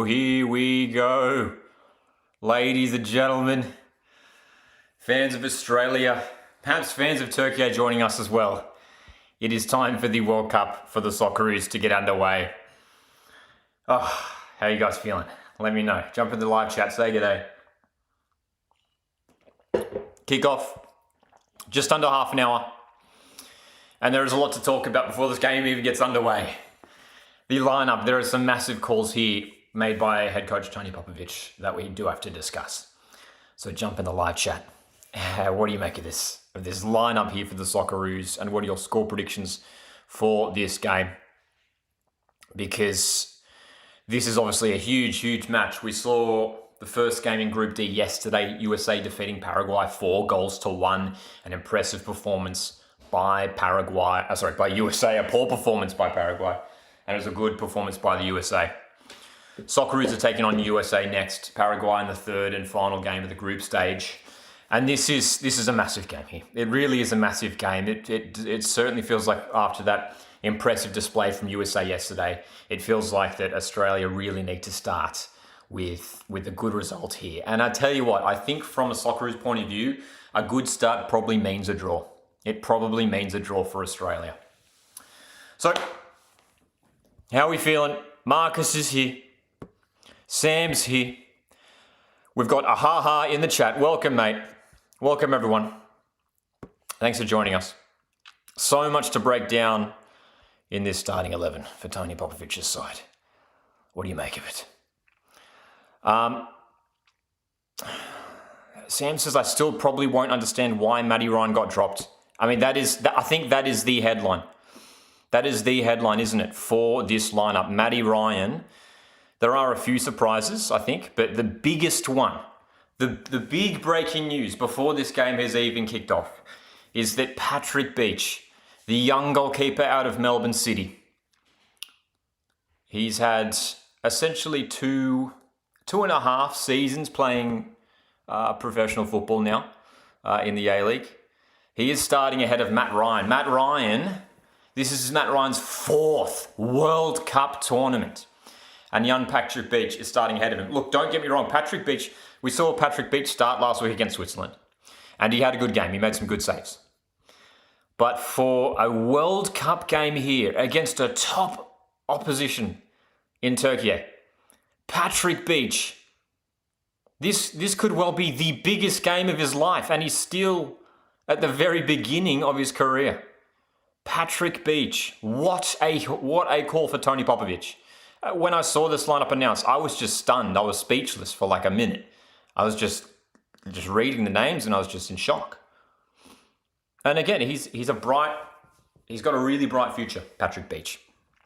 here we go. Ladies and gentlemen, fans of Australia, perhaps fans of Türkiye joining us as well. It is time for the World Cup for the Socceroos to get underway. Oh, how are you guys feeling? Let me know. Jump in the live chat, say g'day. Kickoff, just under half an hour. And there is a lot to talk about before this game even gets underway. The lineup, there are some massive calls here made by head coach Tony Popovic that we do have to discuss. So jump in the live chat. What do you make of this lineup here for the Socceroos, and what are your score predictions for this game? Because this is obviously a huge match. We saw the first game in Group D yesterday, USA defeating Paraguay 4-1, an impressive performance by USA, a poor performance by Paraguay, and it was a good performance by the USA. Socceroos are taking on USA next, Paraguay in the third and final game of the group stage. And this is a massive game here. It really is a massive game. It certainly feels like after that impressive display from USA yesterday, it feels like that Australia really need to start with a good result here. And I tell you what, I think from a Socceroos point of view, a good start probably means a draw. It probably means a draw for Australia. So, how are we feeling? Marcus is here. Sam's here. We've got Ahaha in the chat. Welcome, mate. Welcome, everyone. Thanks for joining us. So much to break down in this starting 11 for Tony Popovic's side. What do you make of it? Sam says, I still probably won't understand why Matty Ryan got dropped. I mean, I think that is the headline. That is the headline, isn't it, for this lineup? Matty Ryan. There are a few surprises, I think, but the biggest one, the big breaking news before this game has even kicked off, is that Patrick Beach, the young goalkeeper out of Melbourne City, he's had essentially two and a half seasons playing professional football now in the A-League. He is starting ahead of Matt Ryan. This is Matt Ryan's fourth World Cup tournament. And young Patrick Beach is starting ahead of him. Look, don't get me wrong. We saw Patrick Beach start last week against Switzerland. And he had a good game. He made some good saves. But for a World Cup game here against a top opposition in Türkiye, Patrick Beach, this could well be the biggest game of his life. And he's still at the very beginning of his career. Patrick Beach, what a call for Tony Popovic. When I saw this lineup announced, I was just stunned. I was speechless for like a minute. I was just reading the names and I was just in shock. And again, he's got a really bright future, Patrick Beach.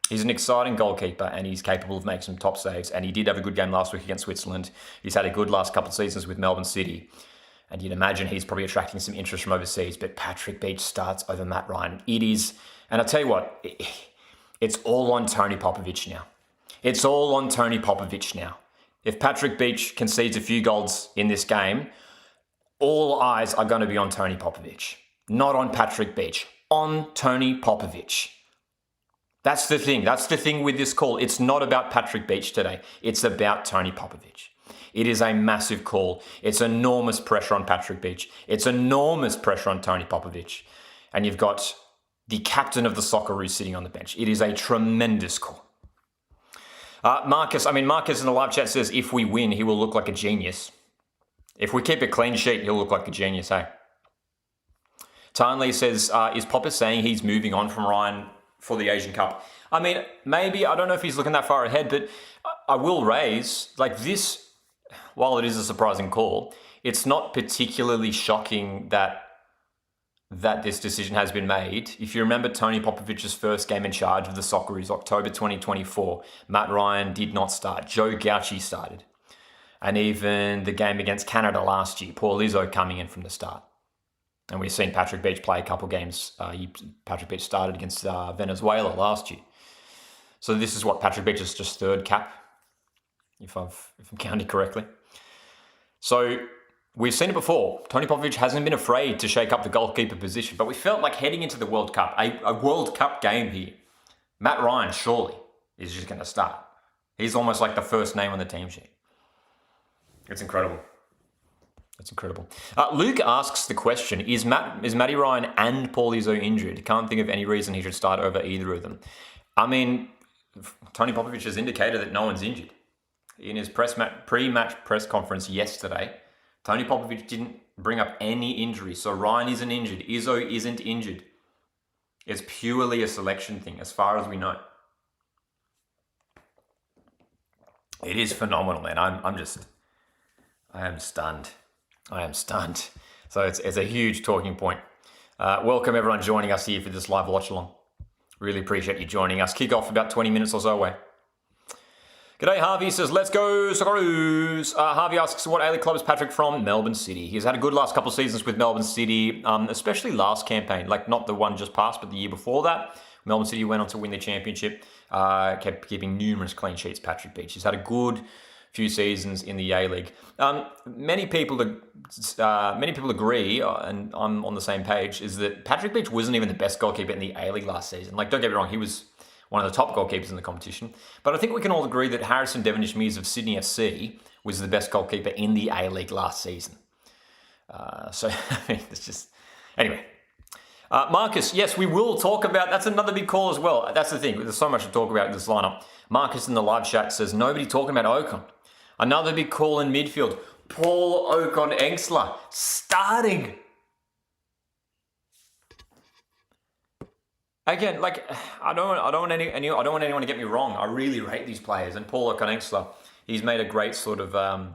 He's an exciting goalkeeper and he's capable of making some top saves. And he did have a good game last week against Switzerland. He's had a good last couple of seasons with Melbourne City. And you'd imagine he's probably attracting some interest from overseas. But Patrick Beach starts over Matt Ryan. It is, and I'll tell you what, it's all on Tony Popovic now. It's all on Tony Popovic now. If Patrick Beach concedes a few goals in this game, all eyes are going to be on Tony Popovic. Not on Patrick Beach. On Tony Popovic. That's the thing. That's the thing with this call. It's not about Patrick Beach today. It's about Tony Popovic. It is a massive call. It's enormous pressure on Patrick Beach. It's enormous pressure on Tony Popovic. And you've got the captain of the Socceroos sitting on the bench. It is a tremendous call. Marcus in the live chat says, if we win, he will look like a genius. If we keep a clean sheet, he'll look like a genius, hey? Tanley says, is Popper saying he's moving on from Ryan for the Asian Cup? I mean, maybe, I don't know if he's looking that far ahead, but I will raise, like this, while it is a surprising call, it's not particularly shocking that this decision has been made. If you remember Tony Popovic's first game in charge of the Socceroos, October 2024, Matt Ryan did not start. Joe Gauci started. And even the game against Canada last year, Paul Izzo coming in from the start. And we've seen Patrick Beach play a couple games. Patrick Beach started against Venezuela last year. So this is what Patrick Beach's just third cap, if I'm counting correctly. So we've seen it before. Tony Popovic hasn't been afraid to shake up the goalkeeper position, but we felt like heading into the World Cup, a World Cup game here, Matt Ryan surely is just going to start. He's almost like the first name on the team sheet. It's incredible. It's incredible. Luke asks the question, is Matty Ryan and Paul Izzo injured? Can't think of any reason he should start over either of them. I mean, Tony Popovich has indicated that no one's injured. In his pre-match press conference yesterday, Tony Popovich didn't bring up any injuries. So Ryan isn't injured. Izzo isn't injured. It's purely a selection thing, as far as we know. It is phenomenal, man. I am stunned. I am stunned. So it's a huge talking point. Welcome everyone joining us here for this live watch along. Really appreciate you joining us. Kick off about 20 minutes or so away. G'day, Harvey says, let's go Socceroos. Harvey asks, what A-League club is Patrick from? Melbourne City. He's had a good last couple of seasons with Melbourne City, especially last campaign, like not the one just past, but the year before that. Melbourne City went on to win the championship, kept keeping numerous clean sheets, Patrick Beach. He's had a good few seasons in the A-League. Many people agree, and I'm on the same page, is that Patrick Beach wasn't even the best goalkeeper in the A-League last season. Like, don't get me wrong, he was one of the top goalkeepers in the competition. But I think we can all agree that Harrison Devonish-Mears of Sydney FC was the best goalkeeper in the A-League last season. So, I mean, it's just... Anyway. Marcus, yes, we will talk about... That's another big call as well. That's the thing. There's so much to talk about in this lineup. Marcus in the live chat says, nobody talking about Ocon. Another big call in midfield. Paul Ocon-Engsler starting. Again, like, I don't want anyone to get me wrong. I really rate these players, and Paul Ocon-Engsler, he's made a great sort of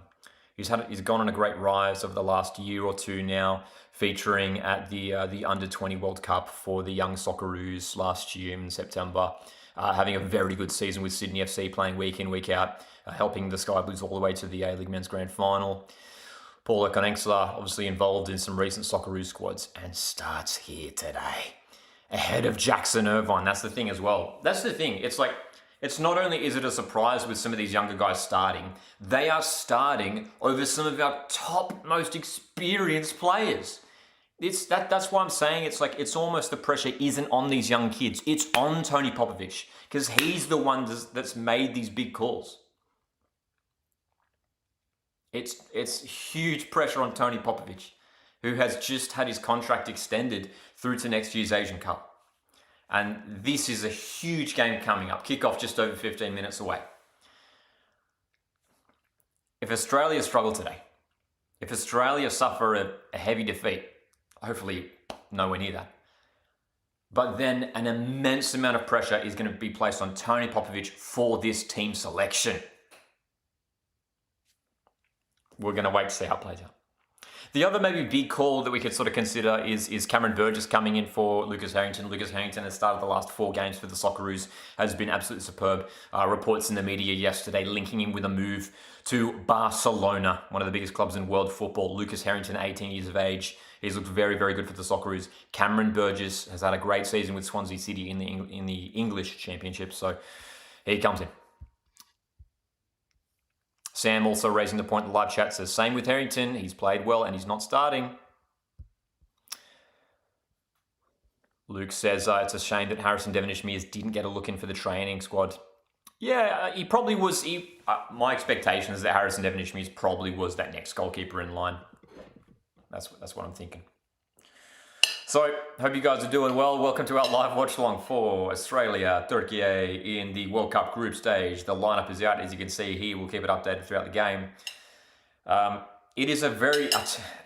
he's gone on a great rise over the last year or two now, featuring at the Under-20 World Cup for the young Socceroos last year in September, having a very good season with Sydney FC, playing week in, week out, helping the Sky Blues all the way to the A-League Men's Grand Final. Paul Ocon-Engsler obviously involved in some recent Socceroo squads and starts here today, ahead of Jackson Irvine. That's the thing as well. That's the thing. It's like, it's not only is it a surprise with some of these younger guys starting, they are starting over some of our top, most experienced players. That's why I'm saying it's like, it's almost the pressure isn't on these young kids. It's on Tony Popovich, because he's the one that's made these big calls. It's huge pressure on Tony Popovich, who has just had his contract extended through to next year's Asian Cup. And this is a huge game coming up. Kickoff just over 15 minutes away. If Australia struggle today, if Australia suffer a heavy defeat, hopefully nowhere near that, but then an immense amount of pressure is going to be placed on Tony Popovich for this team selection. We're going to wait to see how it plays out. The other maybe big call that we could sort of consider is Cameron Burgess coming in for Lucas Harrington. Lucas Harrington has started the last 4 games for the Socceroos, has been absolutely superb. Reports in the media yesterday linking him with a move to Barcelona, one of the biggest clubs in world football. Lucas Harrington, 18 years of age. He's looked very, very good for the Socceroos. Cameron Burgess has had a great season with Swansea City in the English Championship, so he comes in. Sam also raising the point in the live chat says, same with Harrington. He's played well and he's not starting. Luke says, it's a shame that Harrison Devonish-Mears didn't get a look in for the training squad. Yeah, he probably was. My expectation is that Harrison Devonish-Mears probably was that next goalkeeper in line. That's what I'm thinking. So, hope you guys are doing well. Welcome to our live watch along for Australia, Türkiye in the World Cup group stage. The lineup is out, as you can see here. We'll keep it updated throughout the game. It is a very,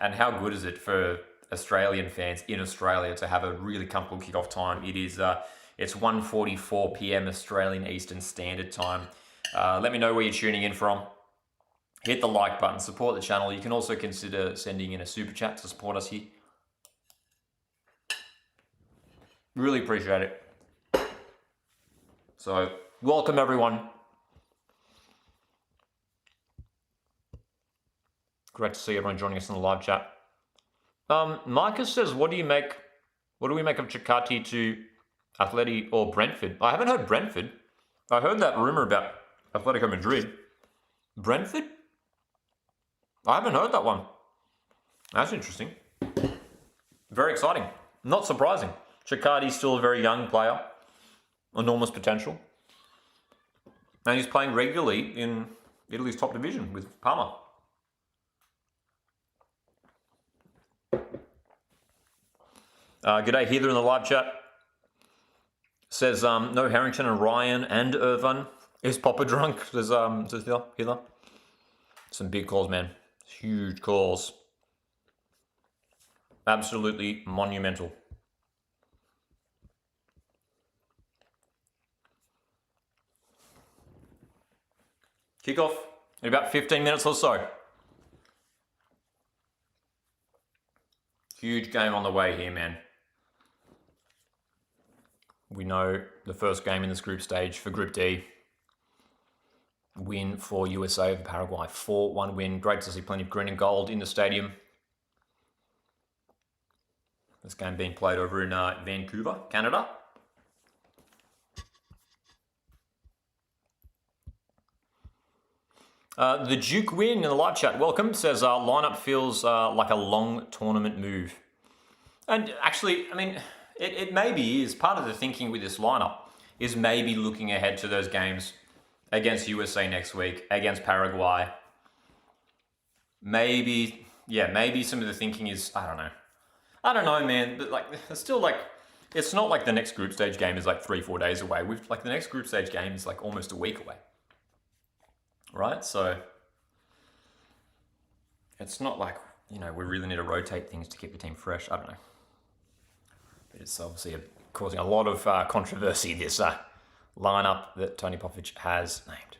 and how good is it for Australian fans in Australia to have a really comfortable kickoff time? It is, it's 1:44 p.m. Australian Eastern Standard Time. Let me know where you're tuning in from. Hit the like button, support the channel. You can also consider sending in a super chat to support us here. Really appreciate it. So, welcome everyone. Great to see everyone joining us in the live chat. Marcus says, what do we make of Chikati to Atleti or Brentford? I haven't heard Brentford. I heard that rumor about Atletico Madrid. Brentford? I haven't heard that one. That's interesting. Very exciting. Not surprising. Chikati's still a very young player. Enormous potential. And he's playing regularly in Italy's top division with Parma. G'day, Heather in the live chat. Says, no Harrington and Ryan and Irvine. Is Popper drunk? Says Heather. Some big calls, man. Huge calls. Absolutely monumental. Kickoff in about 15 minutes or so. Huge game on the way here, man. We know the first game in this group stage for Group D. Win for USA over Paraguay. 4-1 win. Great to see plenty of green and gold in the stadium. This game being played over in Vancouver, Canada. The Duke win in the live chat, welcome, says lineup feels like a long tournament move. And actually, I mean, it maybe is. Part of the thinking with this lineup is maybe looking ahead to those games against USA next week, against Paraguay. Maybe some of the thinking is, I don't know, man, but like, it's still like, it's not like the next group stage game is like 3-4 days away. The next group stage game is like almost a week away. Right? So it's not like, we really need to rotate things to keep the team fresh. I don't know. But it's obviously causing a lot of controversy, this lineup that Tony Popovich has named.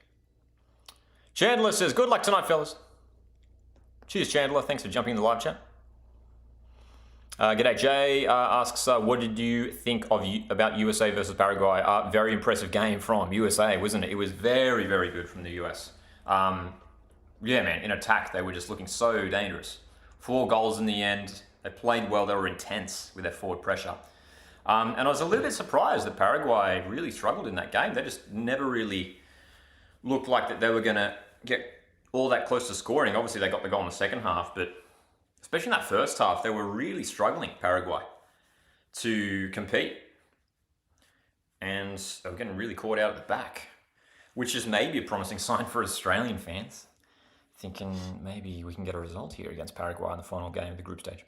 Chandler says, good luck tonight, fellas. Cheers, Chandler. Thanks for jumping in the live chat. G'day, Jay asks, what did you think about USA versus Paraguay? Very impressive game from USA, wasn't it? It was very, very good from the US. Yeah, man, in attack, they were just looking so dangerous. 4 goals in the end. They played well. They were intense with their forward pressure. And I was a little bit surprised that Paraguay really struggled in that game. They just never really looked like that they were going to get all that close to scoring. Obviously, they got the goal in the second half, but especially in that first half, they were really struggling, Paraguay, to compete. And they were getting really caught out at the back, which is maybe a promising sign for Australian fans, thinking maybe we can get a result here against Paraguay in the final game of the group stage.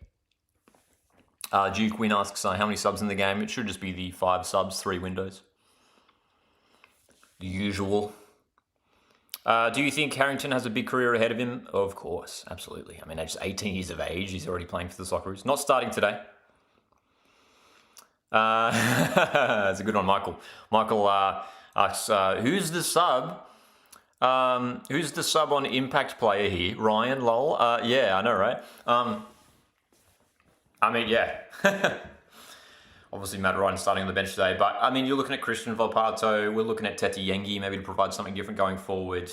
Duke Win asks, how many subs in the game? It should just be the 5 subs, 3 windows. The usual. Do you think Harrington has a big career ahead of him? Of course, absolutely. I mean, at just 18 years of age, he's already playing for the Socceroos. Not starting today. That's a good one, Michael. Michael asks, who's the sub? Who's the sub on Impact player here? Ryan, lol. Yeah, I know, right? I mean, yeah. Obviously, Matt Ryan starting on the bench today. But, I mean, you're looking at Christian Volpato. We're looking at Tete Yengi, maybe to provide something different going forward.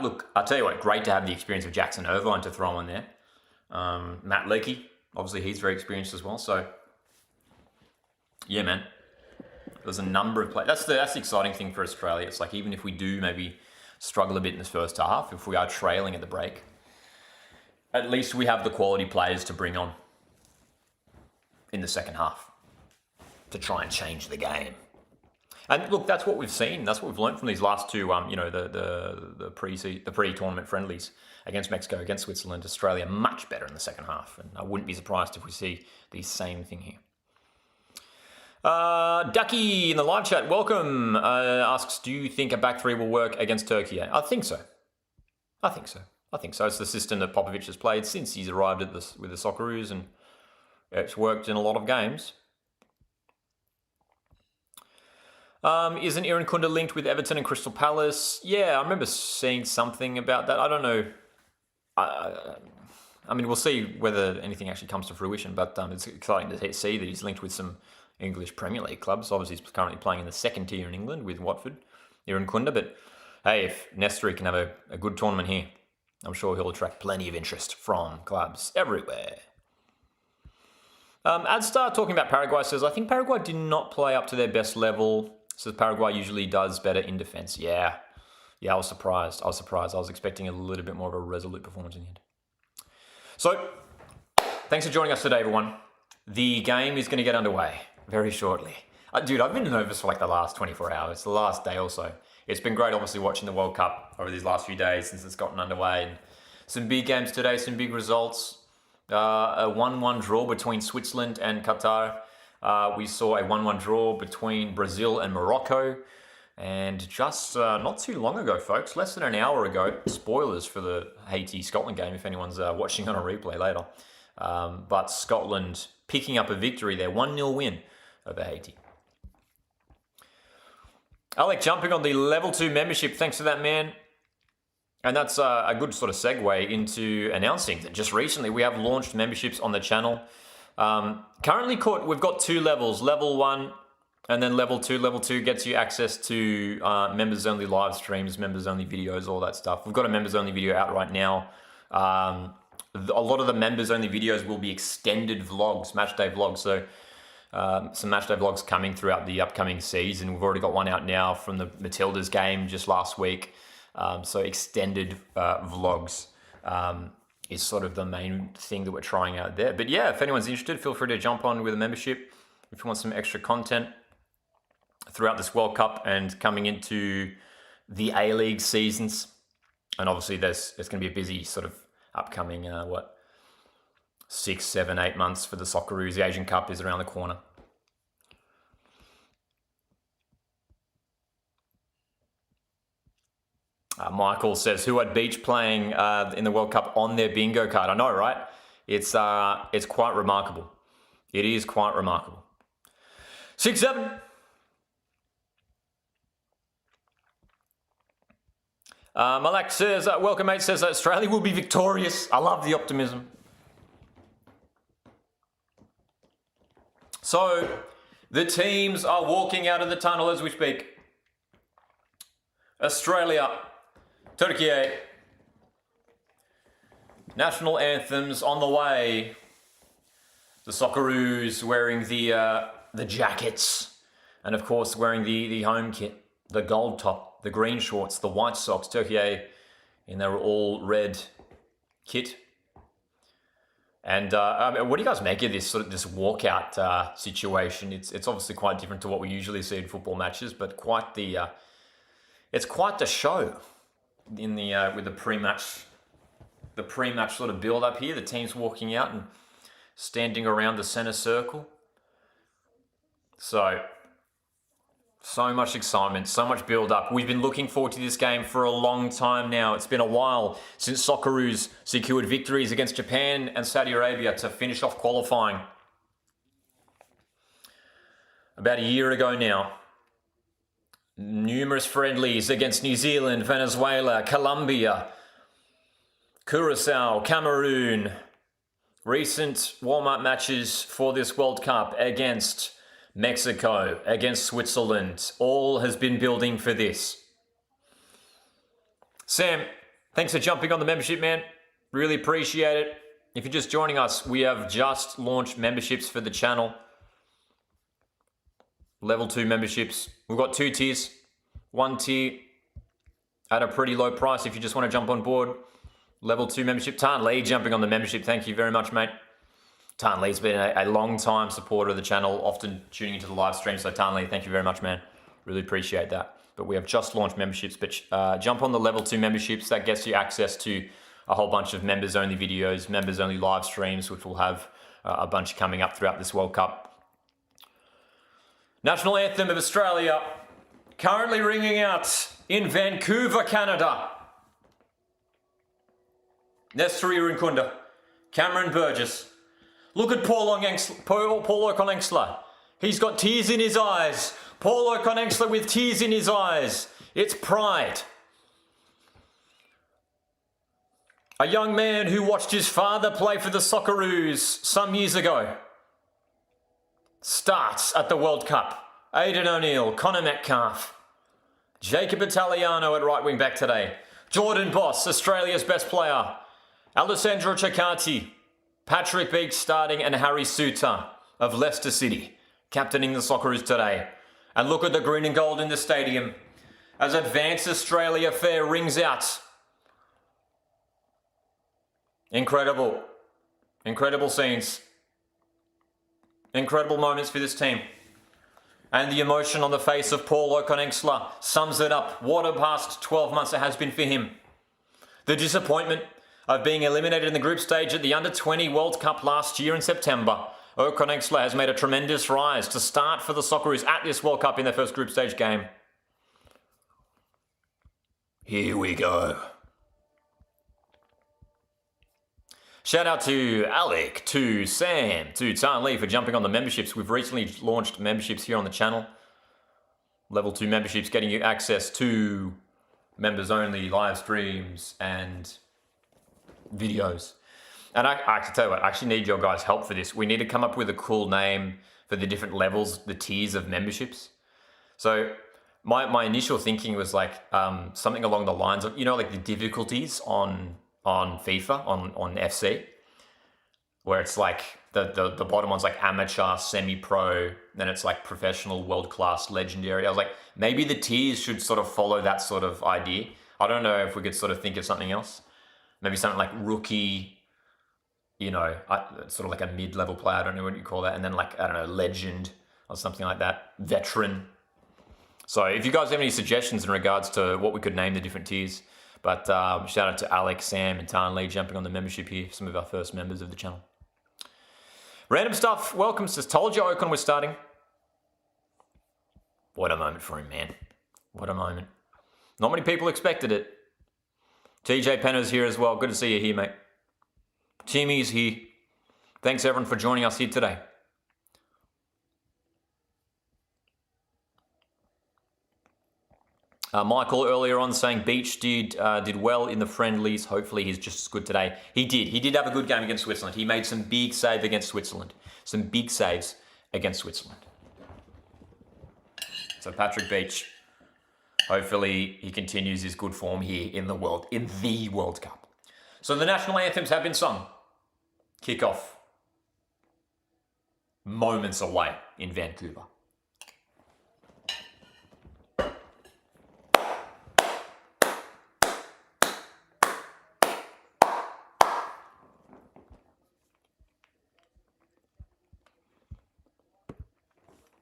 Look, I'll tell you what, great to have the experience of Jackson Irvine to throw in there. Matt Leakey, obviously, he's very experienced as well. So, yeah, man. There's a number of players. That's the exciting thing for Australia. It's like, even if we do maybe struggle a bit in this first half, if we are trailing at the break, at least we have the quality players to bring on in the second half to try and change the game. And look, that's what we've seen. That's what we've learned from these last two, the pre-tournament friendlies against Mexico, against Switzerland. Australia much better in the second half, and I wouldn't be surprised if we see the same thing here. Ducky in the live chat, welcome. Asks, do you think a back 3 will work against Turkey? I think so. It's the system that Popovich has played since he's arrived with the Socceroos, and it's worked in a lot of games. Isn't Aaron Kunda linked with Everton and Crystal Palace? Yeah, I remember seeing something about that. I don't know. I mean, we'll see whether anything actually comes to fruition, but it's exciting to see that he's linked with some English Premier League clubs. Obviously, he's currently playing in the second tier in England with Watford, Aaron Kunda. But hey, if Nestori can have a good tournament here, I'm sure he'll attract plenty of interest from clubs everywhere. Adstar, talking about Paraguay, says, I think Paraguay did not play up to their best level. Says Paraguay usually does better in defense. Yeah, I was surprised. I was expecting a little bit more of a resolute performance in the end. So, thanks for joining us today, everyone. The game is going to get underway very shortly. Dude, I've been nervous for like the last 24 hours, the last day or so. it's been great, obviously, watching the World Cup over these last few days since it's gotten underway. And some big games today, some big results. A 1-1 draw between Switzerland and Qatar. We saw a 1-1 draw between Brazil and Morocco. And just not too long ago, folks, less than an hour ago, spoilers for the Haiti-Scotland game if anyone's watching on a replay later. But Scotland picking up a victory there, 1-0 win over Haiti. Alec, jumping on the level 2 membership, thanks for that, man. And that's a good sort of segue into announcing that just recently we have launched memberships on the channel. Currently, we've got 2 levels, level 1 and then level 2. Level 2 gets you access to members-only live streams, members-only videos, all that stuff. We've got a members-only video out right now. A lot of the members-only videos will be extended vlogs, matchday vlogs. So some matchday vlogs coming throughout the upcoming season. We've already got one out now from the Matildas game just last week. So extended vlogs is sort of the main thing that we're trying out there. But yeah, if anyone's interested, feel free to jump on with a membership if you want some extra content throughout this World Cup and coming into the A-League seasons. And obviously there's going to be a busy sort of upcoming, 6, 7, 8 months for the Socceroos. The Asian Cup is around the corner. Michael says, who had Beach playing in the World Cup on their bingo card? I know, right? It's quite remarkable. It is quite remarkable. 6-7. Malak says, welcome mate, says Australia will be victorious. I love the optimism. So, the teams are walking out of the tunnel as we speak. Australia, Türkiye. National anthems on the way. The Socceroos wearing the jackets. And of course wearing the home kit. The gold top, the green shorts, the white socks. Türkiye in their all red kit. And what do you guys make of this this walkout situation? It's obviously quite different to what we usually see in football matches, but it's quite the show in with the pre-match sort of build up here. The teams walking out and standing around the center circle. So much excitement, so much build up. We've been looking forward to this game for a long time now. It's been a while since Socceroos secured victories against Japan and Saudi Arabia to finish off qualifying. About a year ago now. Numerous friendlies against New Zealand, Venezuela, Colombia, Curacao, Cameroon. Recent warm-up matches for this World Cup against Mexico, against Switzerland. All has been building for this. Sam, thanks for jumping on the membership, man. Really appreciate it. If you're just joining us, we have just launched memberships for the channel. Level 2 memberships. We've got 2 tiers. 1 tier at a pretty low price if you just want to jump on board. Level 2 membership. Tan Lee jumping on the membership. Thank you very much, mate. Tan Lee's been a long time supporter of the channel, often tuning into the live stream. So Tan Lee, thank you very much, man. Really appreciate that. But we have just launched memberships. But jump on the level 2 memberships. That gets you access to a whole bunch of members-only videos, members-only live streams, which will have a bunch coming up throughout this World Cup. National anthem of Australia, currently ringing out in Vancouver, Canada. Nestori Rinkunda, Cameron Burgess. Look at Paul Okonengsler. He's got tears in his eyes. Paul Okonengsler with tears in his eyes. It's pride. A young man who watched his father play for the Socceroos some years ago starts at the World Cup. Aidan O'Neill, Connor Metcalf, Jacob Italiano at right wing back today. Jordan Boss, Australia's best player. Alessandro Ciccati, Patrick Beach starting, and Harry Suter of Leicester City captaining the Socceroos today. And look at the green and gold in the stadium as Advance Australia Fair rings out. Incredible. Incredible scenes. Incredible moments for this team. And the emotion on the face of Paul Okoneksler sums it up. What a past 12 months it has been for him. The disappointment of being eliminated in the group stage at the Under-20 World Cup last year in September. Okoneksler has made a tremendous rise to start for the Socceroos at this World Cup in their first group stage game. Here we go. Shout out to Alec, to Sam, to Tan Lee for jumping on the memberships. We've recently launched memberships here on the channel. Level 2 memberships getting you access to members only live streams and videos. And I have to tell you what, I actually need your guys' help for this. We need to come up with a cool name for the different levels, the tiers of memberships. So my initial thinking was like something along the lines of, like the difficulties on FIFA, on FC, where it's like the bottom one's like amateur, semi-pro, then it's like professional, world-class, legendary. I was like, maybe the tiers should sort of follow that sort of idea. I don't know if we could sort of think of something else. Maybe something like rookie, sort of like a mid-level player, I don't know what you call that, and then like, I don't know, legend or something like that, veteran. So if you guys have any suggestions in regards to what we could name the different tiers, but shout out to Alex, Sam, and Tan Lee jumping on the membership here, some of our first members of the channel. Random Stuff, welcome, says, told you Ocon was starting. What a moment for him, man. What a moment. Not many people expected it. TJ Penner's here as well. Good to see you here, mate. Timmy's here. Thanks, everyone, for joining us here today. Michael earlier on saying Beach did well in the friendlies. Hopefully he's just as good today. He did. He did have a good game against Switzerland. He made some big saves against Switzerland. Some big saves against Switzerland. So Patrick Beach, hopefully he continues his good form here in the World Cup. So the national anthems have been sung. Kickoff moments away in Vancouver.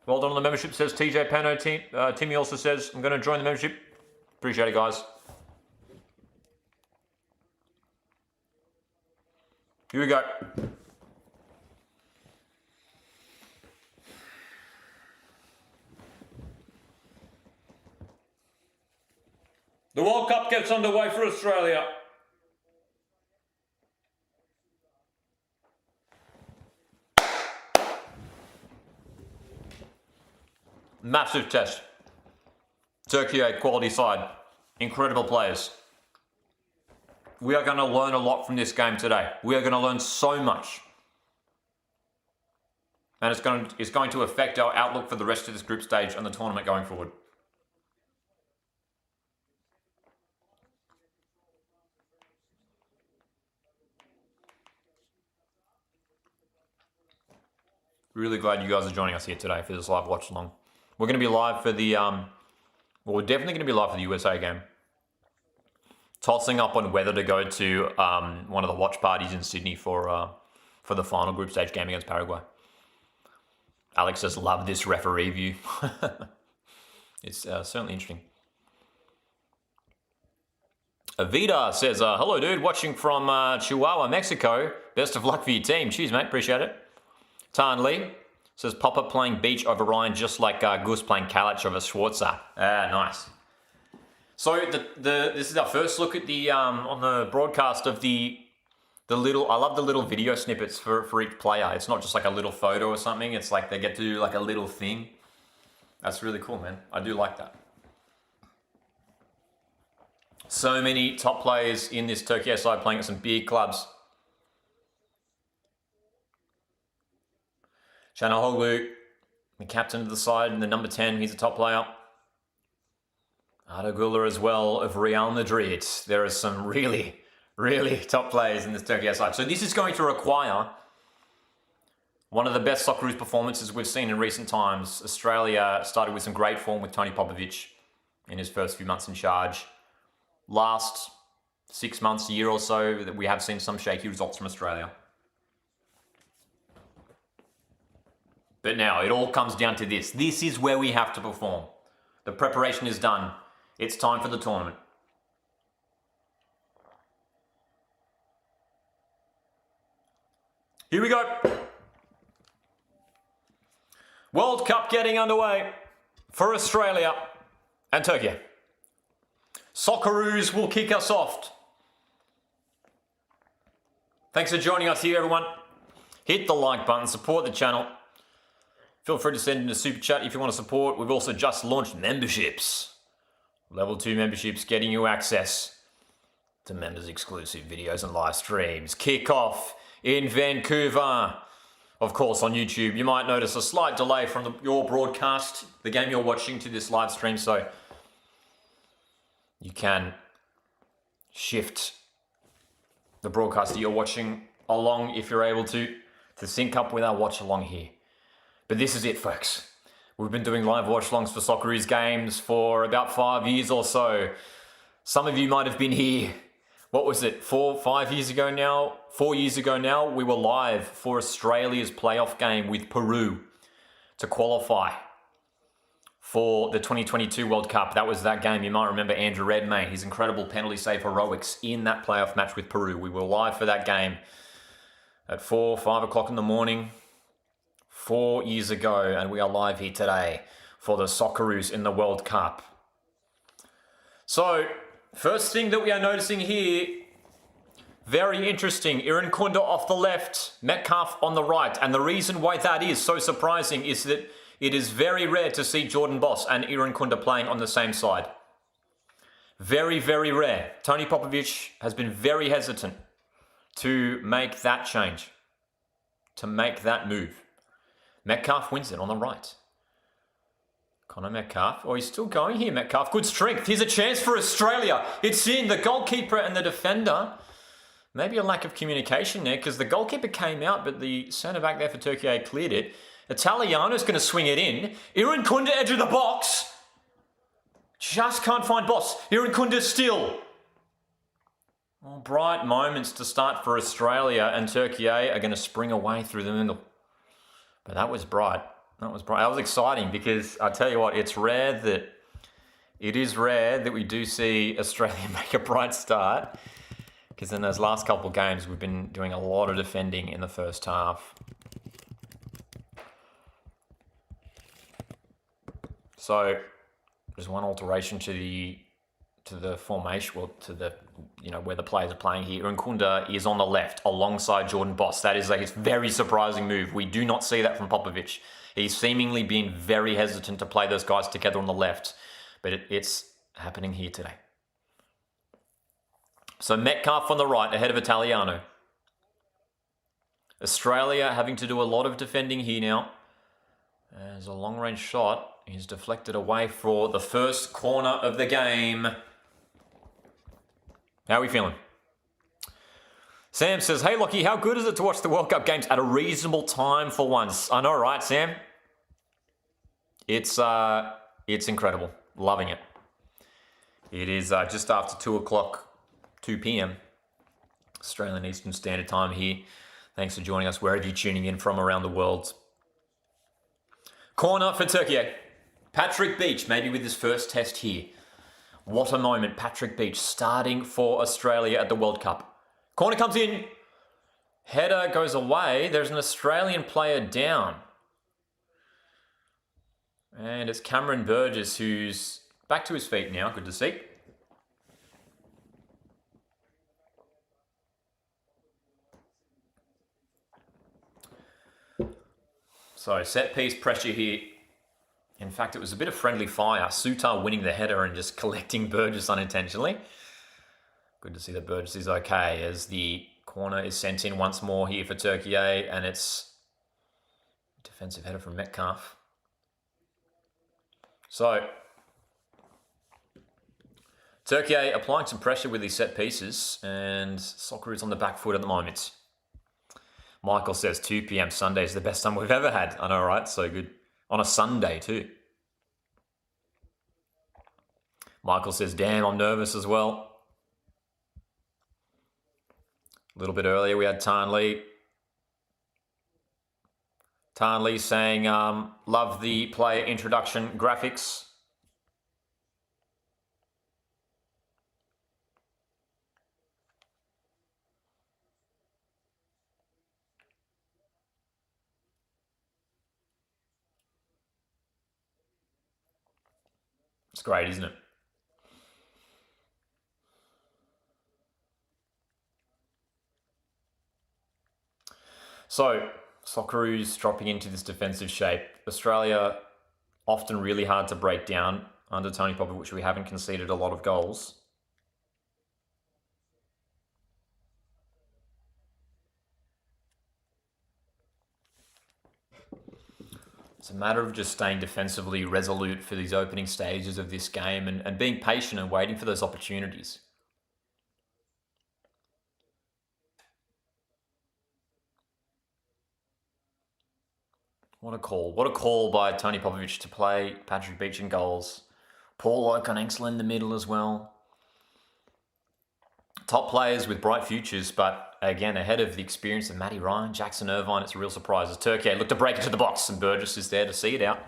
Well done on the membership, says TJ Pano. Timmy also says, I'm going to join the membership. Appreciate it, guys. Here we go. The World Cup gets underway for Australia. Massive test. Türkiye, quality side. Incredible players. We are going to learn a lot from this game today. We are going to learn so much. And it's going to affect our outlook for the rest of this group stage and the tournament going forward. Really glad you guys are joining us here today for this live watch along. We're going to be live for the, we're definitely going to be live for the USA game. Tossing up on whether to go to one of the watch parties in Sydney for the final group stage game against Paraguay. Alex says, love this referee view. It's certainly interesting. Avita says, hello dude, watching from Chihuahua, Mexico. Best of luck for your team. Cheers mate, appreciate it. Tan Lee says, Popper playing Beach over Ryan just like Gus playing Kalic over Schwarzer. Ah, nice. So this is our first look at the on the broadcast of the little. I love the little video snippets for each player. It's not just like a little photo or something. It's like they get to do like a little thing. That's really cool, man. I do like that. So many top players in this Türkiye side playing at some big clubs. Chanahoglu, the captain of the side, and the number 10, he's a top player. Arda Güler as well of Real Madrid. There are some really, really top players in this Türkiye side. So this is going to require one of the best Socceroos performances we've seen in recent times. Australia started with some great form with Tony Popovic in his first few months in charge. Last 6 months, a year or so, that we have seen some shaky results from Australia. But now it all comes down to this. This is where we have to perform. The preparation is done. It's time for the tournament. Here we go. World Cup getting underway for Australia and Turkey. Socceroos will kick us off. Thanks for joining us here, everyone. Hit the like button, support the channel. Feel free to send in a super chat if you want to support. We've also just launched memberships. Level 2 memberships getting you access to members exclusive videos and live streams. Kick off in Vancouver. Of course, on YouTube, you might notice a slight delay from your broadcast, the game you're watching, to this live stream, so you can shift the broadcast that you're watching along if you're able to sync up with our watch along here. But this is it, folks. We've been doing live watch alongs for Socceroo's games for about 5 years or so. Some of you might have been here. What was it, 5 years ago now? 4 years ago now, we were live for Australia's playoff game with Peru to qualify for the 2022 World Cup. That was that game. You might remember Andrew Redmayne, his incredible penalty save heroics in that playoff match with Peru. We were live for that game at 5 o'clock in the morning 4 years ago, and we are live here today for the Socceroos in the World Cup. So, first thing that we are noticing here, very interesting. Irankunda off the left, Metcalf on the right. And the reason why that is so surprising is that it is very rare to see Jordan Boss and Irankunda playing on the same side. Very, very rare. Tony Popovic has been very hesitant to make that change, to make that move. Metcalf wins it on the right. Connor Metcalf. Oh, he's still going here, Metcalf. Good strength. Here's a chance for Australia. It's in. The goalkeeper and the defender. Maybe a lack of communication there, because the goalkeeper came out, but the centre-back there for Türkiye cleared it. Italiano's going to swing it in. Irankunda edge of the box. Just can't find Boss. Irankunda still. Well, bright moments to start for Australia, and Türkiye are going to spring away through the middle. But that was bright. That was bright. That was exciting, because I tell you what, it is rare that we do see Australia make a bright start, because in those last couple of games we've been doing a lot of defending in the first half. So there's one alteration to the formation, well, to the, where the players are playing here. Irankunda is on the left alongside Jordan Boss. That is a very surprising move. We do not see that from Popovic. He's seemingly been very hesitant to play those guys together on the left, but it's happening here today. So Metcalf on the right, ahead of Italiano. Australia having to do a lot of defending here now. There's a long-range shot. He's deflected away for the first corner of the game. How are we feeling? Sam says, hey Lockie, how good is it to watch the World Cup games at a reasonable time for once? I know, right, Sam? It's incredible. Loving it. It is just after 2 p.m. Australian Eastern Standard Time here. Thanks for joining us wherever you're tuning in from around the world. Corner for Türkiye. Patrick Beach, maybe with his first test here. What a moment. Patrick Beach starting for Australia at the World Cup. Corner comes in. Header goes away. There's an Australian player down. And it's Cameron Burgess, who's back to his feet now. Good to see. So set piece pressure here. In fact, it was a bit of friendly fire. Sutar winning the header and just collecting Burgess unintentionally. Good to see that Burgess is okay as the corner is sent in once more here for Türkiye, and it's a defensive header from Metcalf. So Türkiye applying some pressure with these set pieces, and Socceroo is on the back foot at the moment. Michael says 2 p.m. Sunday is the best time we've ever had. I know, right? So good. On a Sunday too. Michael says, damn, I'm nervous as well. A little bit earlier we had Tan Lee. Tarnley saying, love the player introduction graphics. It's great, isn't it? So, Socceroo's dropping into this defensive shape. Australia, often really hard to break down under Tony Popovic. We haven't conceded a lot of goals. It's a matter of just staying defensively resolute for these opening stages of this game and being patient and waiting for those opportunities. What a call. What a call by Tony Popovic to play Patrick Beach in goals. Paul Okonengsel in the middle as well. Top players with bright futures, but again, ahead of the experience of Matty Ryan, Jackson Irvine, it's a real surprise. As Türkiye look to break it to the box, and Burgess is there to see it out.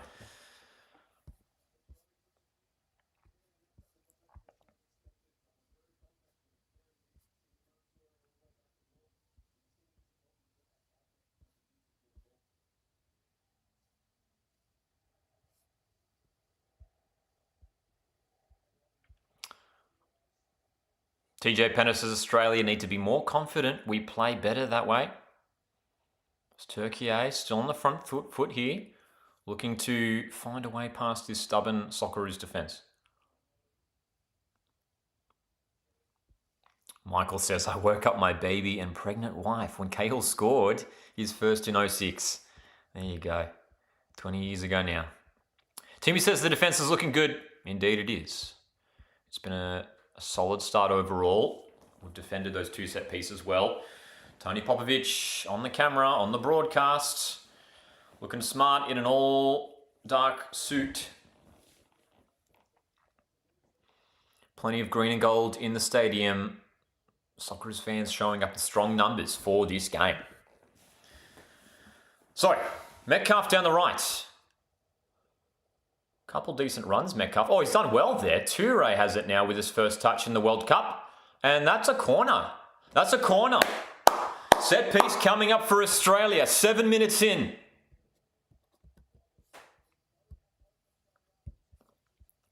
TJ Pennis says Australia need to be more confident. We play better that way. It's Türkiye still on the front foot here, looking to find a way past this stubborn Socceroo's defence. Michael says, I woke up my baby and pregnant wife when Cahill scored his first in 06. There you go. 20 years ago now. Timmy says the defence is looking good. Indeed it is. It's been a solid start overall. We've defended those two set pieces well. Tony Popovic on the camera, on the broadcast, looking smart in an all dark suit. Plenty of green and gold in the stadium. Socceroos fans showing up in strong numbers for this game. So, Metcalf down the right. Couple decent runs, Metcalf. Oh, he's done well there. Toure has it now with his first touch in the World Cup. And that's a corner. That's a corner. Set piece coming up for Australia. 7 minutes in.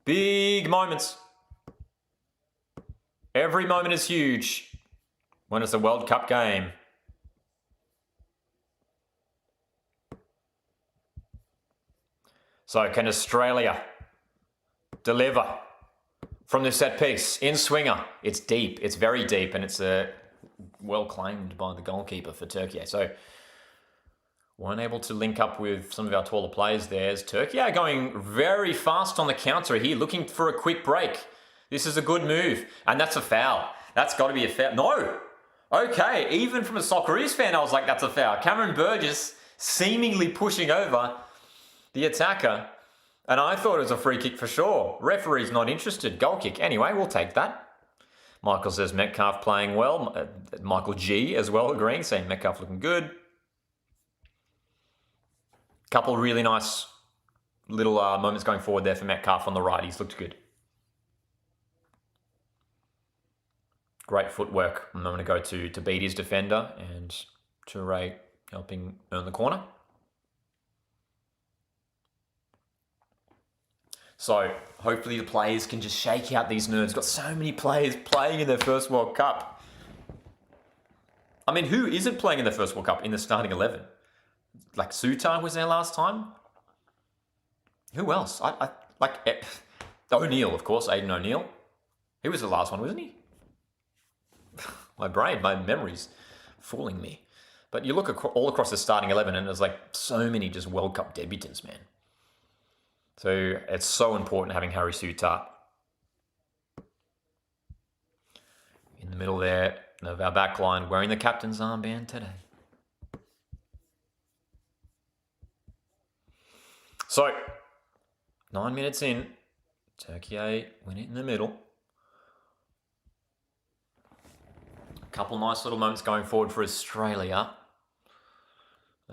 Big moments. Every moment is huge when it's a World Cup game. So can Australia deliver from this set piece? In swinger, it's deep. It's very deep, and it's well claimed by the goalkeeper for Türkiye. So weren't able to link up with some of our taller players there. As Türkiye going very fast on the counter here, looking for a quick break. This is a good move, and that's a foul. That's got to be a foul. No. Okay, even from a Socceroos fan, I was like, that's a foul. Cameron Burgess seemingly pushing over the attacker, and I thought it was a free kick for sure. Referee's not interested. Goal kick. Anyway, we'll take that. Michael says Metcalf playing well. Michael G as well agreeing, saying Metcalf looking good. Couple really nice little moments going forward there for Metcalf on the right. He's looked good. Great footwork a moment ago to beat his defender, and Toure helping earn the corner. So hopefully the players can just shake out these nerves. Got so many players playing in their first World Cup. I mean, who isn't playing in their first World Cup in the starting 11? Like Sutar was there last time. Who else? O'Neill, of course, Aidan O'Neill. He was the last one, wasn't he? My memory's fooling me. But you look all across the starting 11 and there's like so many just World Cup debutants, man. So it's so important having Harry Sutar in the middle there of our back line, wearing the captain's armband today. So, 9 minutes in, Türkiye win it in the middle. A couple nice little moments going forward for Australia.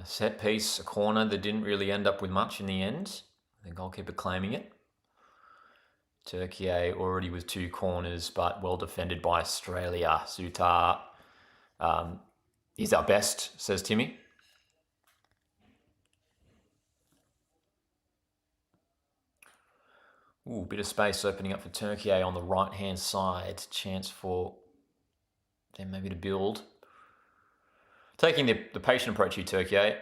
A set piece, a corner that didn't really end up with much in the end. The goalkeeper claiming it. Türkiye already with 2 corners, but well defended by Australia. Sutar is our best, says Timmy. Ooh, bit of space opening up for Türkiye on the right-hand side. Chance for them maybe to build. Taking the patient approach here, Türkiye.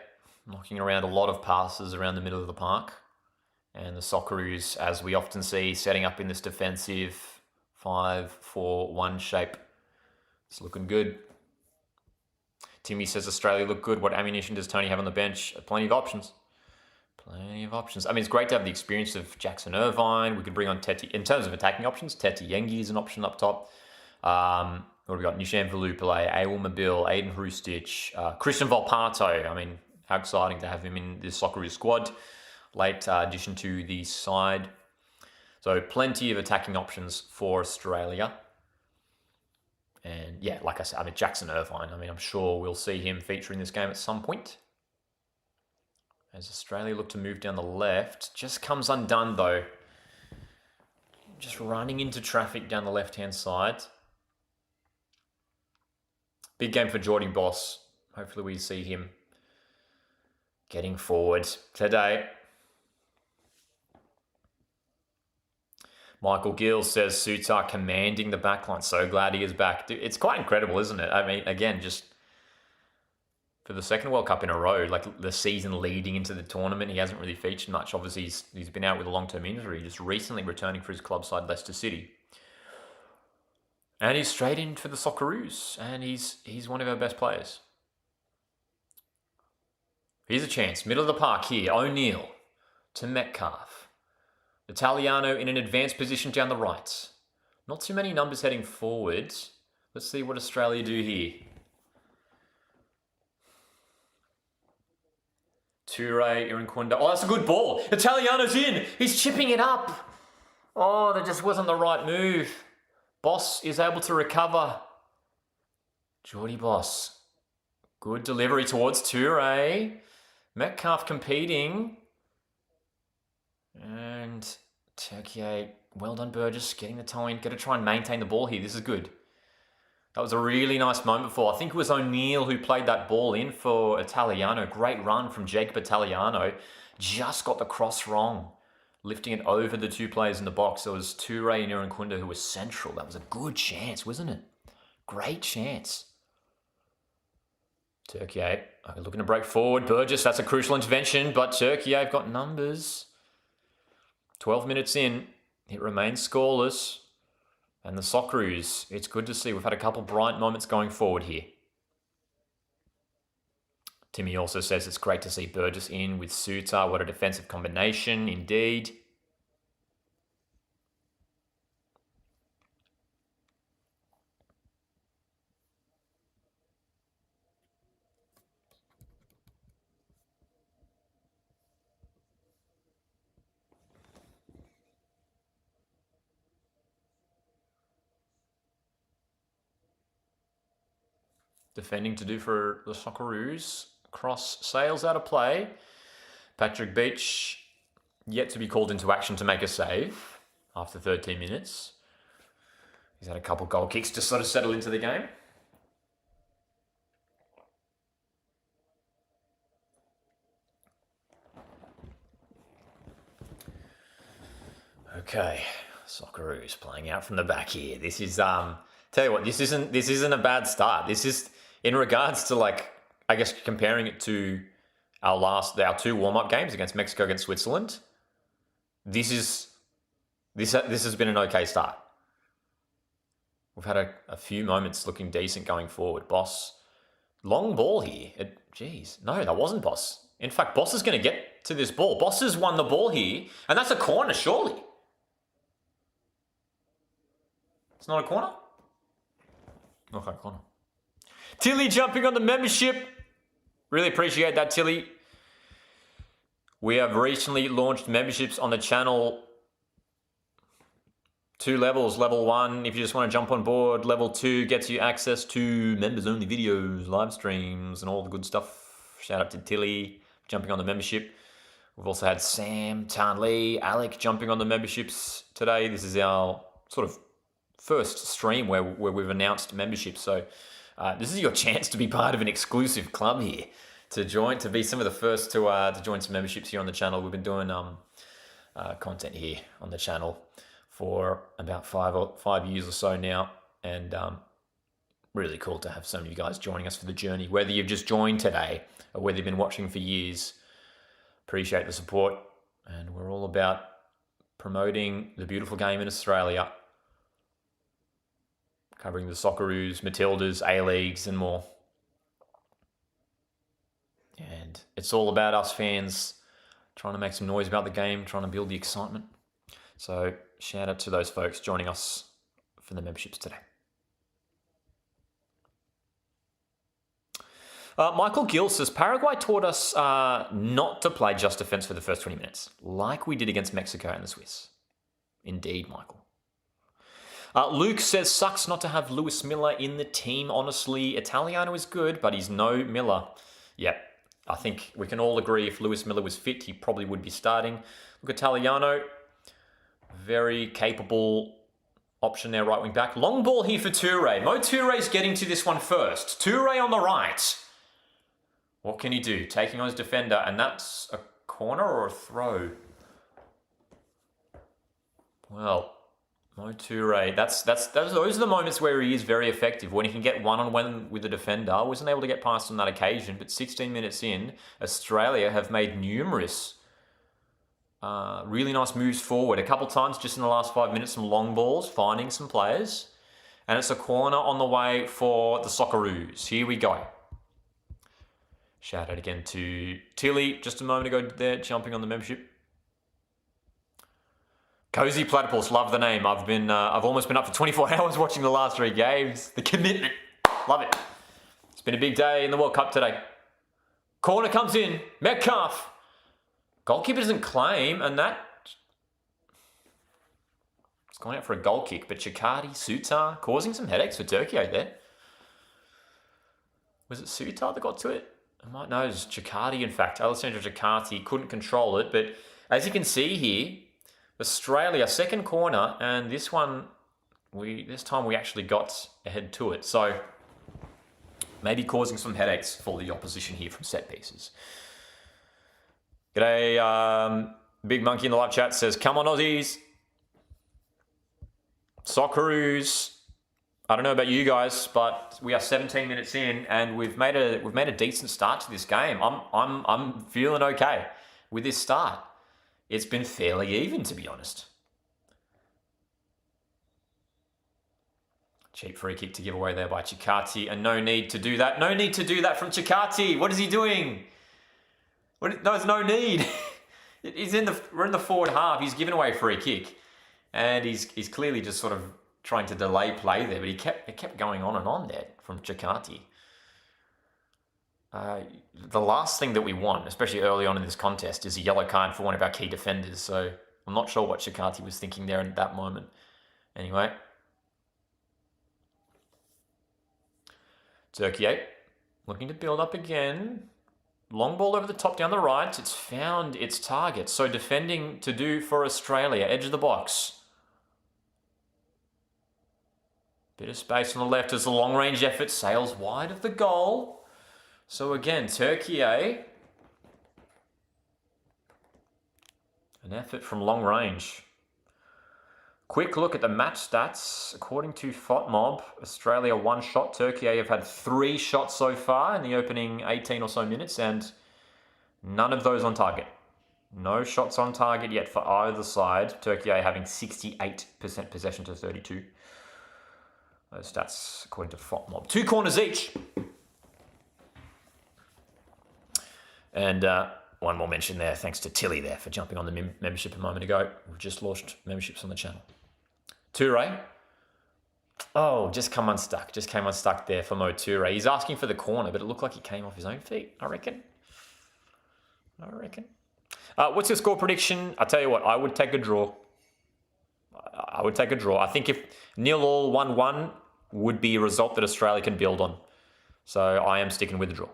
Knocking around a lot of passes around the middle of the park. And the Socceroos, as we often see, setting up in this defensive 5-4-1 shape. It's looking good. Timmy says Australia look good. What ammunition does Tony have on the bench? Plenty of options. Plenty of options. I mean, it's great to have the experience of Jackson Irvine. We could bring on Teti. In terms of attacking options, Teti Yengi is an option up top. What have we got? Nishan Velupile, Awil Mabil, Aiden Hrustich, Christian Volpato. I mean, how exciting to have him in this Socceroo squad. Late addition to the side. So plenty of attacking options for Australia. And yeah, like I said, I mean, Jackson Irvine, I mean, I'm sure we'll see him feature in this game at some point. As Australia look to move down the left. Just comes undone though. Just running into traffic down the left-hand side. Big game for Geordie Boss. Hopefully we see him getting forward today. Michael Gill says Suits are commanding the backline. So glad he is back. It's quite incredible, isn't it? I mean, again, just for the second World Cup in a row, like the season leading into the tournament, he hasn't really featured much. Obviously, he's been out with a long-term injury, just recently returning for his club side, Leicester City. And he's straight in for the Socceroos, and he's one of our best players. Here's a chance. Middle of the park here. O'Neill to Metcalf. Italiano in an advanced position down the right. Not too many numbers heading forward. Let's see what Australia do here. Toure, Irankunda. Oh, that's a good ball. Italiano's in. He's chipping it up. Oh, that just wasn't the right move. Boss is able to recover. Geordie Boss. Good delivery towards Toure. Metcalf competing. And Türkiye, well done Burgess, getting the toe in. Got to try and maintain the ball here. This is good. That was a really nice moment for, I think it was O'Neill who played that ball in for Italiano. Great run from Jacob Italiano. Just got the cross wrong. Lifting it over the 2 players in the box. There was Toure and Irankunda who was central. That was a good chance, wasn't it? Great chance. Türkiye looking to break forward. Burgess, that's a crucial intervention, but Türkiye have got numbers. 12 minutes in, it remains scoreless. And the Socceroos, it's good to see. We've had a couple bright moments going forward here. Timmy also says it's great to see Burgess in with Sutar. What a defensive combination, indeed. Defending to do for the Socceroos. Cross sails out of play. Patrick Beach yet to be called into action to make a save after 13 minutes. He's had a couple goal kicks to sort of settle into the game. Okay, Socceroos playing out from the back here. This is tell you what, this isn't a bad start. This is in regards to, like, I guess comparing it to our 2 warm-up games against Mexico, against Switzerland. This has been an okay start. We've had a few moments looking decent going forward. Boss, long ball here. No, that wasn't Boss. In fact, Boss is going to get to this ball. Boss has won the ball here, and that's a corner, surely. It's not a corner? Okay, corner. Tilly jumping on the membership. Really appreciate that, Tilly. We have recently launched memberships on the channel. 2 levels. Level 1, if you just want to jump on board. Level 2 gets you access to members-only videos, live streams, and all the good stuff. Shout out to Tilly jumping on the membership. We've also had Sam, Tan Lee, Alec jumping on the memberships today. This is our sort of first stream where we've announced membership. So this is your chance to be part of an exclusive club here, to be some of the first to join some memberships here on the channel. We've been doing content here on the channel for about 5 years or so now, and really cool to have some of you guys joining us for the journey, whether you've just joined today or whether you've been watching for years. Appreciate the support, and we're all about promoting the beautiful game in Australia, covering the Socceroos, Matildas, A-Leagues and more. And it's all about us fans trying to make some noise about the game, trying to build the excitement. So shout out to those folks joining us for the memberships today. Michael Gill says, Paraguay taught us not to play just defense for the first 20 minutes, like we did against Mexico and the Swiss. Indeed, Michael. Luke says, sucks not to have Lewis Miller in the team, honestly. Italiano is good, but he's no Miller. Yep, I think we can all agree if Lewis Miller was fit, he probably would be starting. Look, Italiano, very capable option there, right wing back. Long ball here for Toure. Mo Toure's getting to this one first. Toure on the right. What can he do? Taking on his defender, and that's a corner or a throw? Well, Mo Toure, those are the moments where he is very effective, when he can get one-on-one with the defender. I wasn't able to get past on that occasion, but 16 minutes in, Australia have made numerous really nice moves forward. A couple times just in the last 5 minutes, some long balls, finding some players. And it's a corner on the way for the Socceroos. Here we go. Shout out again to Tilly just a moment ago there, jumping on the membership. Cozy Platypus, love the name. I've almost been up for 24 hours watching the last 3 games. The commitment, love it. It's been a big day in the World Cup today. Corner comes in, Metcalf. Goalkeeper doesn't claim, and that... It's going out for a goal kick, but Chikati, Sutar, causing some headaches for Türkiye there. Was it Sutar that got to it? I might know, it was Chikati, in fact. Alessandro Chikati couldn't control it, but as you can see here, Australia, second corner, and this time we actually got ahead to it. So maybe causing some headaches for the opposition here from set pieces. G'day, Big Monkey in the live chat says, come on Aussies. Socceroos. I don't know about you guys, but we are 17 minutes in, and we've made a decent start to this game. I'm feeling okay with this start. It's been fairly even, to be honest. Cheap free kick to give away there by Chikati, and no need to do that. No need to do that from Chikati. What is he doing? No, there's no need. We're in the forward half. He's given away a free kick, and he's clearly just sort of trying to delay play there, but it kept going on and on there from Chikati. The last thing that we want, especially early on in this contest, is a yellow card for one of our key defenders. So I'm not sure what Chikati was thinking there at that moment. Anyway. Türkiye looking to build up again. Long ball over the top down the right. It's found its target. So defending to do for Australia. Edge of the box. Bit of space on the left as the long range effort sails wide of the goal. So again, Türkiye, an effort from long range. Quick look at the match stats. According to FOTMob, Australia 1 shot. Türkiye have had 3 shots so far in the opening 18 or so minutes, and none of those on target. No shots on target yet for either side. Türkiye having 68% possession to 32. Those stats according to FOTMob. 2 corners each. And one more mention there, thanks to Tilly there for jumping on the membership a moment ago. We've just launched memberships on the channel. Toure. Oh, just came unstuck there for Mo Toure. He's asking for the corner, but it looked like he came off his own feet, I reckon. What's your score prediction? I'll tell you what, I would take a draw. I think if 0-0, 1-1 would be a result that Australia can build on. So I am sticking with the draw.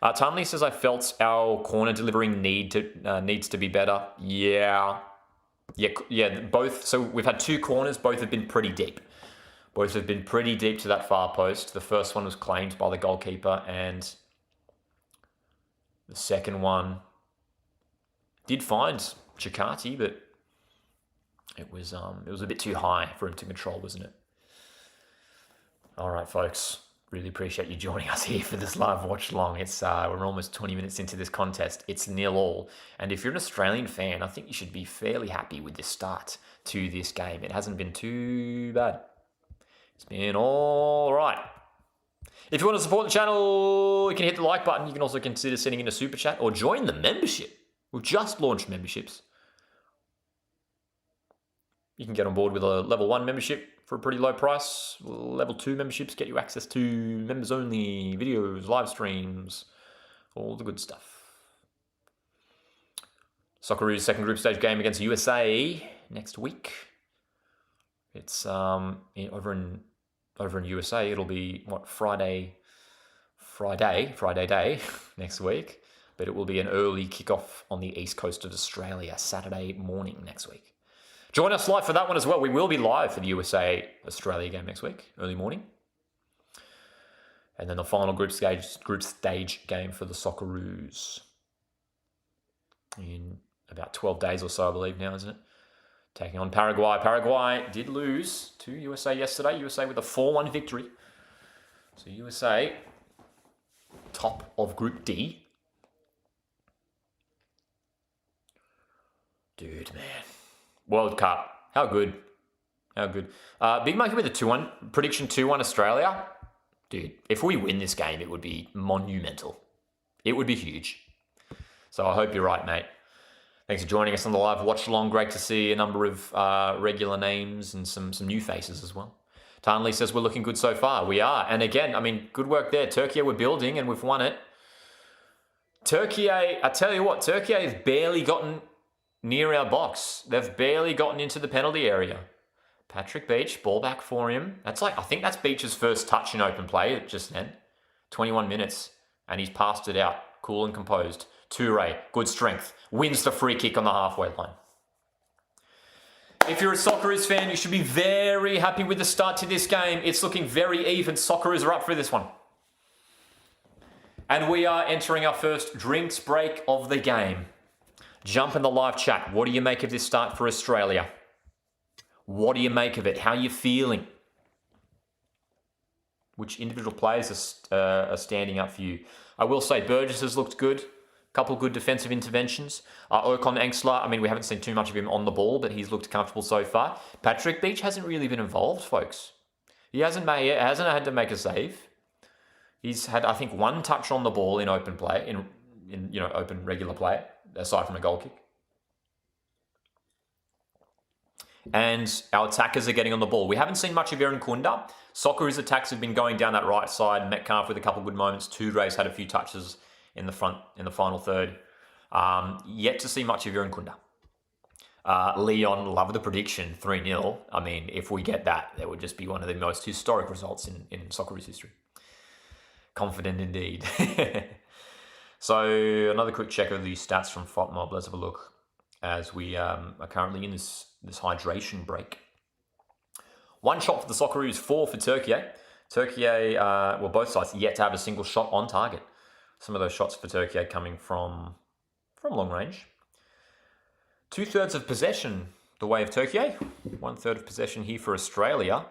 Tunley says, I felt our corner delivering needs to be better. Yeah, both. So we've had 2 corners. Both have been pretty deep. Both have been pretty deep to that far post. The first one was claimed by the goalkeeper, and the second one did find Chikati, but it was a bit too high for him to control, wasn't it? All right, folks. Really appreciate you joining us here for this live watch along. It's we're almost 20 minutes into this contest. It's 0-0, and if you're an Australian fan, I think you should be fairly happy with this start to this game. It hasn't been too bad. It's been all right. If you want to support the channel, you can hit the like button. You can also consider sending in a super chat or join the membership. We've just launched memberships. You can get on board with a level 1 membership for a pretty low price. Level 2 memberships get you access to members only videos, live streams, all the good stuff. Socceroo's second group stage game against USA next week. It's over in USA. It'll be Friday day next week, but it will be an early kickoff on the east coast of Australia, Saturday morning next week. Join us live for that one as well. We will be live for the USA-Australia game next week, early morning. And then the final group stage game for the Socceroos in about 12 days or so, I believe now, isn't it? Taking on Paraguay. Paraguay did lose to USA yesterday. USA with a 4-1 victory. So USA, top of Group D. Dude, man. World Cup. How good. How good. Big Monkey with a 2-1. Prediction 2-1 Australia. Dude, if we win this game, it would be monumental. It would be huge. So I hope you're right, mate. Thanks for joining us on the live watch along. Great to see a number of regular names and some new faces as well. Tanley says we're looking good so far. We are. And again, I mean, good work there. Türkiye, we're building and we've won it. Türkiye, I tell you what, Türkiye has barely gotten near our box. They've barely gotten into the penalty area. Patrick Beach, ball back for him. I think that's Beach's first touch in open play just then. 21 minutes. And he's passed it out. Cool and composed. Toure, good strength. Wins the free kick on the halfway line. If you're a Socceroos fan, you should be very happy with the start to this game. It's looking very even. Socceroos are up for this one. And we are entering our first drinks break of the game. Jump in the live chat. What do you make of this start for Australia? What do you make of it? How are you feeling? Which individual players are standing up for you? I will say Burgess has looked good. Couple good defensive interventions. Ocon Engsler, I mean, we haven't seen too much of him on the ball, but he's looked comfortable so far. Patrick Beach hasn't really been involved, folks. He hasn't had to make a save. He's had, I think, 1 touch on the ball in open play, in open regular play, aside from a goal kick. And our attackers are getting on the ball. We haven't seen much of Aaron Kunda. Socceroos attacks have been going down that right side. Metcalf with a couple good moments. Toure's had a few touches in the final third. Yet to see much of Aaron Kunda. Leon, love the prediction, 3-0. I mean, if we get that would just be one of the most historic results in Socceroos history. Confident indeed. So another quick check of the stats from FOTMob. Let's have a look as we are currently in this hydration break. 1 shot for the Socceroos, 4 for Türkiye. Türkiye, both sides yet to have a single shot on target. Some of those shots for Türkiye coming from long range. 2/3 of possession the way of Türkiye. 1/3 of possession here for Australia.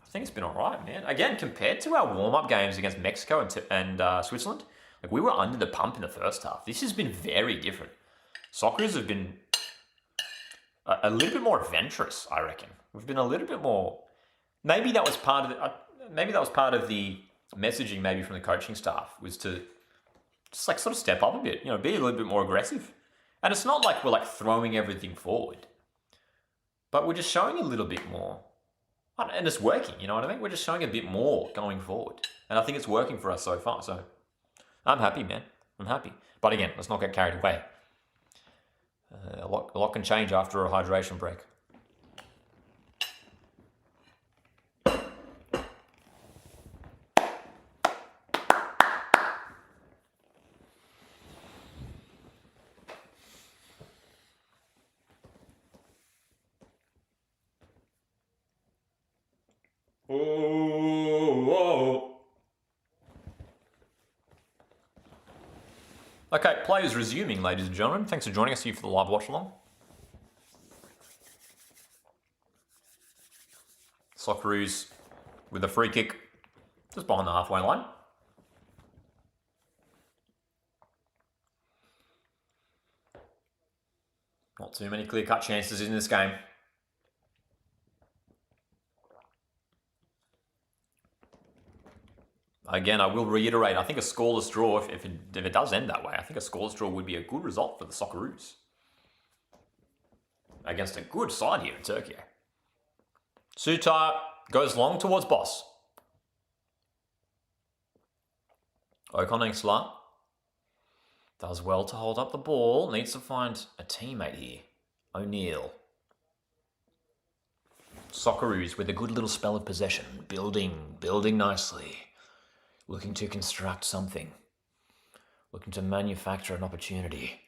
I think it's been all right, man. Again, compared to our warm-up games against Mexico and Switzerland, like we were under the pump in the first half. This has been very different. Socceroos have been a little bit more adventurous, I reckon. We've been a little bit more. Maybe that was part of the messaging, maybe from the coaching staff, was to just like sort of step up a bit, be a little bit more aggressive. And it's not like we're like throwing everything forward, but we're just showing a little bit more. And it's working, you know what I mean? We're just showing a bit more going forward. And I think it's working for us so far. So I'm happy, man. I'm happy. But again, let's not get carried away. A lot can change after a hydration break. Oh. Okay, play is resuming, ladies and gentlemen. Thanks for joining us here for the live watch along. Socceroos with a free kick just behind the halfway line. Not too many clear-cut chances in this game. Again, I will reiterate, I think a scoreless draw, if it does end that way, I think a scoreless draw would be a good result for the Socceroos. Against a good side here in Türkiye. Sutar goes long towards Boss. Okonengsla does well to hold up the ball. Needs to find a teammate here. O'Neill. Socceroos with a good little spell of possession. Building nicely. Looking to construct something. Looking to manufacture an opportunity.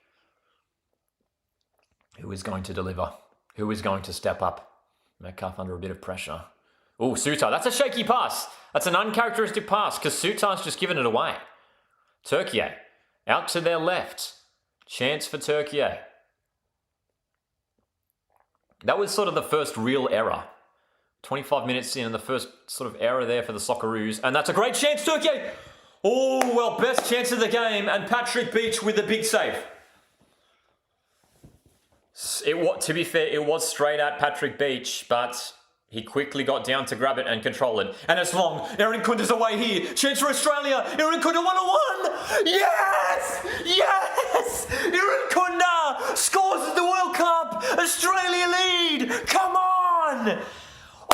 Who is going to deliver? Who is going to step up? Metcalf under a bit of pressure. Oh, Sutar. That's a shaky pass. That's an uncharacteristic pass because Sutar's just given it away. Türkiye. Out to their left. Chance for Türkiye. That was sort of the first real error. 25 minutes in and the first sort of error there for the Socceroos. And that's a great chance, Türkiye! Oh, well, best chance of the game. And Patrick Beach with the big save. To be fair, it was straight at Patrick Beach, but he quickly got down to grab it and control it. And it's long. Aaron Kunda's away here. Chance for Australia. Aaron Kunda 1-1. Yes! Yes! Aaron Kunda scores the World Cup. Australia lead. Come on!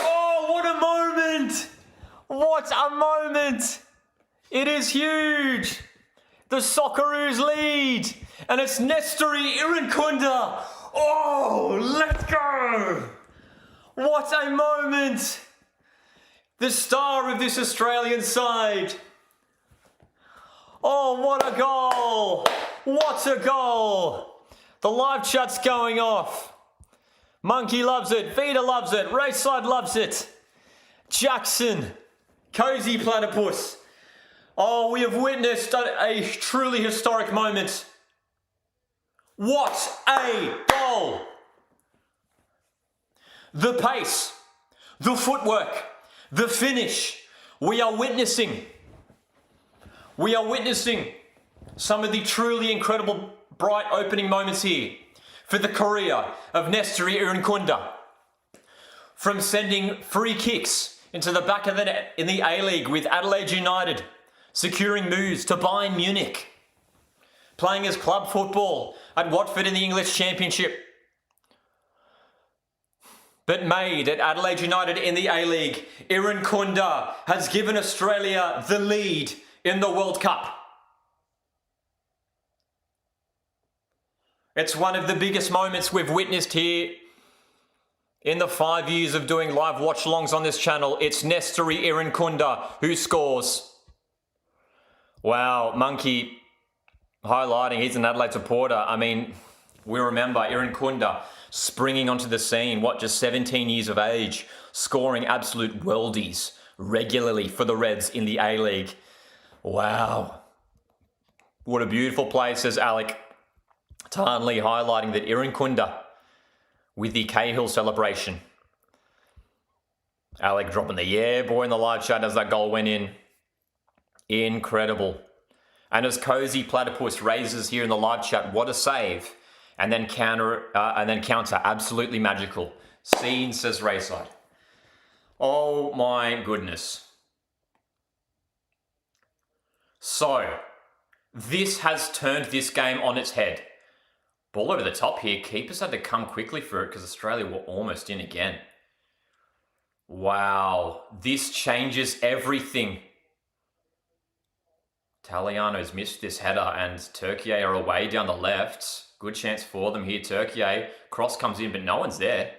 Oh, what a moment! What a moment! It is huge. The Socceroos lead. And it's Nestori Irankunda. Oh, let's go! What a moment! The star of this Australian side. Oh, what a goal! What a goal! The live chat's going off. Monkey loves it. Vita loves it. Rayside loves it. Jackson. Cozy Platypus. Oh, we have witnessed a truly historic moment. What a goal! The pace, the footwork, the finish. We are witnessing some of the truly incredible bright opening moments here for the career of Nestori Irankunda. From sending free kicks into the back of the net in the A-League with Adelaide United, securing moves to Bayern Munich, playing his club football at Watford in the English Championship, but made at Adelaide United in the A-League. Irankunda has given Australia the lead in the World Cup. It's one of the biggest moments we've witnessed here in the 5 years of doing live watch-alongs on this channel. It's Nestori Irankunda who scores. Wow, Monkey highlighting, he's an Adelaide supporter. I mean, we remember Irankunda springing onto the scene, just 17 years of age, scoring absolute worldies regularly for the Reds in the A-League. Wow. What a beautiful play, says Alec Tarnley, highlighting that Irankunda with the Cahill celebration. Alec dropping the yeah boy in the live chat as that goal went in. Incredible. And as Cozy Platypus raises here in the live chat, what a save. And then counter, absolutely magical. Scene, says Rayside. Oh my goodness. So, this has turned this game on its head. Ball over the top here. Keepers had to come quickly for it because Australia were almost in again. Wow. This changes everything. Taliano's missed this header and Türkiye are away down the left. Good chance for them here, Türkiye. Cross comes in, but no one's there.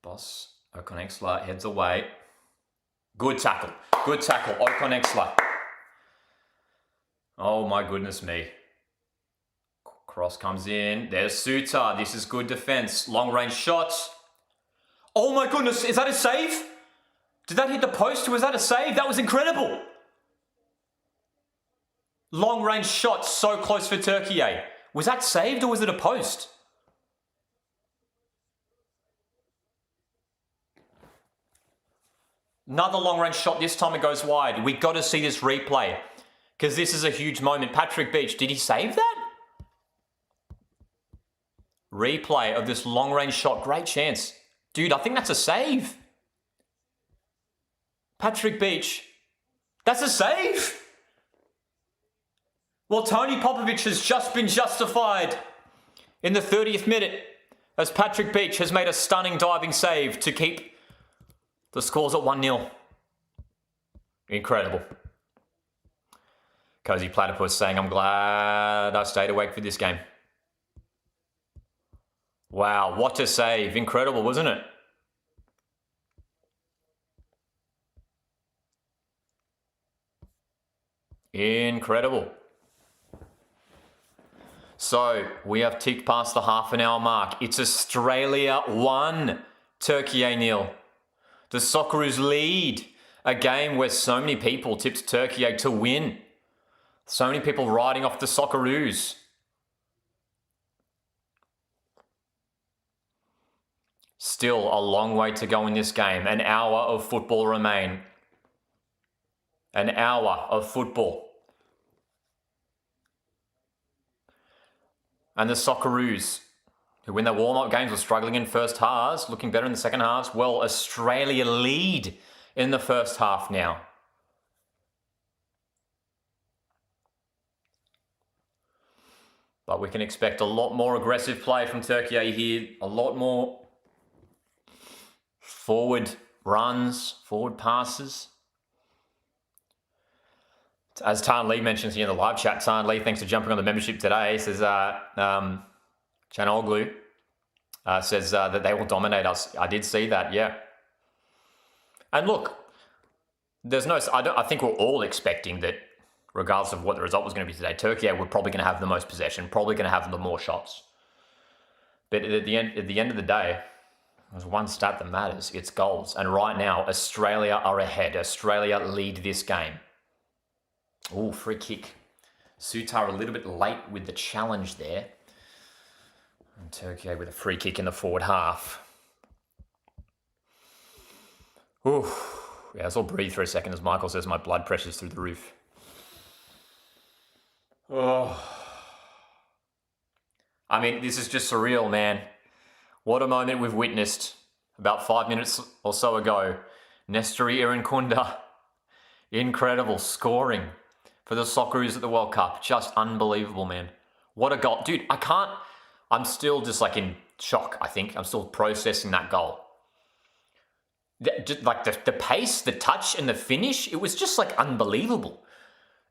Boss Okonengsla heads away. Good tackle. Good tackle. Okonengsla. Oh my goodness me. Cross comes in. There's Sutar. This is good defense. Long range shot. Oh my goodness. Is that a save? Did that hit the post or was that a save? That was incredible. Long range shot so close for Türkiye. Was that saved or was it a post? Another long range shot, this time it goes wide. We got to see this replay because this is a huge moment. Patrick Beach, did he save that? Replay of this long range shot, great chance. Dude, I think that's a save. Patrick Beach, that's a save. Well, Tony Popovic has just been justified in the 30th minute as Patrick Beach has made a stunning diving save to keep the score's at 1-0. Incredible. Cozy Platypus saying, I'm glad I stayed awake for this game. Wow, what a save. Incredible, wasn't it? Incredible. So, we have ticked past the half an hour mark. It's Australia 1, Türkiye 0. The Socceroos lead a game where so many people tipped Türkiye to win. So many people riding off the Socceroos. Still a long way to go in this game. An hour of football remain. An hour of football. And the Socceroos, who win their warm-up games, were struggling in first halves, looking better in the second halves. Well, Australia lead in the first half now. But we can expect a lot more aggressive play from Türkiye here. A lot more forward runs, forward passes. As Tan Lee mentions here in the live chat, Tan Lee, thanks for jumping on the membership today, says Chanoglu says that they will dominate us. I did see that, yeah. And look, there's no. I think we're all expecting that, regardless of what the result was going to be today, Türkiye were probably going to have the most possession, probably going to have the more shots. But at the end of the day, there's one stat that matters. It's goals. And right now, Australia are ahead. Australia lead this game. Oh, free kick. Sutar a little bit late with the challenge there. And Türkiye with a free kick in the forward half. Ooh. Yeah, let's all breathe for a second as Michael says my blood pressure's through the roof. Oh. I mean, this is just surreal, man. What a moment we've witnessed about 5 minutes or so ago. Nestori Irinkunda. Incredible scoring for the Socceroos at the World Cup. Just unbelievable, man. What a goal. Dude, I'm still just like in shock, I think. I'm still processing that goal. Like the pace, the touch and the finish, it was just like unbelievable.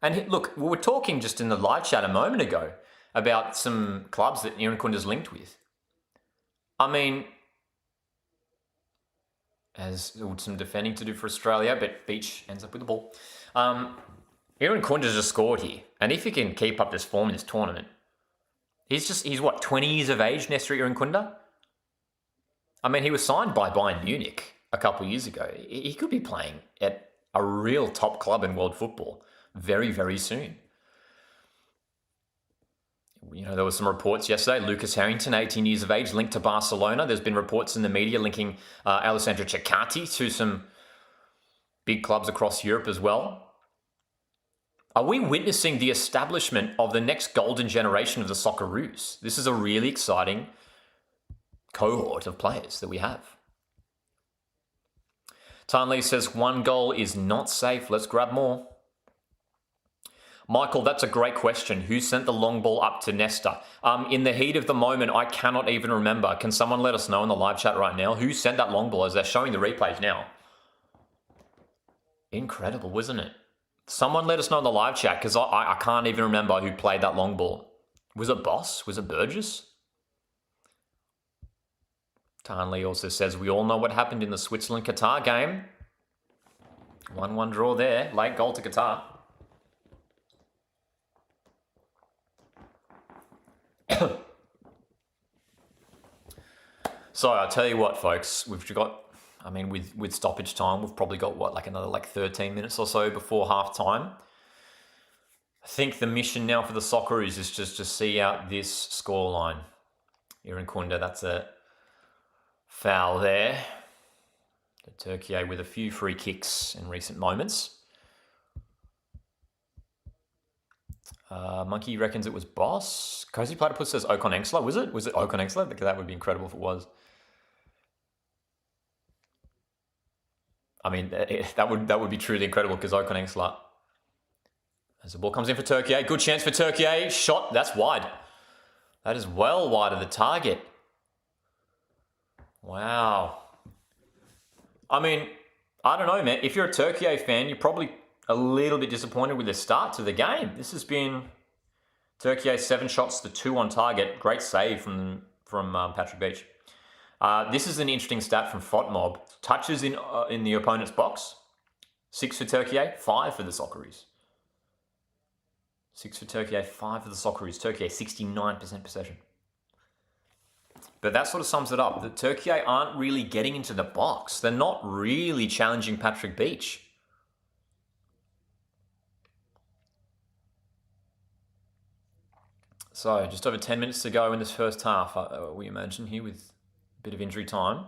And look, we were talking just in the live chat a moment ago about some clubs that Irinkunda's linked with. I mean, as some defending to do for Australia, but Beach ends up with the ball. Irinkunda's just scored here. And if he can keep up this form in this tournament, he's what, 20 years of age, Nestor Irinkunda? I mean, he was signed by Bayern Munich a couple of years ago. He could be playing at a real top club in world football very, very soon. You know, there were some reports yesterday. Lucas Harrington, 18 years of age, linked to Barcelona. There's been reports in the media linking Alessandro Ceccati to some big clubs across Europe as well. Are we witnessing the establishment of the next golden generation of the Socceroos? This is a really exciting cohort of players that we have. Tanley says, 1 goal is not safe. Let's grab more. Michael, that's a great question. Who sent the long ball up to Nesta? In the heat of the moment, I cannot even remember. Can someone let us know in the live chat right now? Who sent that long ball as they're showing the replays now? Incredible, wasn't it? Someone let us know in the live chat because I can't even remember who played that long ball. Was it Boss? Was it Burgess? Tanley also says, we all know what happened in the Switzerland-Qatar game. 1-1 draw there. Late goal to Qatar. So I'll tell you what, folks, we've got I mean, with stoppage time, we've probably got, another 13 minutes or so before half time. I think the mission now for the Socceroos is just to see out this scoreline. Irankunda, that's a foul there. Türkiye with a few free kicks in recent moments. Monkey reckons it was Boss. Cozy Platypus says Ocon Exler. Was it? Was it Ocon Exler? Because that would be incredible if it was. I mean, that would be truly incredible because Ocon Exler. As the ball comes in for Türkiye. Good chance for Türkiye. Shot. That's wide. That is well wide of the target. Wow. I mean, I don't know, man. If you're a Türkiye fan, you're probably a little bit disappointed with the start to the game. This has been Türkiye 7 shots to 2 on target. Great save from Patrick Beach. This is an interesting stat from FOTMob. Touches in the opponent's box. 6 for Türkiye, 5 for the Socceroos. 6 for Türkiye, 5 for the Socceroos. Türkiye 69% possession. But that sort of sums it up. The Türkiye aren't really getting into the box. They're not really challenging Patrick Beach. So just over 10 minutes to go in this first half, we imagine here with a bit of injury time.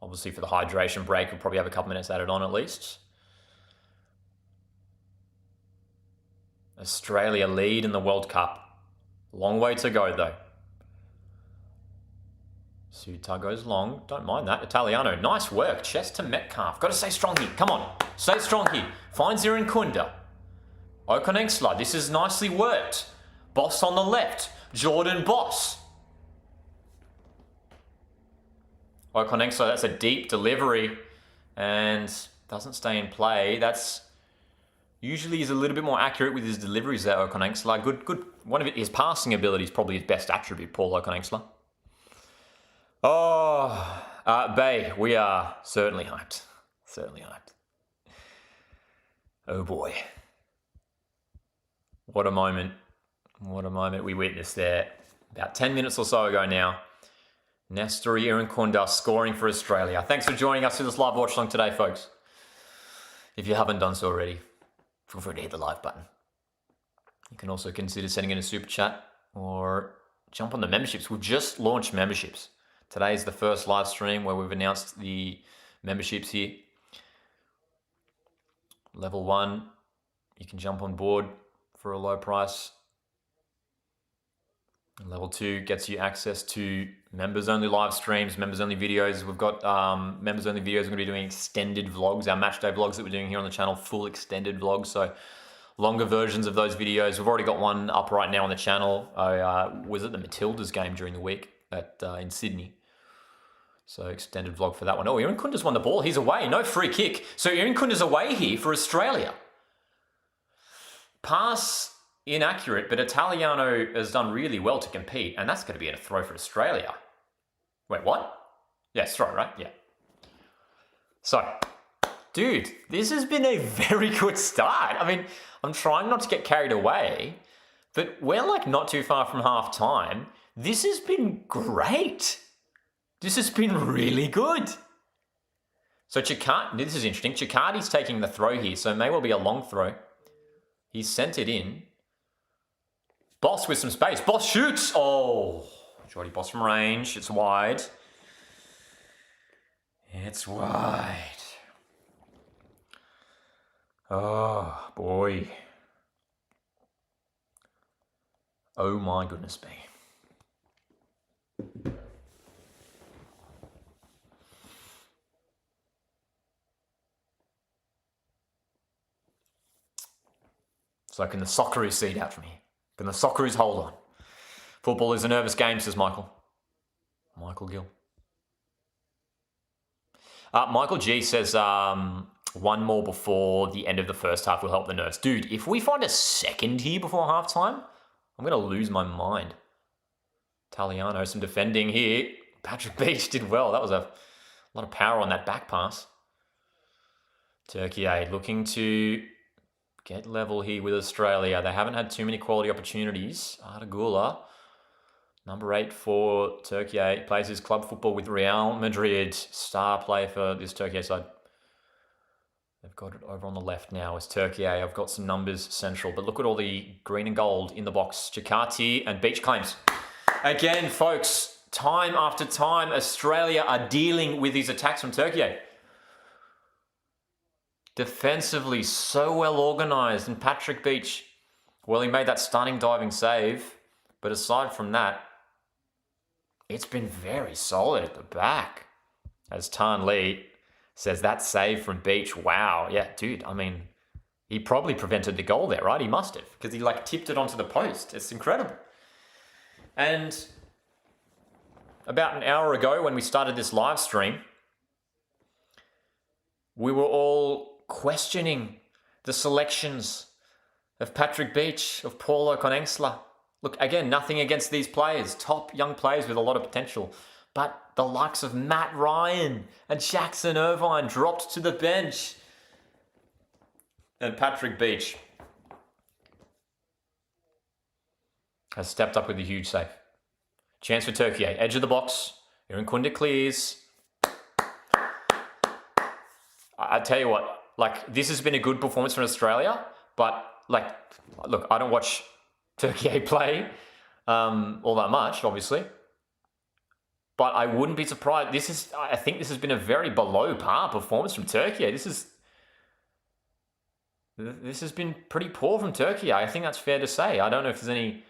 Obviously for the hydration break, we'll probably have a couple minutes added on at least. Australia lead in the World Cup. Long way to go though. Suta goes long. Don't mind that. Italiano. Nice work. Chest to Metcalf. Got to stay strong here. Come on. Stay strong here. Finds Irankunda. Ocon Exler. This is nicely worked. Boss on the left. Jordan Boss. Ocon Exler. That's a deep delivery. And doesn't stay in play. That's usually he's a little bit more accurate with his deliveries there, Ocon Exler. Good. One of his passing ability is probably his best attribute, Paul Ocon Exler. Oh, Bay, we are certainly hyped. Certainly hyped. Oh boy. What a moment. What a moment we witnessed there. About 10 minutes or so ago now. Nestor Irankunda scoring for Australia. Thanks for joining us for this live watch along today, folks. If you haven't done so already, feel free to hit the like button. You can also consider sending in a super chat or jump on the memberships. We've just launched memberships. Today is the first live stream where we've announced the memberships here. Level 1, you can jump on board for a low price. And level 2 gets you access to members-only live streams, members-only videos. We've got members-only videos. We're going to be doing extended vlogs, our match day vlogs that we're doing here on the channel, full extended vlogs. So longer versions of those videos. We've already got one up right now on the channel. I was at the Matildas game during the week in Sydney. So extended vlog for that one. Oh, Irankunda's won the ball. He's away. No free kick. So Irankunda's away here for Australia. Pass inaccurate, but Italiano has done really well to compete. And that's going to be a throw for Australia. Wait, what? Yes, throw, right? Yeah. So, dude, this has been a very good start. I mean, I'm trying not to get carried away, but we're not too far from half time. This has been great. This has been really good. So this is interesting. Chicardi's taking the throw here, so it may well be a long throw. He's sent it in. Boss with some space. Boss shoots. Oh, Jordy Boss from range. It's wide. It's wide. Oh, boy. Oh, my goodness me. So can the Socceroos see it out from here? Can the Socceroos hold on? Football is a nervous game, says Michael. Michael Gill. Michael G says one more before the end of the first half will help the nerves. Dude, if we find a second here before halftime, I'm going to lose my mind. Italiano, some defending here. Patrick Beach did well. That was a lot of power on that back pass. Türkiye looking to get level here with Australia. They haven't had too many quality opportunities. Ardagula Number 8 for Türkiye. Plays his club football with Real Madrid. Star player for this Türkiye side. They've got it over on the left now as Türkiye. I've got some numbers central, but look at all the green and gold in the box. Chakati and Beach claims. Again, folks, time after time, Australia are dealing with these attacks from Türkiye. Defensively, so well organised. And Patrick Beach, well, he made that stunning diving save. But aside from that, it's been very solid at the back. As Tan Lee says, that save from Beach, wow. Yeah, dude, I mean, he probably prevented the goal there, right? He must have, because he tipped it onto the post. It's incredible. And about an hour ago when we started this live stream, we were all questioning the selections of Patrick Beach, of Paulo Conengsla. Look, again, nothing against these players. Top young players with a lot of potential. But the likes of Matt Ryan and Jackson Irvine dropped to the bench. And Patrick Beach has stepped up with a huge save. Chance for Türkiye. Edge of the box. Aaron Kunda clears. I tell you what, this has been a good performance from Australia, but, look, I don't watch Türkiye play all that much, obviously. But I wouldn't be surprised. I think this has been a very below par performance from Türkiye. This has been pretty poor from Türkiye. I think that's fair to say. I don't know if there's any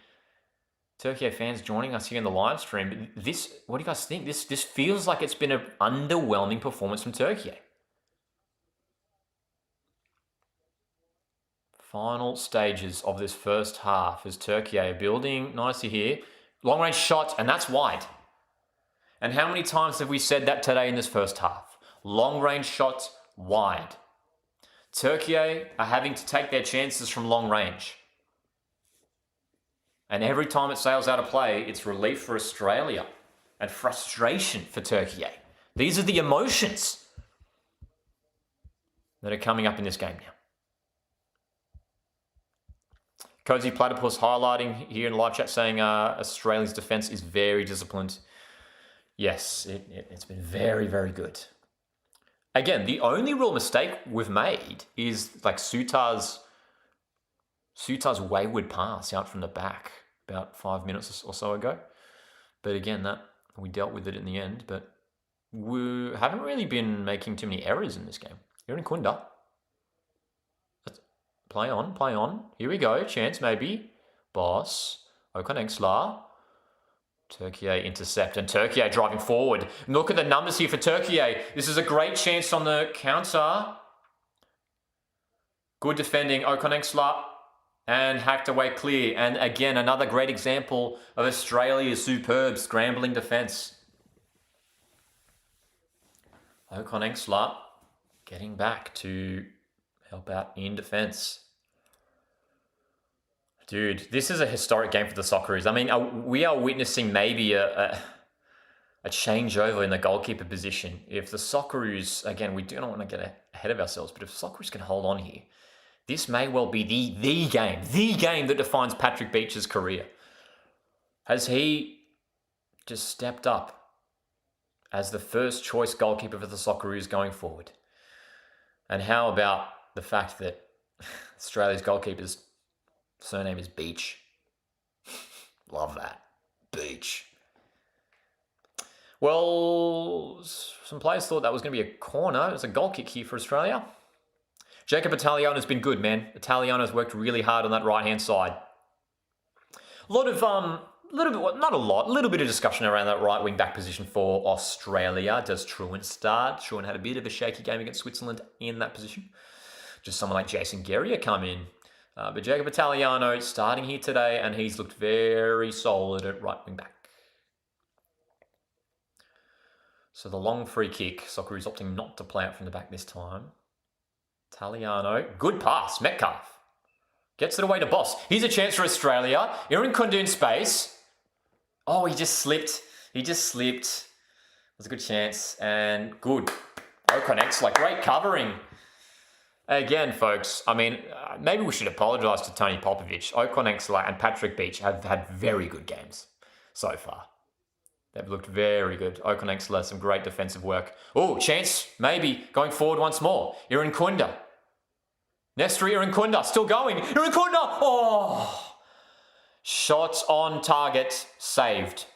Türkiye fans joining us here in the live stream. But what do you guys think? This feels like it's been an underwhelming performance from Türkiye. Final stages of this first half as Türkiye building nicely here. Long range shot, and that's wide. And how many times have we said that today in this first half? Long range shot, wide. Türkiye are having to take their chances from long range. And every time it sails out of play, it's relief for Australia and frustration for Türkiye. These are the emotions that are coming up in this game now. Cozy Platypus highlighting here in the live chat saying Australia's defence is very disciplined. Yes, it's been very, very good. Again, the only real mistake we've made is Sutar's wayward pass out from the back about 5 minutes or so ago. But again, that we dealt with it in the end. But we haven't really been making too many errors in this game. You're in Kunda. Play on. Here we go. Chance maybe. Boss. Okan Engslar. Türkiye intercept. And Türkiye driving forward. Look at the numbers here for Türkiye. This is a great chance on the counter. Good defending. Okan Engslar. And hacked away clear. And again, another great example of Australia's superb scrambling defence. Okan Engslar getting back to help out in defence. Dude, this is a historic game for the Socceroos. I mean, we are witnessing maybe a changeover in the goalkeeper position. If the Socceroos, again, we don't want to get ahead of ourselves, but if Socceroos can hold on here, this may well be the game that defines Patrick Beach's career. Has he just stepped up as the first choice goalkeeper for the Socceroos going forward? And how about the fact that Australia's goalkeeper's surname is Beach? Love that. Beach. Well, some players thought that was going to be a corner. It's a goal kick here for Australia. Jacob Italiano's been good, man. Italiano's worked really hard on that right-hand side. A lot of, not a lot, a little bit of discussion around that right wing back position for Australia. Does Truant start? Truant had a bit of a shaky game against Switzerland in that position. Just someone like Jason Guerrier come in. But Jacob Italiano starting here today, and he's looked very solid at right wing back. So the long free kick, Socceroos opting not to play out from the back this time. Italiano, good pass, Metcalf. Gets it away to Boss. Here's a chance for Australia. Aaron Kunda in space. Oh, he just slipped. It was a good chance, and good. Okan Engslar, great covering. Again, folks, I mean, maybe we should apologise to Tony Popovich. Okan Engslar and Patrick Beach have had very good games. so far. They've looked very good. Okonexler, some great defensive work. Oh, chance, maybe, going forward once more. Irankunda. Nestri Irankunda, still going. Irankunda! Oh! Shots on target, saved.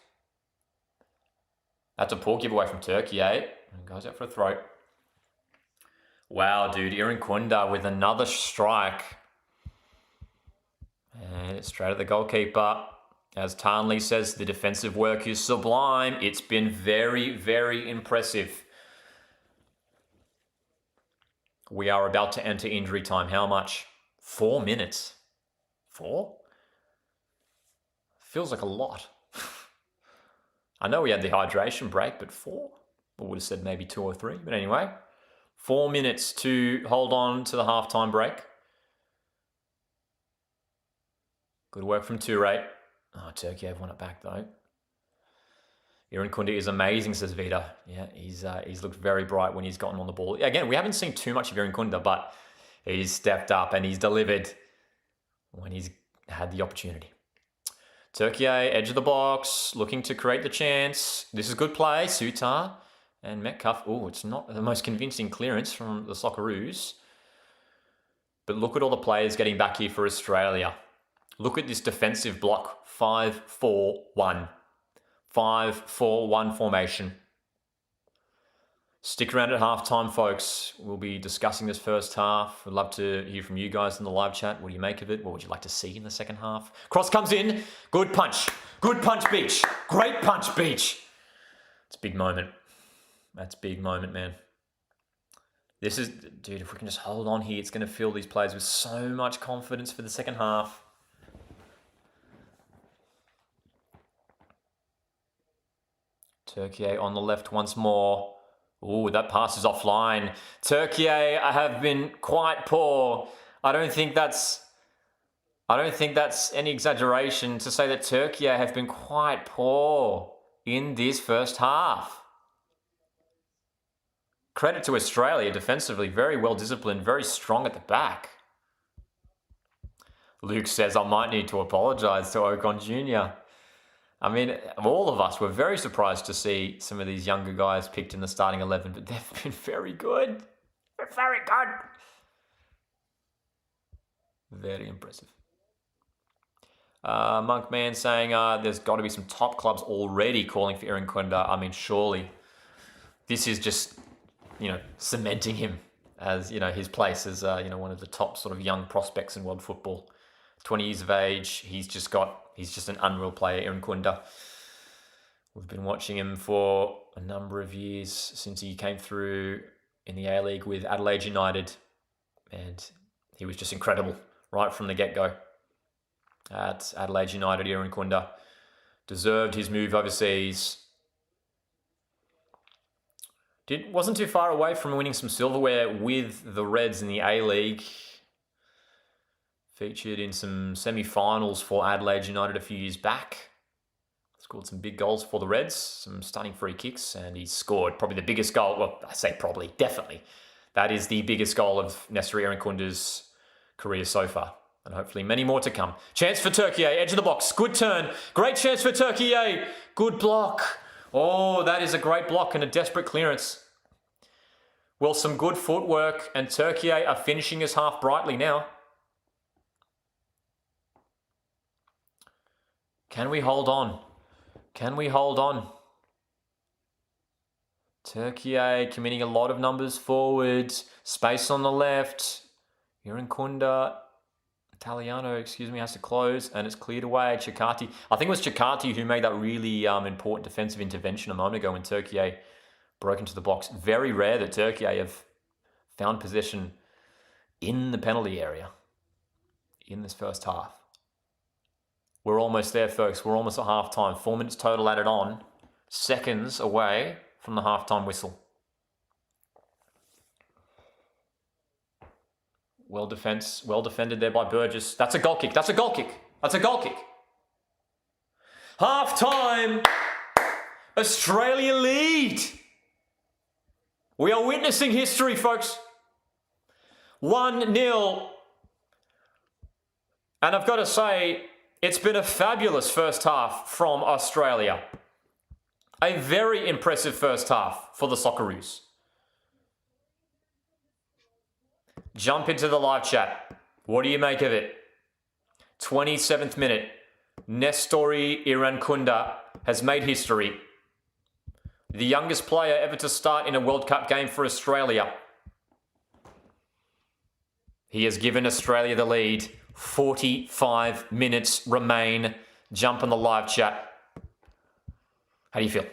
That's a poor giveaway from Türkiye. And goes out for a throw. Wow, dude, Irankunda with another strike. And it's straight at the goalkeeper. As Tarnley says, the defensive work is sublime. It's been very, very impressive. We are about to enter injury time. How much? 4 minutes. 4? Feels like a lot. I know we had the hydration break, but 4? I would have said maybe 2 or 3. But anyway, 4 minutes to hold on to the halftime break. Good work from Toure. Oh, Türkiye have won it back though. Irankunda is amazing, says Vita. Yeah, he's looked very bright when he's gotten on the ball. Again, we haven't seen too much of Irankunda, but he's stepped up and he's delivered when he's had the opportunity. Türkiye, edge of the box, looking to create the chance. This is good play. Sutar and Metcalf. Oh, it's not the most convincing clearance from the Socceroos. But look at all the players getting back here for Australia. Look at this defensive block. 5-4-1. 5-4-1 formation. Stick around at halftime, folks. We'll be discussing this first half. We'd love to hear from you guys in the live chat. What do you make of it? What would you like to see in the second half? Cross comes in. Good punch. Good punch, Beach. Great punch, Beach. It's a big moment. That's a big moment, man. This is, dude, if we can just hold on here, it's going to fill these players with so much confidence for the second half. Türkiye on the left once more. Ooh, that pass is offline. Türkiye have been quite poor. I don't think that's any exaggeration to say that Türkiye have been quite poor in this first half. Credit to Australia defensively, very well disciplined, very strong at the back. Luke says, I might need to apologise to Ocon Jr. I mean, all of us were very surprised to see some of these younger guys picked in the starting 11, but they've been very good. They're very good. Very impressive. Monkman saying there's got to be some top clubs already calling for Irankunda. I mean, surely this is just, cementing him as, his place as, one of the top sort of young prospects in world football. 20 years of age, he's just an unreal player, Irankunda. We've been watching him for a number of years since he came through in the A-League with Adelaide United, and he was just incredible right from the get-go. At Adelaide United, Irankunda deserved his move overseas. Wasn't too far away from winning some silverware with the Reds in the A-League. Featured in some semi-finals for Adelaide United a few years back. Scored some big goals for the Reds, some stunning free kicks, and he scored probably the biggest goal. Well, I say probably, definitely. That is the biggest goal of Nestor Irankunda's career so far. And hopefully many more to come. Chance for Türkiye, edge of the box. Good turn. Great chance for Türkiye. Good block. Oh, that is a great block and a desperate clearance. Well, some good footwork, and Türkiye are finishing his half brightly now. Can we hold on? Can we hold on? Türkiye committing a lot of numbers forward. Space on the left. Irankunda, Italiano, has to close, and it's cleared away. Chikati. I think it was Chikati who made that really important defensive intervention a moment ago when Türkiye broke into the box. Very rare that Türkiye have found possession in the penalty area in this first half. We're almost there, folks. We're almost at halftime. 4 minutes total added on. Seconds away from the halftime whistle. Well defended there by Burgess. That's a goal kick. That's a goal kick. That's a goal kick. Halftime. Australia lead. We are witnessing history, folks. 1-0. And I've got to say, It's been a fabulous first half from Australia. A very impressive first half for the Socceroos. Jump into the live chat. What do you make of it? 27th minute. Nestori Irankunda has made history. The youngest player ever to start in a World Cup game for Australia. He has given Australia the lead. 45 minutes remain. Jump in the live chat. How do you feel?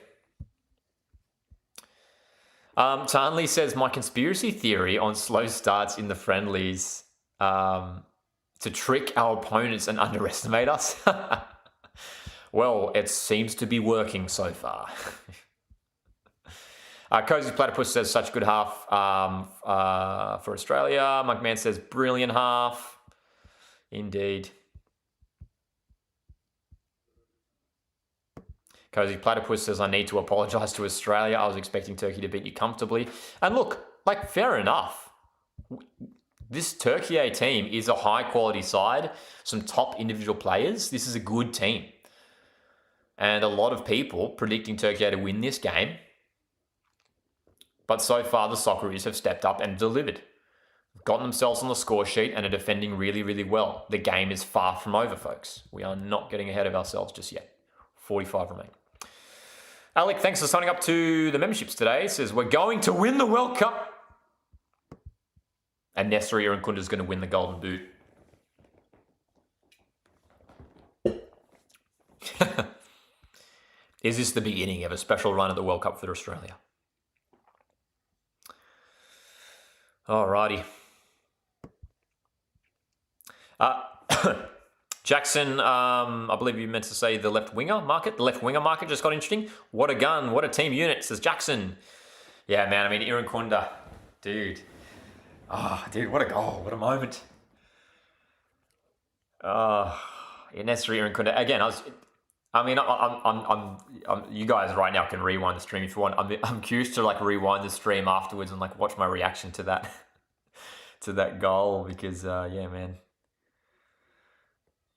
Tanley says, my conspiracy theory on slow starts in the friendlies to trick our opponents and underestimate us. Well, it seems to be working so far. Cozy Platypus says, such good half for Australia. Monkman says, brilliant half. Indeed. Cozy Platypus says, I need to apologise to Australia. I was expecting Turkey to beat you comfortably. And look, like, fair enough. This Türkiye team is a high-quality side. Some top individual players. This is a good team. And a lot of people predicting Türkiye to win this game. But so far, the Socceroos have stepped up and delivered. Gotten themselves on the score sheet and are defending really, really well. The game is far from over, folks. We are not getting ahead of ourselves just yet. 45 remain. Alec, thanks for signing up to the memberships today. Says, we're going to win the World Cup. And Nestori Irankunda is going to win the Golden Boot. Is this the beginning of a special run at the World Cup for Australia? Alrighty. Jackson, I believe you meant to say the left winger market. The left winger market just got interesting. What a gun. What a team unit, says Jackson. Yeah, man. I mean, Irankunda. Dude. Oh, dude, what a goal. What a moment. Nestori Irankunda. Again, you guys right now can rewind the stream if you want. I'm curious to like rewind the stream afterwards and like watch my reaction to that to that goal because yeah, man.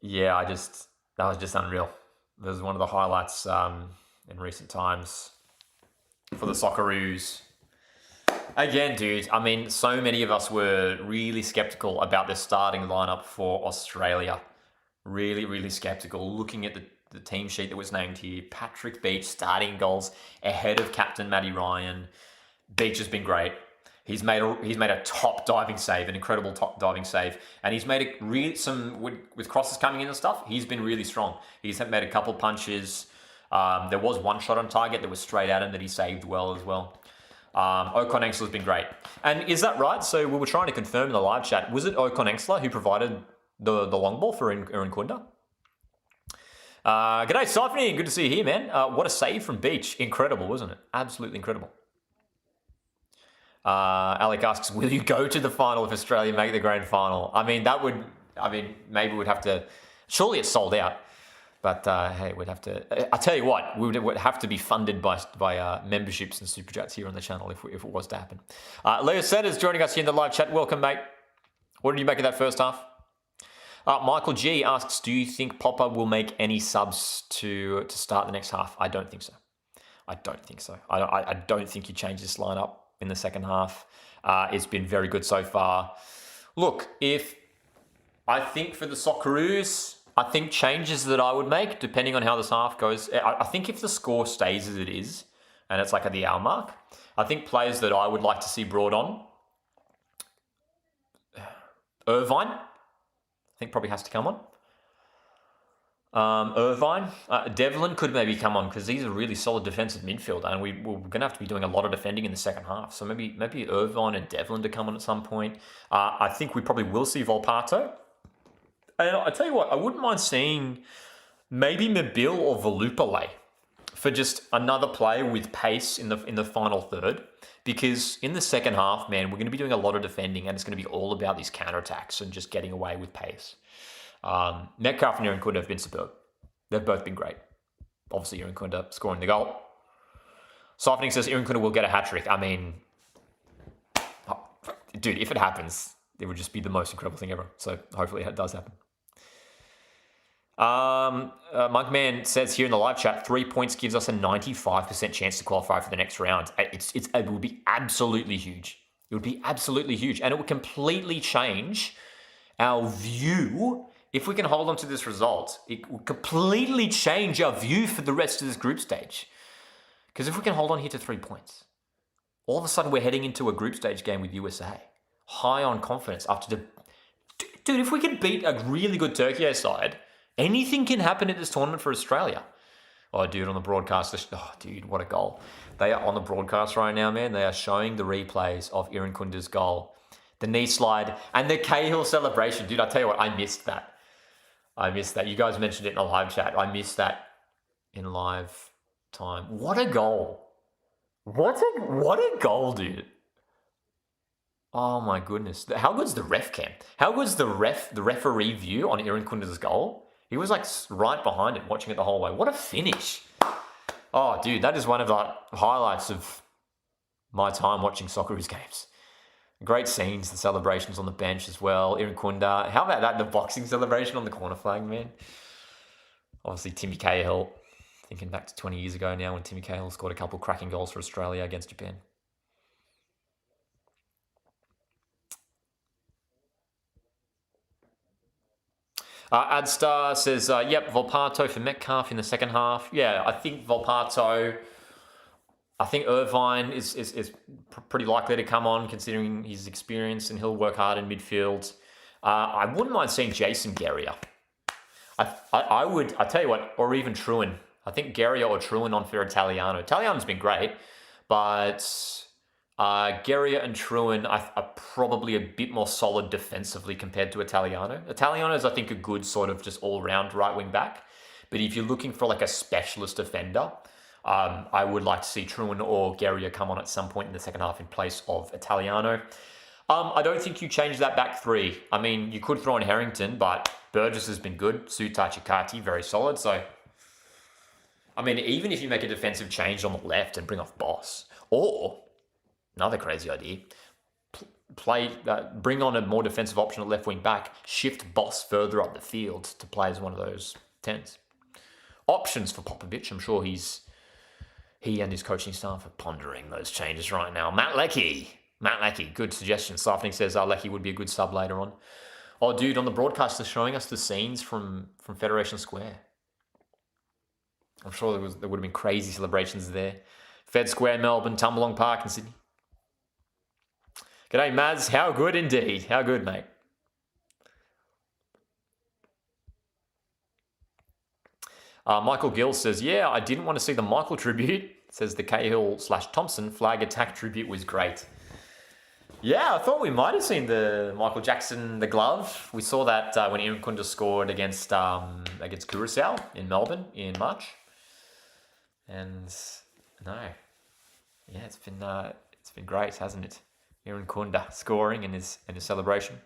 Yeah, that was just unreal. That was one of the highlights in recent times for the Socceroos. Again, dude, I mean, so many of us were really skeptical about the starting lineup for Australia. Really, really skeptical. Looking at the team sheet that was named here, Patrick Beach starting goals ahead of captain Matty Ryan. Beach has been great. He's made a top diving save, an incredible top diving save, and he's made with crosses coming in and stuff. He's been really strong. He's made a couple punches. There was one shot on target that was straight at him that he saved well as well. Ocon Engsler's been great. And is that right? So we were trying to confirm in the live chat. Was it Ocon Engsler who provided the long ball for Irankunda? G'day, Siphony. Good to see you here, man. What a save from Beach. Incredible, wasn't it? Absolutely incredible. Alec asks, will you go to the final if Australia make the grand final? Maybe we'd have to... Surely it's sold out. But, hey, we'd have to... I tell you what, we would have to be funded by memberships and super chats here on the channel if it was to happen. Leo Setters joining us here in the live chat. Welcome, mate. What did you make of that first half? Michael G asks, do you think Popper will make any subs to start the next half? I don't think so. I don't think he changes this lineup in the second half. It's been very good so far. Look, I think for the Socceroos, I think changes that I would make, depending on how this half goes, I think if the score stays as it is, and it's like at the hour mark, I think players that I would like to see brought on, Irvine, I think probably has to come on. Irvine. Devlin could maybe come on because he's a really solid defensive midfielder and we're going to have to be doing a lot of defending in the second half. So maybe Irvine and Devlin to come on at some point. I think we probably will see Volpato. And I tell you what, I wouldn't mind seeing maybe Mabil or Volupale for just another player with pace in the final third. Because in the second half, man, we're going to be doing a lot of defending and it's going to be all about these counterattacks and just getting away with pace. Metcalf and Irankunda have been superb. They've both been great. Obviously, Irankunda scoring the goal. Siphoning says Irankunda will get a hat-trick. I mean, dude, if it happens, it would just be the most incredible thing ever. So hopefully it does happen. Monkman says here in the live chat, 3 points gives us a 95% chance to qualify for the next round. It would be absolutely huge. It would be absolutely huge. And it would completely change our view. If we can hold on to this result, it would completely change our view for the rest of this group stage. Because if we can hold on here to 3 points, all of a sudden we're heading into a group stage game with USA. High on confidence after the... Dude, if we can beat a really good Türkiye side, anything can happen at this tournament for Australia. Oh, dude, on the broadcast. Oh, dude, what a goal. They are on the broadcast right now, man. They are showing the replays of Iran Kunda's goal. The knee slide and the Cahill celebration. Dude, I tell you what, I missed that. You guys mentioned it in the live chat. I missed that in live time. What a goal. What a goal, dude. Oh my goodness. How good's the ref cam? How good's the referee view on Iran Kunda's goal? He was like right behind it, watching it the whole way. What a finish. Oh, dude, that is one of the highlights of my time watching Socceroo's games. Great scenes, the celebrations on the bench as well. Iran Kunda. How about that? The boxing celebration on the corner flag, man. Obviously, Timmy Cahill. Thinking back to 20 years ago now when Timmy Cahill scored a couple cracking goals for Australia against Japan. Adstar says, yep, Volpato for Metcalf in the second half. Yeah, I think Volpato... I think Irvine is pretty likely to come on considering his experience, and he'll work hard in midfield. I wouldn't mind seeing Jason Guerrier. I tell you what, or even Truin. I think Guerrier or Truin on for Italiano. Italiano's been great, but Guerrier and Truin are probably a bit more solid defensively compared to Italiano. Italiano's, I think, a good sort of just all-round right wing back. But if you're looking for like a specialist defender, I would like to see Truin or Guerrier come on at some point in the second half in place of Italiano. I don't think you change that back three. I mean, you could throw in Harrington, but Burgess has been good. Suta Chikati, very solid. So, I mean, even if you make a defensive change on the left and bring off Boss, or another crazy idea, bring on a more defensive option at left wing back, shift Boss further up the field to play as one of those 10s. Options for Popovic. I'm sure he and his coaching staff are pondering those changes right now. Matt Leckie, good suggestion. Siphoning says Leckie would be a good sub later on. Oh, dude, on the broadcast, they're showing us the scenes from Federation Square. I'm sure there would have been crazy celebrations there. Fed Square, Melbourne, Tumbalong Park in Sydney. G'day, Maz. How good indeed. How good, mate. Michael Gill says, yeah, I didn't want to see the Michael tribute. Says the Cahill/Thompson flag attack tribute was great. Yeah, I thought we might have seen the Michael Jackson, the glove. We saw that when Iran Kunda scored against Curaçao in Melbourne in March. And no, yeah, it's been great, hasn't it? Iran Kunda scoring in his celebration.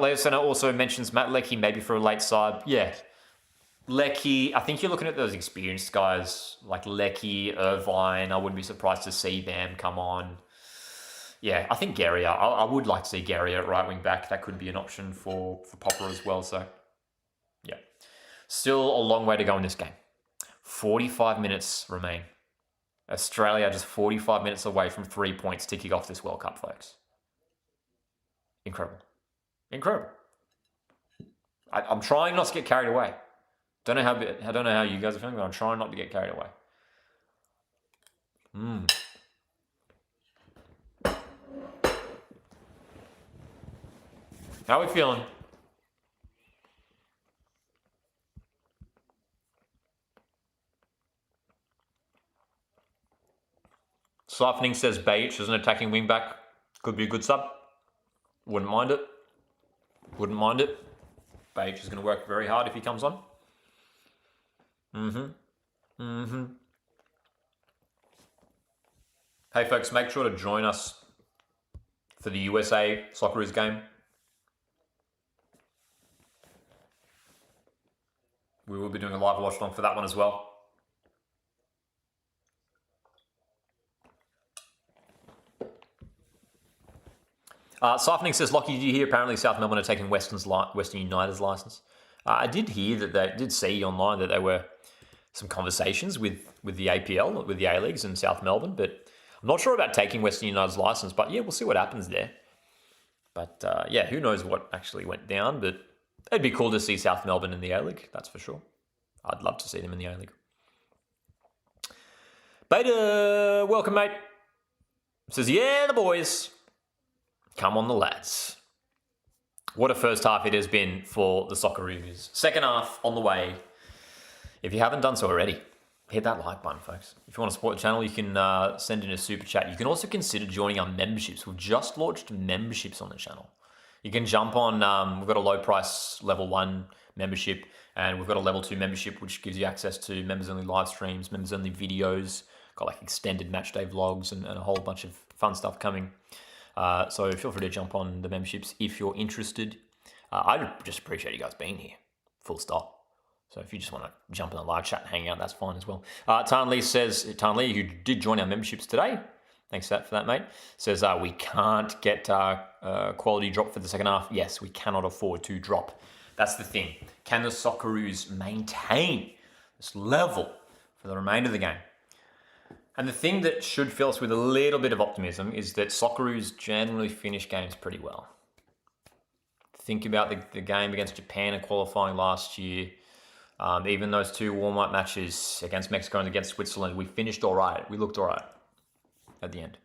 Leo Senna also mentions Matt Leckie maybe for a late side. Yeah, Leckie, I think you're looking at those experienced guys like Leckie, Irvine. I wouldn't be surprised to see them come on. Yeah, I think Guerrier. I would like to see Guerrier at right wing back. That could be an option for Popper as well. So, yeah. Still a long way to go in this game. 45 minutes remain. Australia just 45 minutes away from 3 points to kick off this World Cup, folks. Incredible. I'm trying not to get carried away. I don't know how you guys are feeling, but I'm trying not to get carried away. How are we feeling? Siphoning says Bayic as an attacking wingback could be a good sub. Wouldn't mind it. Bayic is going to work very hard if he comes on. Hey folks, make sure to join us for the USA Socceroos game. We will be doing a live watch along for that one as well. Siphoning says, Lockie, did you hear apparently South Melbourne are taking Western United's license? I did hear that they did see online that there were some conversations with the APL, with the A-Leagues in South Melbourne, but I'm not sure about taking Western United's license, but yeah, we'll see what happens there. But yeah, who knows what actually went down, but it'd be cool to see South Melbourne in the A-League, that's for sure. I'd love to see them in the A-League. Beta, welcome, mate. Says, yeah, the boys. Come on, the lads. What a first half it has been for the Socceroos. Second half on the way. If you haven't done so already, hit that like button, folks. If you want to support the channel, you can send in a super chat. You can also consider joining our memberships. We've just launched memberships on the channel. You can jump on, we've got a low price level 1 membership, and we've got a level 2 membership, which gives you access to members only live streams, members only videos, got like extended match day vlogs and a whole bunch of fun stuff coming. So feel free to jump on the memberships if you're interested. I just appreciate you guys being here, full stop. So if you just want to jump in the live chat and hang out, that's fine as well. Tan Lee says, Tan Lee, who did join our memberships today, thanks for that, mate, says we can't get quality drop for the second half. Yes, we cannot afford to drop. That's the thing. Can the Socceroos maintain this level for the remainder of the game? And the thing that should fill us with a little bit of optimism is that Socceroos generally finish games pretty well. Think about the game against Japan in qualifying last year. Even those 2 warm-up matches against Mexico and against Switzerland, we finished all right. We looked all right at the end.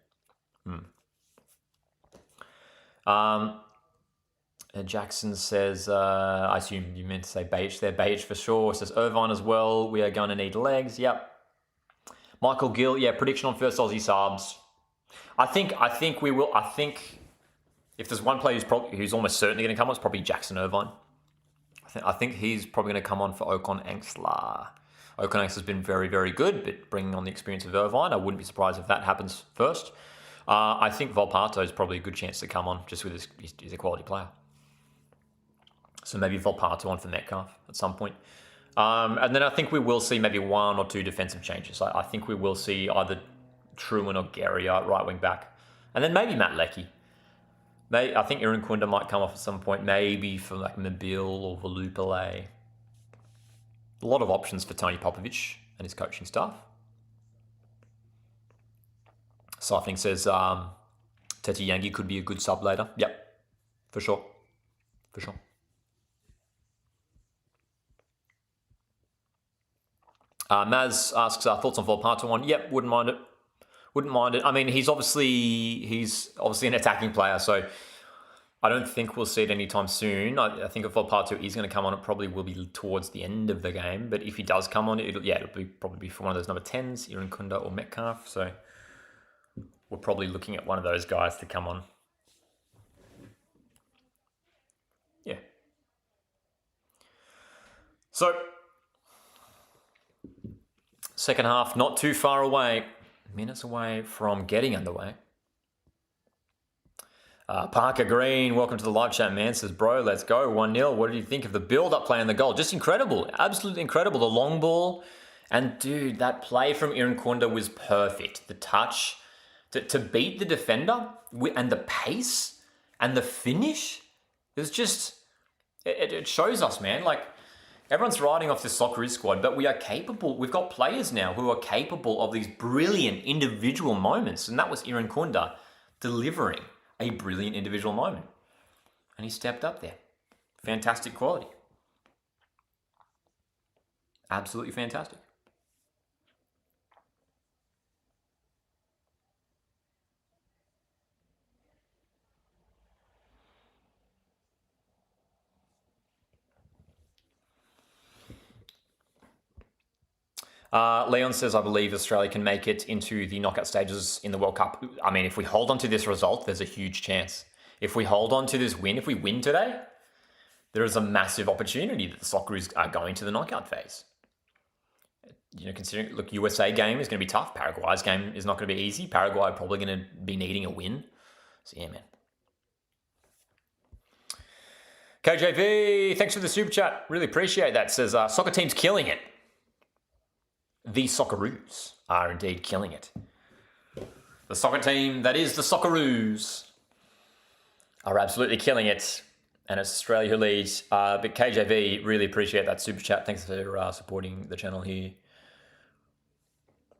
Jackson says, I assume you meant to say Baich there. Baich for sure. Says Irvine as well. We are going to need legs. Yep. Michael Gill, yeah, prediction on first Aussie subs. I think we will. I think if there's one player who's almost certainly going to come on, it's probably Jackson Irvine. I think he's probably going to come on for Ocon Engstler. Ocon Engstler has been very, very good, but bringing on the experience of Irvine, I wouldn't be surprised if that happens first. I think Volpato is probably a good chance to come on just with he's a quality player. So maybe Volpato on for Metcalf at some point. And then I think we will see maybe 1 or 2 defensive changes. I think we will see either Truman or Gary at right wing back. And then maybe Matt Leckie. I think Iran Kunda might come off at some point, maybe for like Mobile or Volupale. A lot of options for Tony Popovich and his coaching staff. Siphoning says Tete Yangi could be a good sub later. Yep, for sure. For sure. Maz asks thoughts on Volpato one. Yep, wouldn't mind it. Wouldn't mind it. I mean, he's obviously an attacking player, so I don't think we'll see it anytime soon. I think if Volpato is going to come on, it probably will be towards the end of the game. But if he does come on, it'll probably be for one of those number 10s, Iran Kunda or Metcalf. So we're probably looking at one of those guys to come on. Yeah. So second half, not too far away. Minutes away from getting underway. Parker Green, welcome to the live chat, man. Says, bro, let's go. 1-0. What did you think of the build-up play and the goal? Just incredible. Absolutely incredible. The long ball. And, dude, that play from Iran Kunda was perfect. The touch. To beat the defender and the pace and the finish. It was just... It shows us, man. Like, everyone's riding off this Socceroo squad, but we are capable. We've got players now who are capable of these brilliant individual moments. And that was Iran Kunda delivering a brilliant individual moment. And he stepped up there. Fantastic quality. Absolutely fantastic. Leon says, I believe Australia can make it into the knockout stages in the World Cup. I mean, if we hold on to this result, there's a huge chance. If we hold on to this win, if we win today, there is a massive opportunity that the Socceroos are going to the knockout phase. You know, considering, look, USA game is going to be tough. Paraguay's game is not going to be easy. Paraguay are probably going to be needing a win. So, yeah, man. KJV, thanks for the super chat. Really appreciate that. Says, soccer team's killing it. The Socceroos are indeed killing it. The soccer team that is the Socceroos. are absolutely killing it. And it's Australia who leads. But KJV, really appreciate that super chat. Thanks for supporting the channel here.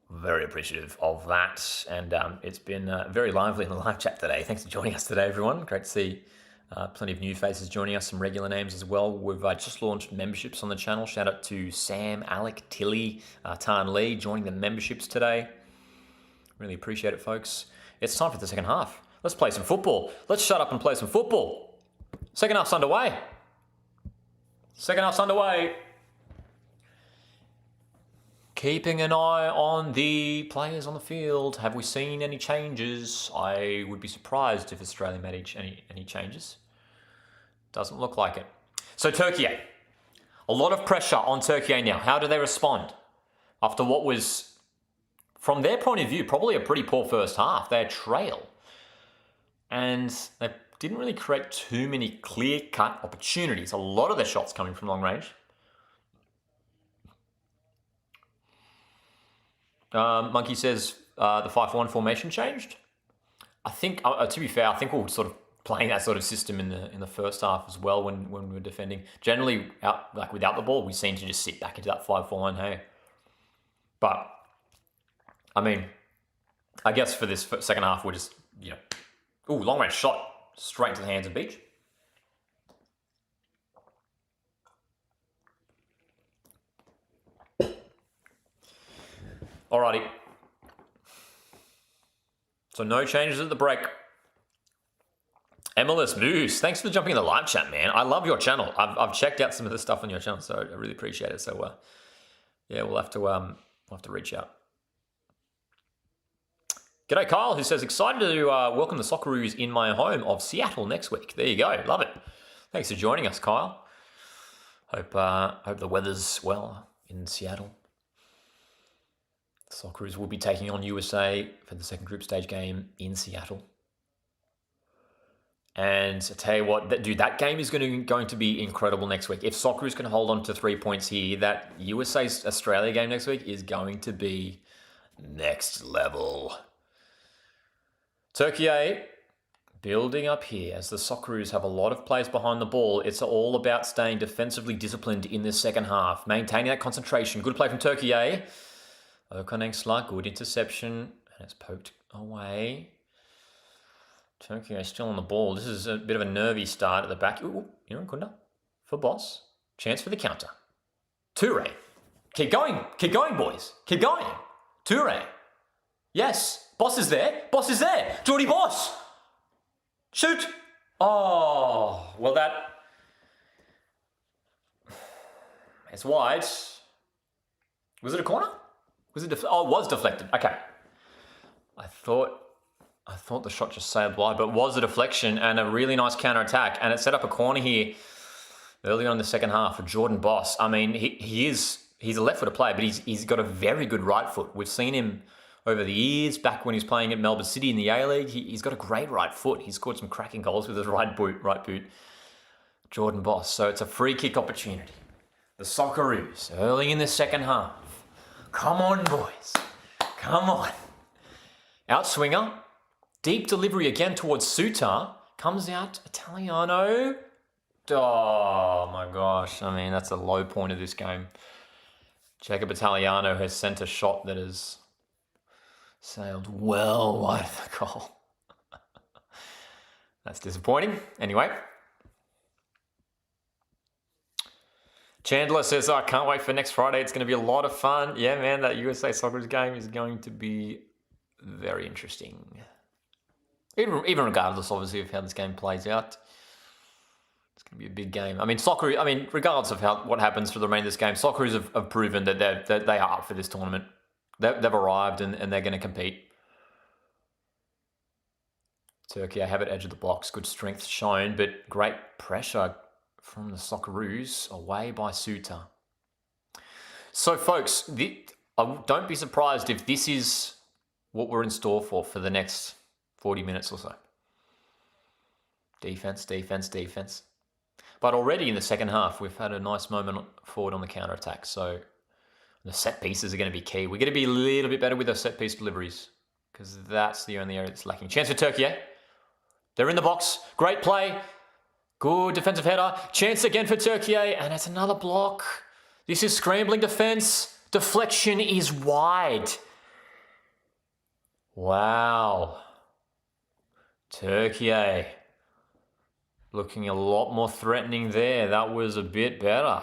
Very appreciative of that. And it's been very lively in the live chat today. Thanks for joining us today, everyone. Great to see plenty of new faces joining us, some regular names as well. We've just launched memberships on the channel. Shout out to Sam, Alec, Tilly, Tan Lee joining the memberships today. Really appreciate it, folks. It's time for the second half. Let's play some football. Let's shut up and play some football. Second half's underway. Second half's underway. Keeping an eye on the players on the field. Have we seen any changes? I would be surprised if Australia made any changes. Doesn't look like it. So Türkiye. A lot of pressure on Türkiye now. How do they respond? After what was, from their point of view, probably a pretty poor first half. They trail. And they didn't really create too many clear-cut opportunities. A lot of their shots coming from long range. Monkey says the 5-1 formation changed. I think, to be fair, I think we're sort of playing that sort of system in the first half as well when we're defending. Generally, without the ball, we seem to just sit back into that 5-4-1. Hey, but I mean, I guess for this second half, we're just long range shot. Straight into the hands of Beach. Alrighty. So no changes at the break. MLS Moose, thanks for jumping in the live chat, man. I love your channel. I've checked out some of the stuff on your channel, so I really appreciate it. So yeah, we'll have to reach out. G'day, Kyle, who says, excited to welcome the Socceroos in my home of Seattle next week. There you go. Love it. Thanks for joining us, Kyle. Hope the weather's well in Seattle. The Socceroos will be taking on USA for the second group stage game in Seattle. And I tell you what, dude, that game is going to be incredible next week. If Socceroos can hold on to 3 points here, that USA-Australia game next week is going to be next level. Türkiye building up here as the Socceroos have a lot of players behind the ball. It's all about staying defensively disciplined in this second half, maintaining that concentration. Good play from Türkiye. Okonengsla, good interception, and it's poked away. Türkiye still on the ball. This is a bit of a nervy start at the back. Ooh, Kunda for Boss. Chance for the counter. Toure. Keep going, boys. Keep going. Toure. Yes. Boss is there. Boss is there. Jordy Boss. Shoot. Oh, well it's wide. Was it a corner? Was it? It was deflected. Okay. I thought the shot just sailed wide, but it was a deflection and a really nice counter attack, and it set up a corner here early on in the second half for Jordan Boss. I mean, he's a left-footed player, but he's got a very good right foot. We've seen him over the years, back when he was playing at Melbourne City in the A-League. He's got a great right foot. He's scored some cracking goals with his right boot. Jordan Boss. So it's a free kick opportunity. The Socceroos early in the second half. Come on, boys. Come on. Outswinger. Deep delivery again towards Suter. Comes out Italiano. Oh my gosh. I mean, that's a low point of this game. Jacob Italiano has sent a shot that has sailed well wide of the goal. That's disappointing. Anyway. Chandler says, I can't wait for next Friday. It's going to be a lot of fun. Yeah, man, that USA Socceroos game is going to be very interesting. Even regardless, obviously, of how this game plays out. It's going to be a big game. I mean, regardless of what happens for the remainder of this game, Socceroos have proven that they are up for this tournament. They've arrived and they're going to compete. Türkiye have it edge of the box. Good strength shown, but great pressure from the Socceroos away by Suter. So, folks, don't be surprised if this is what we're in store for the next 40 minutes or so. Defense. But already in the second half, we've had a nice moment forward on the counter-attack. So the set pieces are going to be key. We're going to be a little bit better with our set piece deliveries because that's the only area that's lacking. Chance for Türkiye. They're in the box. Great play. Good defensive header. Chance again for Türkiye. And it's another block. This is scrambling defense. Deflection is wide. Wow. Türkiye looking a lot more threatening there. That was a bit better.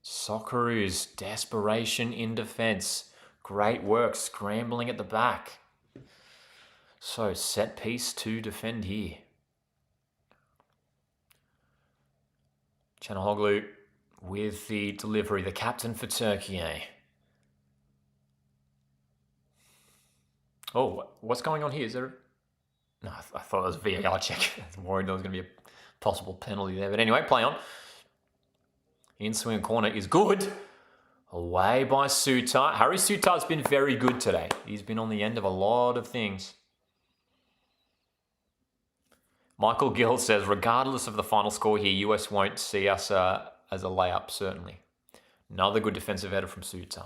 Socceroo's desperation in defense. Great work scrambling at the back. So set piece to defend here. Çalhanoğlu with the delivery, the captain for Türkiye. Oh, what's going on here? Is there... No, I thought it was a VAR check. I was worried there was going to be a possible penalty there. But anyway, play on. In-swing corner is good. Away by Suter. Harry Suter's been very good today. He's been on the end of a lot of things. Michael Gill says, regardless of the final score here, US won't see us as a layup, certainly. Another good defensive header from Suter.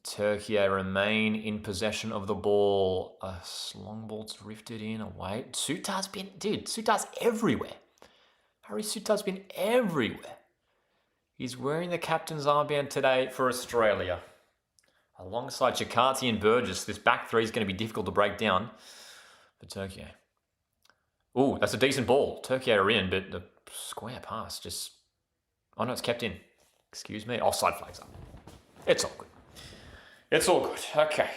Türkiye remain in possession of the ball. A long ball's drifted in away. Suter's everywhere. Harry Suter's been everywhere. He's wearing the captain's armband today for Australia. Alongside Chikati and Burgess, this back three is going to be difficult to break down for Türkiye. Ooh, that's a decent ball. Türkiye are in, but the square pass just... Oh no, it's kept in. Excuse me. Offside flag's up. It's all good. It's all good. Okay.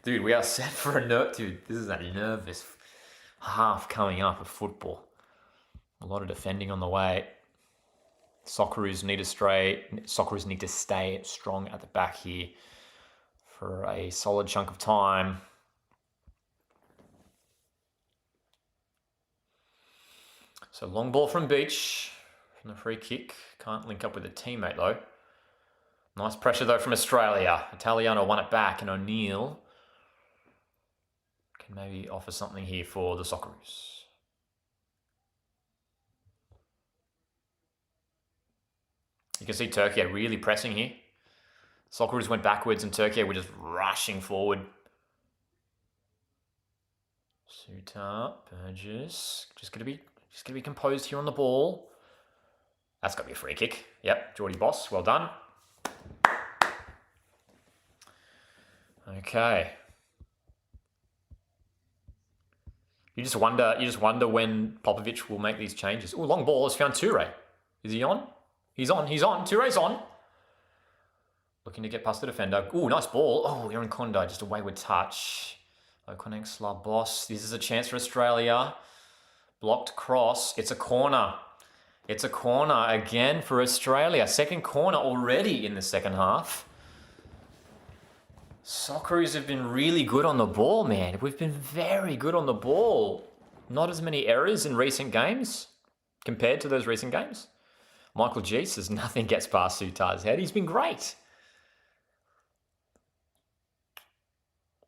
Dude, we are set for Dude, this is a nervous half coming up of football. A lot of defending on the way. Socceroos need to stay strong at the back here for a solid chunk of time. So long ball from Beach from the free kick. Can't link up with a teammate though. Nice pressure though from Australia. Italiano won it back and O'Neill can maybe offer something here for the Socceroos. You can see Türkiye really pressing here. Socceroos went backwards and Türkiye were just rushing forward. Suter, Burgess, just gonna be composed here on the ball. That's got to be a free kick. Yep, Geordie Boss, well done. Okay. You just wonder when Popovic will make these changes. Oh, long ball has found Toure. Is he on? He's on. Toure's on. Looking to get past the defender. Oh, nice ball. Oh, Aaron Condai, just a wayward touch. Okonexla Boss. This is a chance for Australia. Blocked cross. It's a corner. It's a corner again for Australia. Second corner already in the second half. Socceroos have been really good on the ball, man. We've been very good on the ball. Not as many errors in recent games compared to those recent games. Michael G says nothing gets past Sutar's head. He's been great.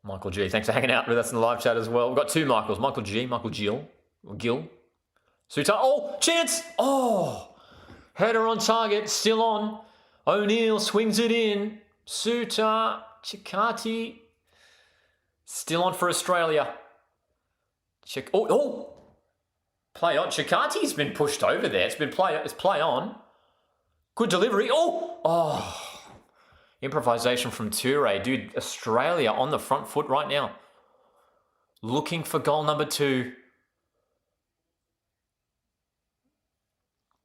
Michael G, thanks for hanging out with us in the live chat as well. We've got two Michaels. Michael G, Michael Gill. Suter, oh, chance! Oh! Header on target, still on. O'Neill swings it in. Suter, Chikati. Still on for Australia. Play on. Chikati's been pushed over there. It's play on. Good delivery. Oh! Improvisation from Toure. Dude, Australia on the front foot right now. Looking for goal number 2.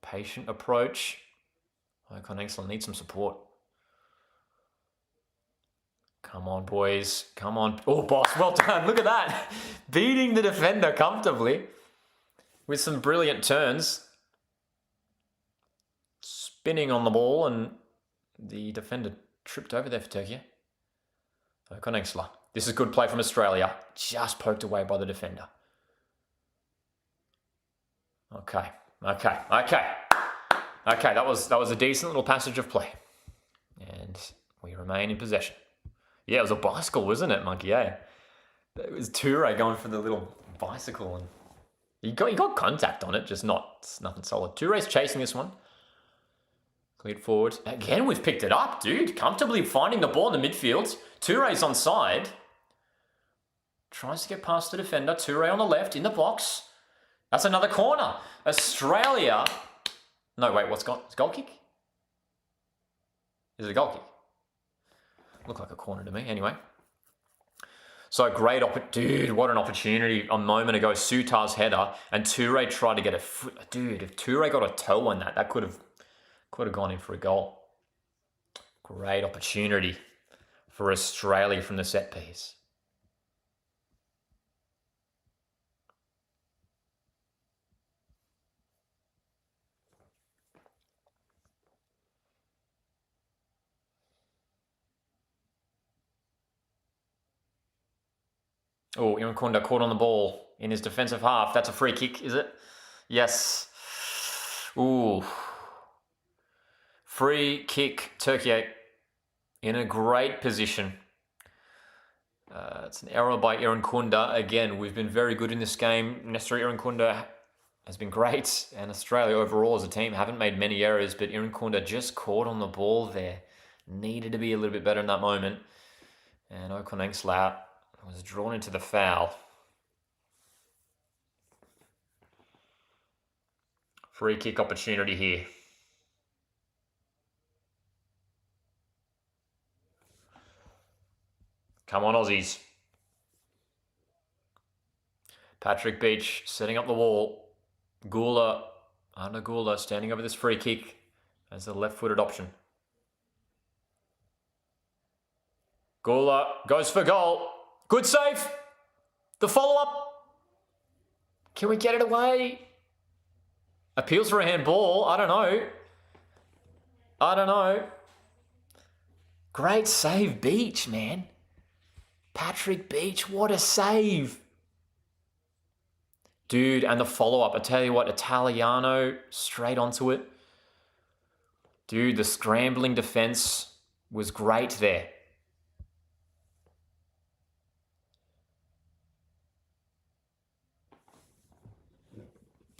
Patient approach. Okonexla needs some support. Come on, boys. Come on. Oh, Boss, well done. Look at that. Beating the defender comfortably with some brilliant turns. Spinning on the ball, and the defender tripped over there for Türkiye. Okonexla. This is good play from Australia. Just poked away by the defender. Okay, that was a decent little passage of play. And we remain in possession. Yeah, it was a bicycle, wasn't it, Monkey? Yeah. It was Toure going for the little bicycle, and he got contact on it, just nothing solid. Toure's chasing this one. Cleared forward. Again, we've picked it up, dude. Comfortably finding the ball in the midfield. Toure's onside. Tries to get past the defender. Toure on the left, in the box. That's another corner. Australia. No, wait, it's a goal kick? Is it a goal kick? Looked like a corner to me, anyway. So great dude, what an opportunity a moment ago. Sutar's header, and Toure tried to get a foot. Dude, if Toure got a toe on that could have gone in for a goal. Great opportunity for Australia from the set piece. Oh, Irankunda caught on the ball in his defensive half. That's a free kick, is it? Yes. Ooh. Free kick, Türkiye in a great position. It's an error by Irankunda. Again, we've been very good in this game. Nestor Irankunda has been great, and Australia overall as a team haven't made many errors, but Irankunda just caught on the ball there. Needed to be a little bit better in that moment. And Okonengslau was drawn into the foul. Free kick opportunity here. Come on, Aussies. Patrick Beach setting up the wall. Arna Gula standing over this free kick as a left-footed option. Gula goes for goal. Good save. The follow-up. Can we get it away? Appeals for a handball. I don't know. Great save, Beach, man. Patrick Beach, what a save. Dude, and the follow-up. I tell you what, Italiano straight onto it. Dude, the scrambling defense was great there.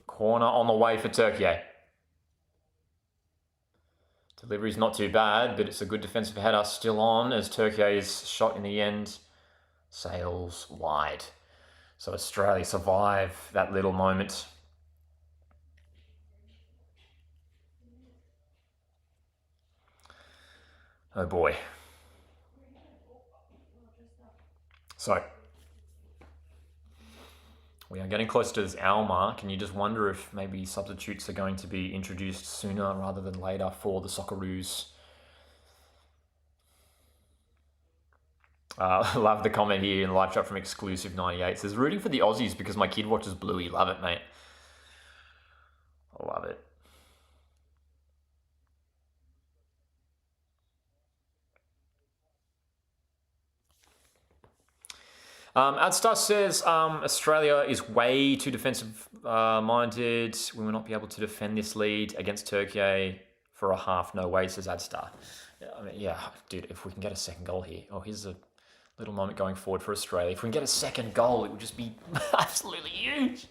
Corner on the way for Türkiye. Delivery's not too bad, but it's a good defensive header still on as Türkiye's shot in the end sails wide. So Australia survive that little moment. Oh boy. So we are getting close to this hour mark, and you just wonder if maybe substitutes are going to be introduced sooner rather than later for the Socceroos. Love the comment here in the live chat from Exclusive 98. It says, rooting for the Aussies because my kid watches Bluey. Love it, mate. I love it. Adstar says Australia is way too defensive minded. We will not be able to defend this lead against Türkiye for a half. No way, says Adstar. I mean, yeah, dude, if we can get a second goal here. Oh, here's a little moment going forward for Australia. If we can get a second goal, it would just be absolutely huge.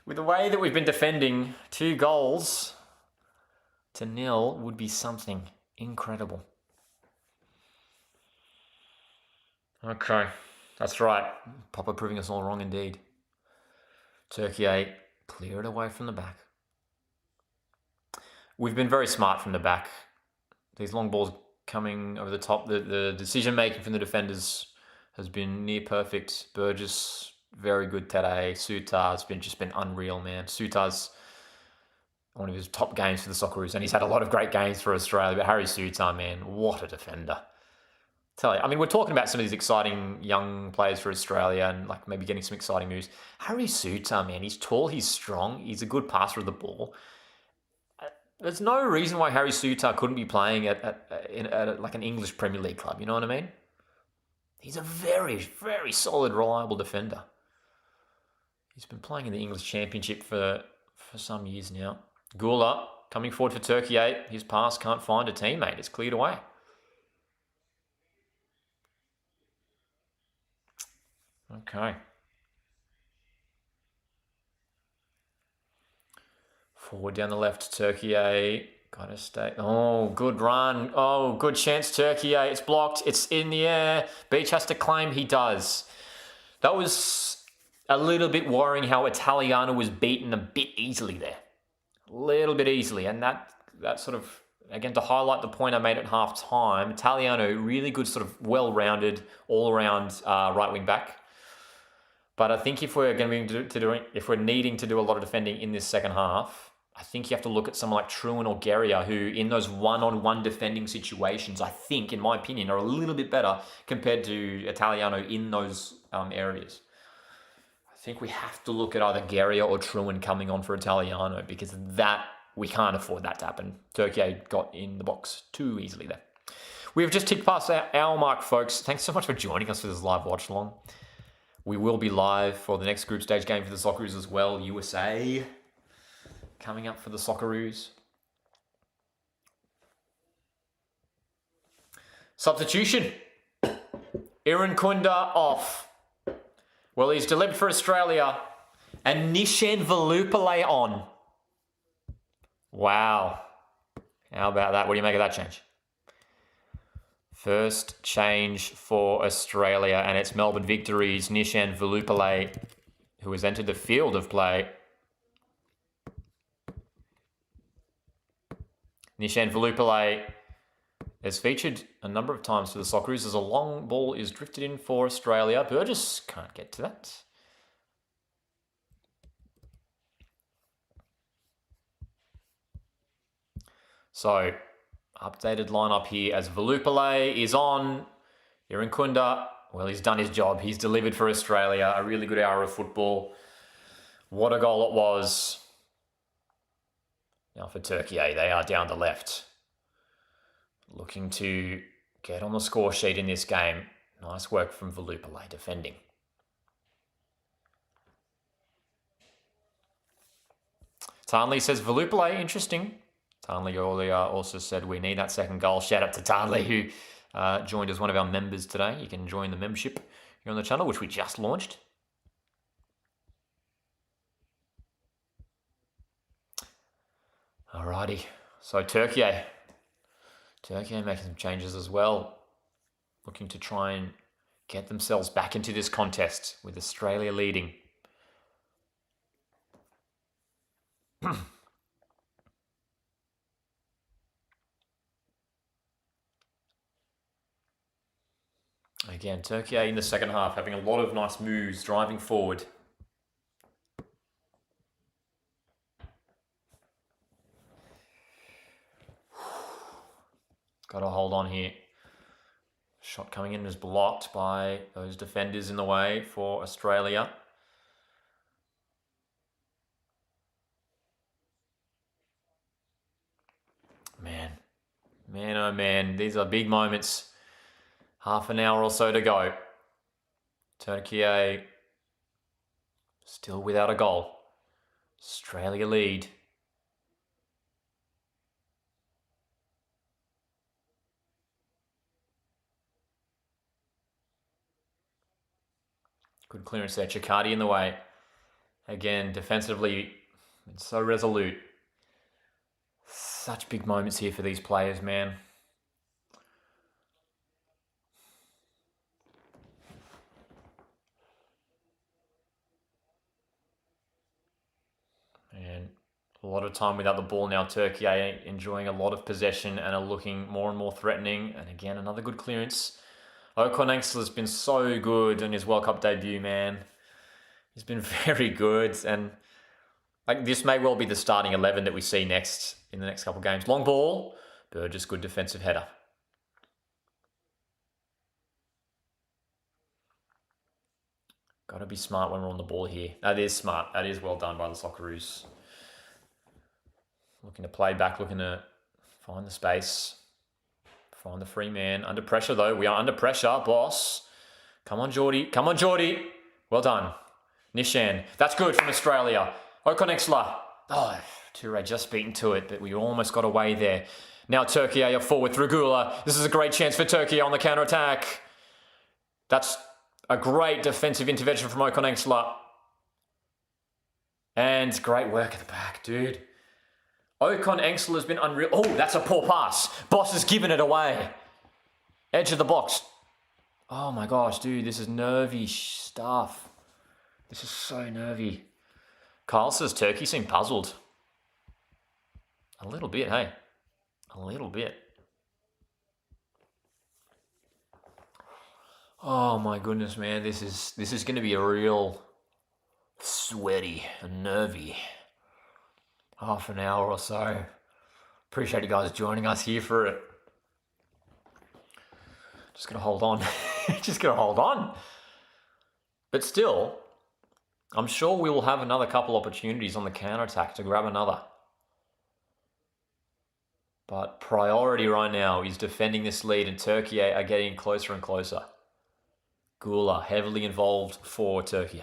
With the way that we've been defending, 2 goals to 0 would be something incredible. Okay, that's right. Papa proving us all wrong indeed. Türkiye, clear it away from the back. We've been very smart from the back. These long balls coming over the top. The decision-making from the defenders has been near perfect. Burgess, very good today. Sutar's just been unreal, man. Sutar's one of his top games for the Socceroos, and he's had a lot of great games for Australia. But Harry Sutar, man, what a defender. Tell you, I mean, we're talking about some of these exciting young players for Australia and like maybe getting some exciting moves. Harry Sutar, man, he's tall, he's strong, he's a good passer of the ball. There's no reason why Harry Sutar couldn't be playing at like an English Premier League club. You know what I mean? He's a very, very solid, reliable defender. He's been playing in the English Championship for some years now. Gula coming forward for Türkiye. His pass can't find a teammate. It's cleared away. Okay. Forward down the left, Türkiye Gotta stay. Oh, good run. Oh, good chance, Türkiye. It's blocked. It's in the air. Beach has to claim. He does. That was a little bit worrying how Italiano was beaten a bit easily there. A little bit easily. And that sort of, again, to highlight the point I made at half time, Italiano, really good, sort of well-rounded, all-around right wing back. But I think if we're going to be if we're needing to do a lot of defending in this second half, I think you have to look at someone like Truan or Guerrier, who in those one-on-one defending situations, I think, in my opinion, are a little bit better compared to Italiano in those areas. I think we have to look at either Guerrier or Truan coming on for Italiano, because that we can't afford that to happen. Türkiye got in the box too easily there. We've just ticked past our hour mark, folks. Thanks so much for joining us for this live watch along. We will be live for the next group stage game for the Socceroos as well. USA coming up for the Socceroos. Substitution. Iran Kunda off. Well, he's delivered for Australia. And Nishan Velupale on. Wow. How about that? What do you make of that change? First change for Australia, and it's Melbourne Victories. Nishan Velupale, who has entered the field of play. Nishan Velupale has featured a number of times for the Socceroos as a long ball is drifted in for Australia. Burgess can't get to that. So, updated lineup here as Velupale is on. Iran Kunda, well, he's done his job. He's delivered for Australia. A really good hour of football. What a goal it was. Now for Türkiye, they are down the left. Looking to get on the score sheet in this game. Nice work from Velupale defending. Tarnley says, Velupale, interesting. Tarnley earlier also said we need that second goal. Shout out to Tarnley, who joined as one of our members today. You can join the membership here on the channel, which we just launched. Alrighty, so Türkiye making some changes as well. Looking to try and get themselves back into this contest with Australia leading. Again, Türkiye in the second half, having a lot of nice moves, driving forward. Got to hold on here. Shot coming in is blocked by those defenders in the way for Australia. Man, oh man, these are big moments. Half an hour or so to go. Türkiye still without a goal. Australia lead. Good clearance there. Chicardi in the way. Again, defensively, it's so resolute. Such big moments here for these players, man. And a lot of time without the ball now. Türkiye enjoying a lot of possession and are looking more and more threatening. And again, another good clearance. Ocon has been so good in his World Cup debut, man. He's been very good. And like this may well be the starting 11 that we see next in the next couple of games. Long ball. Burgess, good defensive header. Got to be smart when we're on the ball here. That is smart. That is well done by the Socceroos. Looking to play back, looking to find the space. Find the free man. Under pressure, though. We are under pressure, boss. Come on, Geordie. Come on, Geordie. Well done. Nishan. That's good from Australia. Okonexla. Oh, Toure just beaten to it, but we almost got away there. Now Türkiye are forward through Gula. This is a great chance for Türkiye on the counter-attack. That's a great defensive intervention from Okonexla. And great work at the back, dude. Ocon Engsel has been unreal. Oh, that's a poor pass. Boss has given it away. Edge of the box. Oh my gosh, dude, this is nervy stuff. This is so nervy. Kyle says Turkey seem puzzled. A little bit, hey? A little bit. Oh my goodness, man. This is going to be a real sweaty and nervy half an hour or so. Appreciate you guys joining us here for it. Just going to hold on. Just going to hold on. But still, I'm sure we will have another couple opportunities on the counter-attack to grab another. But priority right now is defending this lead, and Turkey are getting closer and closer. Gula heavily involved for Turkey.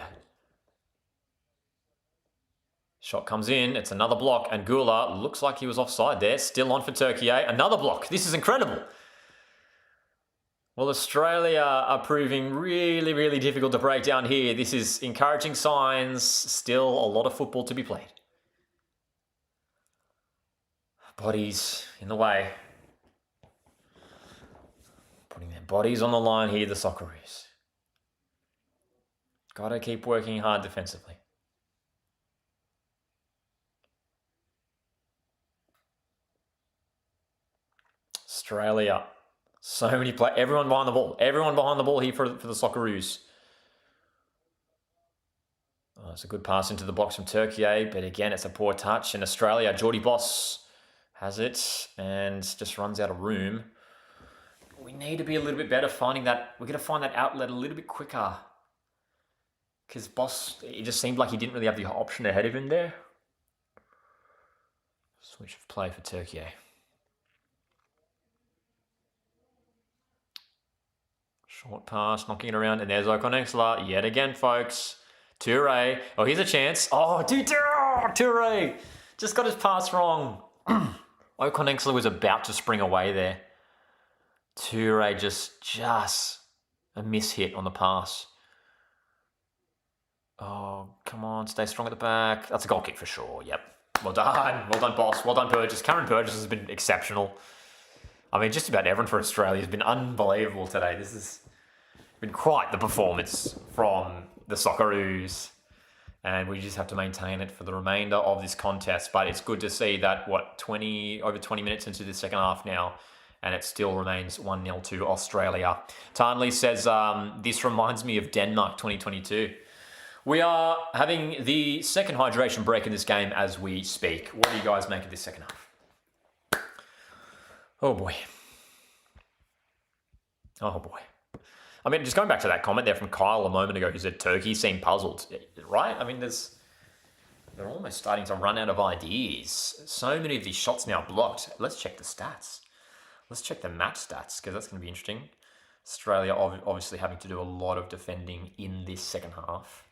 Shot comes in, it's another block, and Gula looks like he was offside there. Still on for Turkey. Another block. This is incredible. Well, Australia are proving really, really difficult to break down here. This is encouraging signs. Still a lot of football to be played. Bodies in the way. Putting their bodies on the line here, the Socceroos. Got to keep working hard defensively. Australia. So many play. Everyone behind the ball. Everyone behind the ball here for the Socceroos. Oh, it's a good pass into the box from Turkey, but again, it's a poor touch. In Australia, Geordie Boss has it and just runs out of room. We need to be a little bit better finding that. We're going to find that outlet a little bit quicker. Because Boss, it just seemed like he didn't really have the option ahead of him there. Switch of play for Turkey. Short pass, knocking it around, and there's Ocon Engsel yet again, folks. Toure. Oh, here's a chance. Oh, Toure. Just got his pass wrong. Ocon Engsel was about to spring away there. Toure just a miss-hit on the pass. Oh, come on, stay strong at the back. That's a goal kick for sure, yep. Well done. Well done, Boss. Well done, Burgess. Cameron Burgess has been exceptional. I mean, just about everyone for Australia has been unbelievable today. This has been quite the performance from the Socceroos. And we just have to maintain it for the remainder of this contest. But it's good to see that, over 20 minutes into the second half now, and it still remains 1-0 to Australia. Tarnley says, this reminds me of Denmark 2022. We are having the second hydration break in this game as we speak. What do you guys make of this second half? Oh boy. Oh boy. I mean, just going back to that comment there from Kyle a moment ago, who said Turkey seemed puzzled, right? I mean, they're almost starting to run out of ideas. So many of these shots now blocked. Let's check the stats. Let's check the match stats, because that's going to be interesting. Australia obviously having to do a lot of defending in this second half.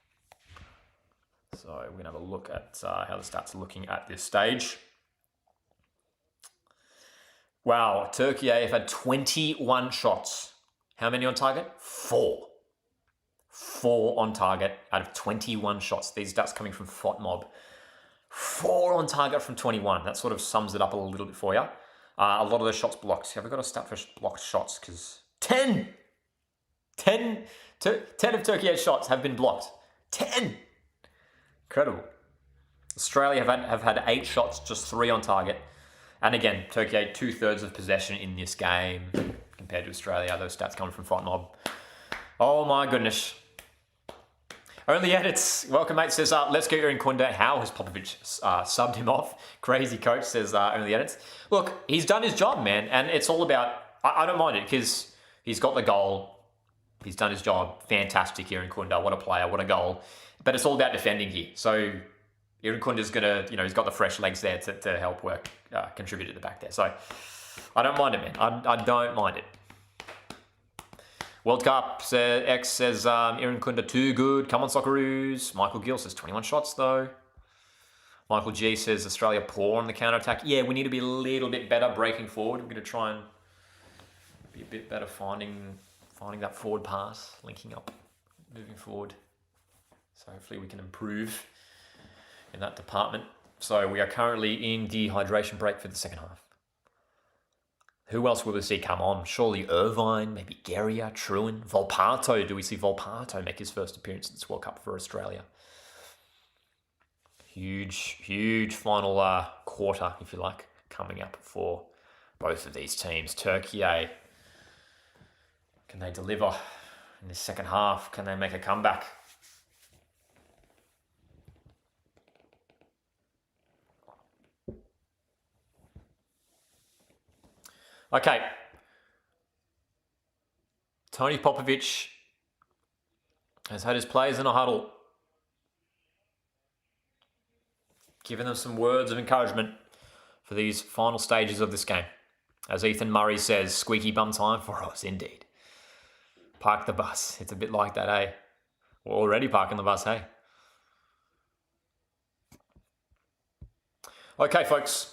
So we're going to have a look at how the stats are looking at this stage. Wow, Turkey have had 21 shots. How many on target? 4. 4 on target out of 21 shots. These stats coming from FOTMob. 4 on target from 21. That sort of sums it up a little bit for you. A lot of those shots blocked. Have we got a stat for blocked shots? Because 10 of Turkey's shots have been blocked. 10! Incredible. Australia have had 8 shots, just 3 on target. And again, Turkey 2/3 of possession in this game compared to Australia. Those stats coming from FOTMob. Oh my goodness. Only edits. Welcome, mate. Says, let's get Aaron Kunda. How has Popovic subbed him off? Crazy coach says, only edits. Look, he's done his job, man. And it's all about, I don't mind it because he's got the goal. He's done his job. Fantastic, Aaron Kunda. What a player. What a goal. But it's all about defending here. So Aaron Kunda's going to, he's got the fresh legs there to help work, contribute at the back there. So I don't mind it, man. I don't mind it. World Cup X says, Aaron Kunda too good. Come on, Socceroos. Michael Gill says 21 shots though. Michael G says Australia poor on the counter-attack. Yeah, we need to be a little bit better breaking forward. We're going to try and be a bit better finding that forward pass, linking up, moving forward. So hopefully we can improve in that department. So we are currently in the hydration break for the second half. Who else will we see come on? Surely Irvine, maybe Guerrier, Truan, Volpato. Do we see Volpato make his first appearance at this World Cup for Australia? Huge final quarter, if you like, coming up for both of these teams. Türkiye, can they deliver in the second half? Can they make a comeback? Okay. Tony Popovic has had his players in a huddle, giving them some words of encouragement for these final stages of this game. As Ethan Murray says, squeaky bum time for us, indeed. Park the bus. It's a bit like that, eh? We're already parking the bus, hey? Okay, folks.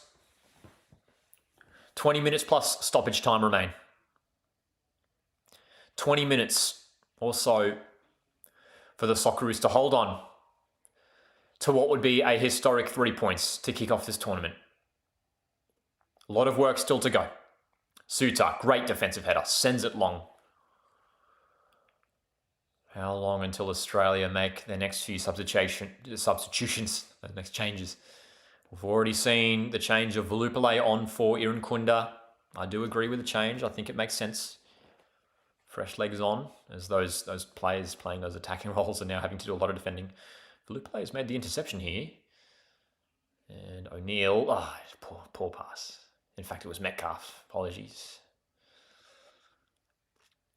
20 minutes plus stoppage time remain. 20 minutes or so for the Socceroos to hold on to what would be a historic 3 points to kick off this tournament. A lot of work still to go. Suter, great defensive header, sends it long. How long until Australia make their next few substitutions, the next changes? We've already seen the change of Volupale on for Irankunda. I do agree with the change. I think it makes sense. Fresh legs on, as those players playing those attacking roles are now having to do a lot of defending. Volupale has made the interception here. And O'Neill, poor pass. In fact, it was Metcalf. Apologies.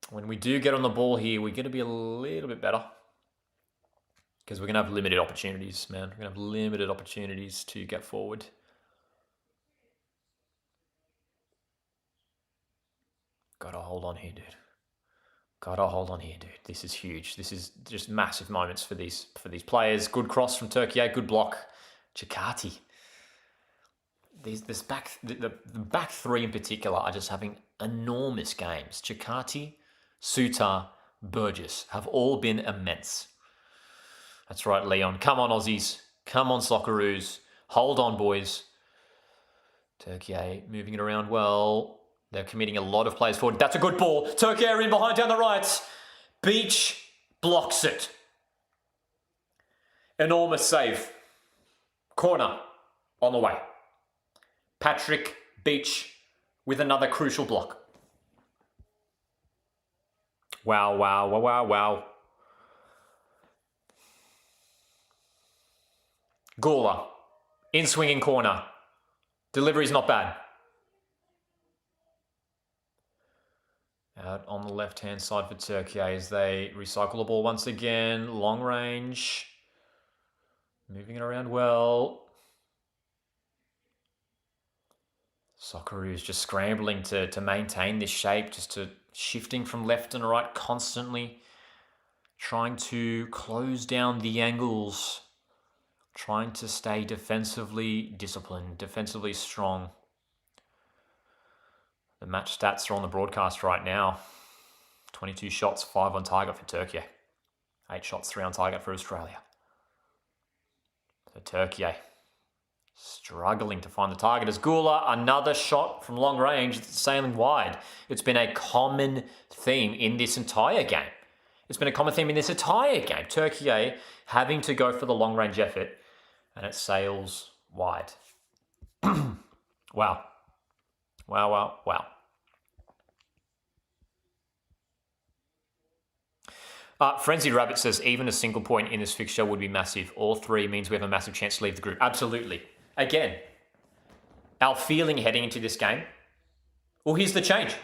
When we do get on the ball here, we're going to be a little bit better. Because we're going to have limited opportunities, man. We're going to have limited opportunities to get forward. Gotta hold on here, dude. Gotta hold on here, dude. This is huge. This is just massive moments for these players. Good cross from Türkiye. Good block. Chikati. The back three in particular are just having enormous games. Chikati, Suter, Burgess have all been immense. That's right, Leon. Come on, Aussies. Come on, Socceroos. Hold on, boys. Türkiye moving it around well. They're committing a lot of players forward. That's a good ball. Türkiye in behind down the right. Beach blocks it. Enormous save. Corner on the way. Patrick Beach with another crucial block. Wow. Gula, in swinging corner. Delivery's not bad. Out on the left-hand side for Türkiye as they recycle the ball once again. Long range. Moving it around well. Socceroo is just scrambling to maintain this shape, just to shifting from left and right constantly. Trying to close down the angles. Trying to stay defensively disciplined, defensively strong. The match stats are on the broadcast right now. 22 shots, 5 on target for Türkiye. 8 shots, 3 on target for Australia. So Türkiye struggling to find the target as Gula, another shot from long range, sailing wide. It's been a common theme in this entire game. Türkiye having to go for the long range effort, and it sails wide. Wow. Frenzied Rabbit says, even a single point in this fixture would be massive. All 3 means we have a massive chance to leave the group. Absolutely. Again, our feeling heading into this game, well, here's the change.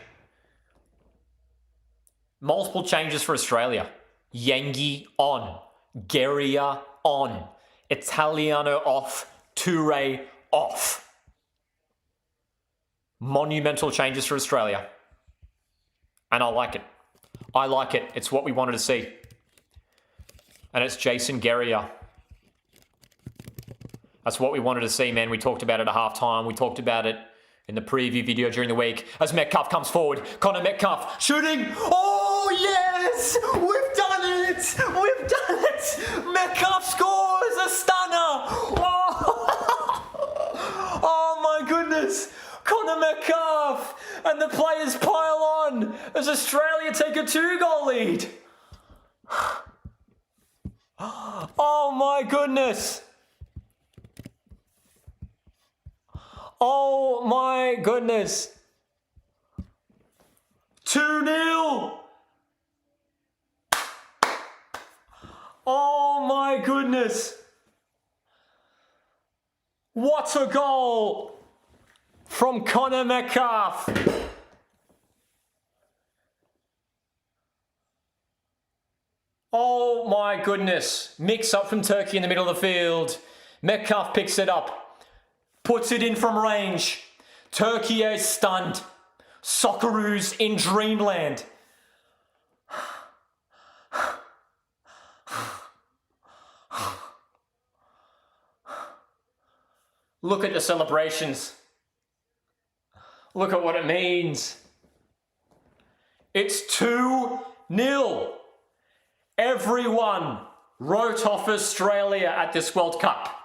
Multiple changes for Australia. Yengi on. Guerrier on. Italiano off. Toure off. Monumental changes for Australia. And I like it. It's what we wanted to see. And it's Jason Guerrier. That's what we wanted to see, man. We talked about it at halftime. We talked about it in the preview video during the week. As Metcalf comes forward. Connor Metcalf shooting. Oh, yes! We've done it! Metcalf scores a stunner! Oh! take a 2-goal lead. Oh my goodness. Oh my goodness. 2-0. Oh my goodness. What a goal from Connor Metcalfe. Oh my goodness. Mix up from Turkey in the middle of the field. Metcalfe picks it up. Puts it in from range. Turkey is stunned. Socceroo's in dreamland. Look at the celebrations. Look at what it means. It's 2-0. Everyone wrote off Australia at this World Cup.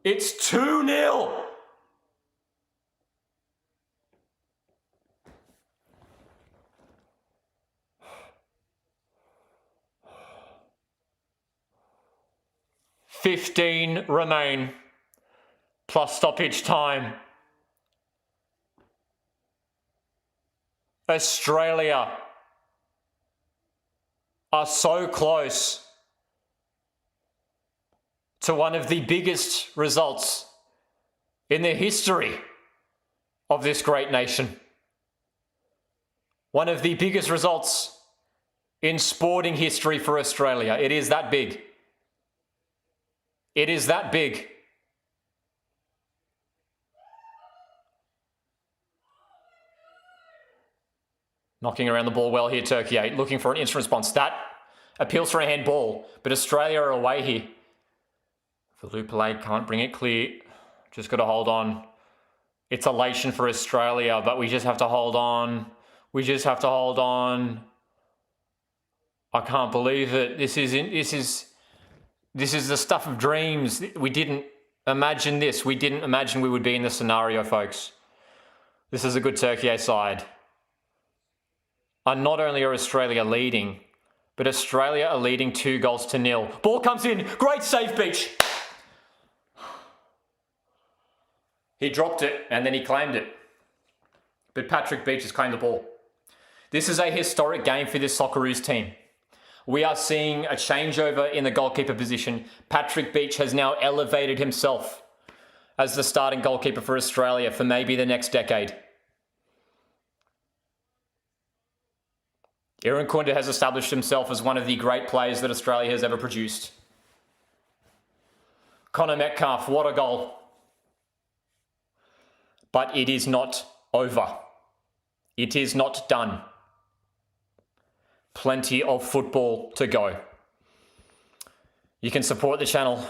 It's 2-0. $15 remain, plus stoppage time. Australia are so close to one of the biggest results in the history of this great nation. One of the biggest results in sporting history for Australia. It is that big. It is that big. Knocking around the ball well here, Turkey 8, looking for an instant response. That appeals for a handball, but Australia are away here. Valupale can't bring it clear. Just got to hold on. It's elation for Australia, but we just have to hold on. We just have to hold on. I can't believe it. This is the stuff of dreams. We didn't imagine this. We didn't imagine we would be in this scenario, folks. This is a good Turkey side. And not only are Australia leading, but Australia are leading 2-0. Ball comes in. Great save, Beach. He dropped it and then he claimed it. But Patrick Beach has claimed the ball. This is a historic game for this Socceroos team. We are seeing a changeover in the goalkeeper position. Patrick Beach has now elevated himself as the starting goalkeeper for Australia for maybe the next decade. Aaron Kunda has established himself as one of the great players that Australia has ever produced. Connor Metcalfe, what a goal. But it is not over. It is not done. Plenty of football to go. You can support the channel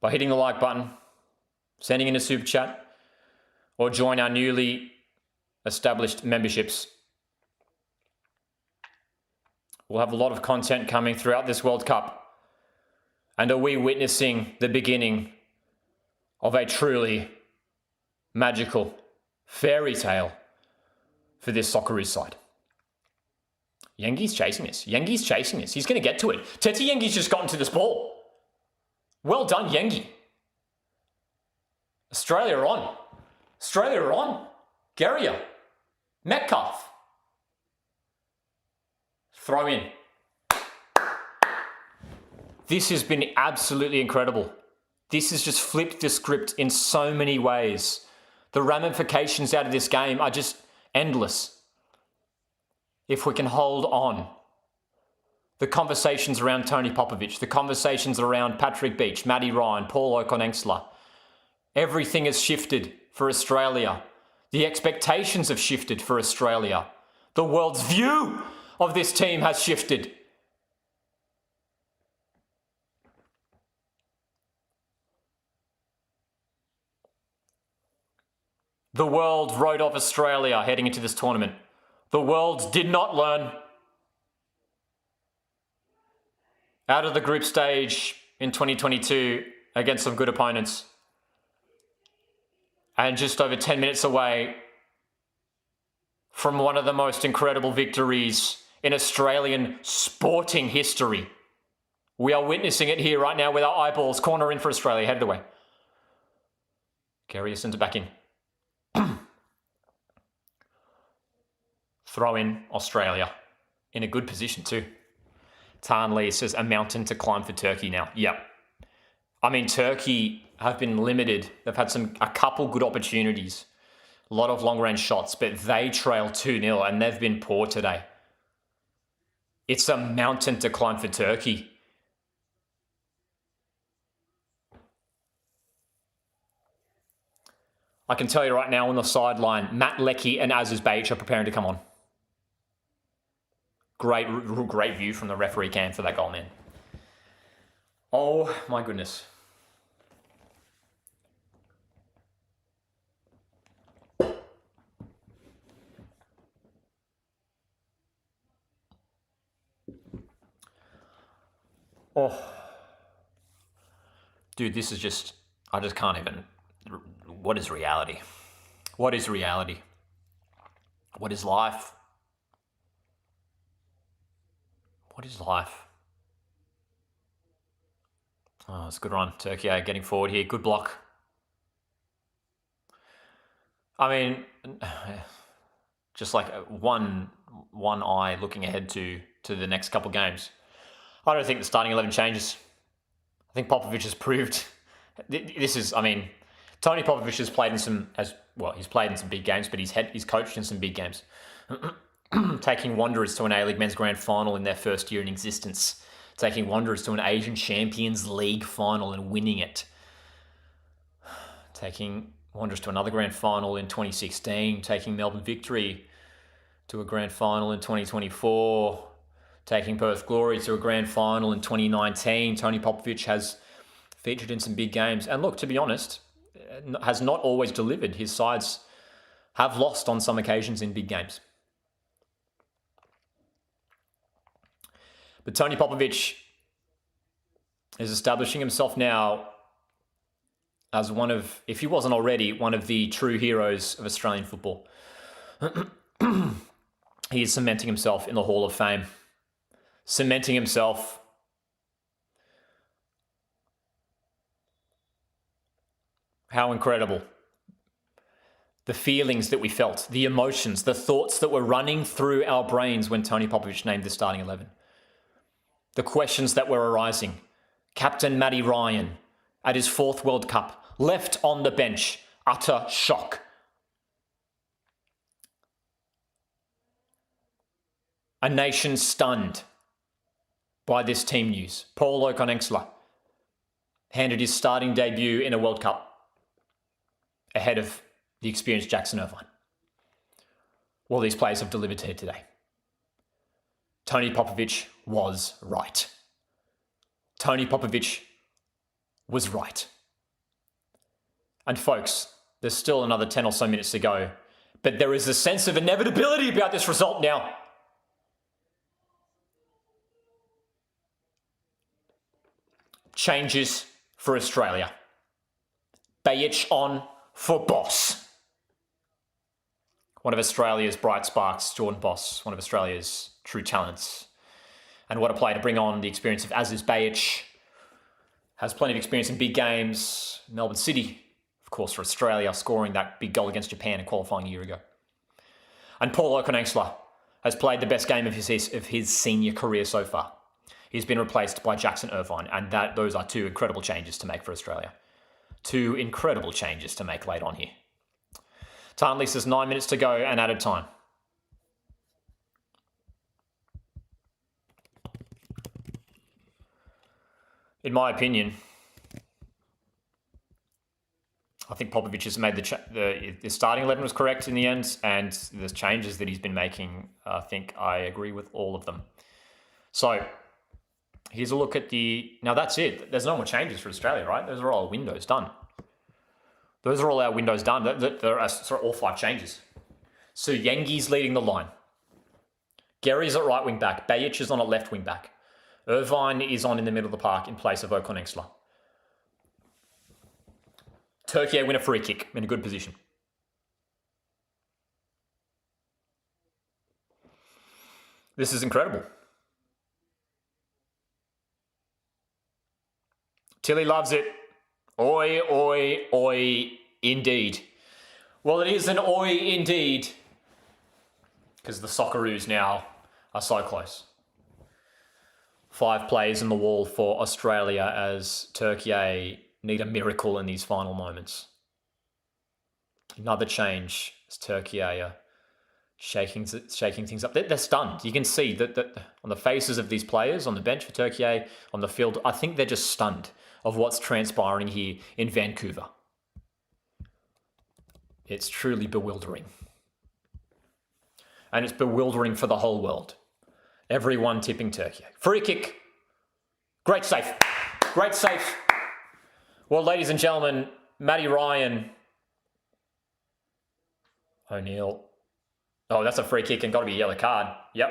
by hitting the like button, sending in a super chat, or join our newly established memberships. We'll have a lot of content coming throughout this World Cup. And are we witnessing the beginning of a truly magical fairy tale for this Socceroos side? Yengi's chasing this. Yengi's chasing this. He's going to get to it. Tete Yengi's just gotten to this ball. Well done, Yengi. Australia are on. Australia are on. Guerrier. Metcalfe. Throw in. This has been absolutely incredible. This has just flipped the script in so many ways. The ramifications out of this game are just endless. If we can hold on. The conversations around Tony Popovich, the conversations around Patrick Beach, Matty Ryan, Paul Okonengsler. Everything has shifted for Australia. The expectations have shifted for Australia. The world's view of this team has shifted. The world wrote off Australia heading into this tournament. The world did not learn. Out of the group stage in 2022 against some good opponents. And just over 10 minutes away from one of the most incredible victories in Australian sporting history. We are witnessing it here right now with our eyeballs. Corner in for Australia, headed away. Gary sends it back in. Throw in Australia. In a good position too. Tan Lee says a mountain to climb for Turkey now. Yep. I mean, Turkey have been limited. They've had a couple good opportunities. A lot of long-range shots, but they trail 2-0 and they've been poor today. It's a mountain to climb for Turkey. I can tell you right now on the sideline, Matt Leckie and Aziz Bayic are preparing to come on. Great view from the referee cam for that goal, man. Oh my goodness. Oh. Dude, this is just, I just can't even, what is reality? What is reality? What is life? What is life? Oh, it's a good run. Turkey getting forward here. Good block. I mean, just like one eye looking ahead to the next couple games. I don't think the starting 11 changes. I think Popovic has proved this is. I mean, Tony Popovic has played in he's played in some big games, but he's coached in some big games. Taking Wanderers to an A-League Men's Grand Final in their first year in existence. Taking Wanderers to an Asian Champions League final and winning it. Taking Wanderers to another Grand Final in 2016. Taking Melbourne Victory to a Grand Final in 2024. Taking Perth Glory to a Grand Final in 2019. Tony Popovic has featured in some big games. And look, to be honest, has not always delivered. His sides have lost on some occasions in big games. But Tony Popovic is establishing himself now as one of, if he wasn't already, one of the true heroes of Australian football. He is cementing himself in the Hall of Fame. Cementing himself how incredible. The feelings that we felt, the emotions, the thoughts that were running through our brains when Tony Popovic named the starting 11. The questions that were arising. Captain Matty Ryan, at his 4th World Cup, left on the bench, utter shock. A nation stunned by this team news. Paul Okonengsla handed his starting debut in a World Cup ahead of the experienced Jackson Irvine. Well, these players have delivered here today. Tony Popovic was right. Tony Popovic was right. And folks, there's still another 10 or so minutes to go, but there is a sense of inevitability about this result now. Changes for Australia. Bayic on for Boss. One of Australia's bright sparks, Jordan Boss, one of Australia's true talents. And what a player to bring on the experience of Aziz Bayic. Has plenty of experience in big games. Melbourne City, of course, for Australia, scoring that big goal against Japan in qualifying a year ago. And Paul Okonengsla has played the best game of his senior career so far. He's been replaced by Jackson Irvine, and those are 2 incredible changes to make for Australia. 2 incredible changes to make late on here. Tarnley says 9 minutes to go and added time. In my opinion, I think Popovic has made the starting 11 was correct in the end, and the changes that he's been making, I think I agree with all of them. So here's a look at now that's it. There's no more changes for Australia, right? Those are all windows done. Those are all our windows done. There are all 5 changes. So Yengi's leading the line. Gary's at right wing back. Bayic is on at left wing back. Irvine is on in the middle of the park in place of Okonengsla. Türkiye win a free kick in a good position. This is incredible. Tilly loves it. Oi, oi, oi, indeed. Well, it is an oi indeed, because the Socceroos now are so close. 5 plays in the wall for Australia as Türkiye need a miracle in these final moments. Another change as Türkiye are shaking things up. They're stunned. You can see that on the faces of these players on the bench for Türkiye, on the field. I think they're just stunned of what's transpiring here in Vancouver. It's truly bewildering. And it's bewildering for the whole world. Everyone tipping Türkiye. Free kick. Great save. Great save. Well, ladies and gentlemen, Matty Ryan. O'Neill. Oh, that's a free kick and got to be a yellow card. Yep.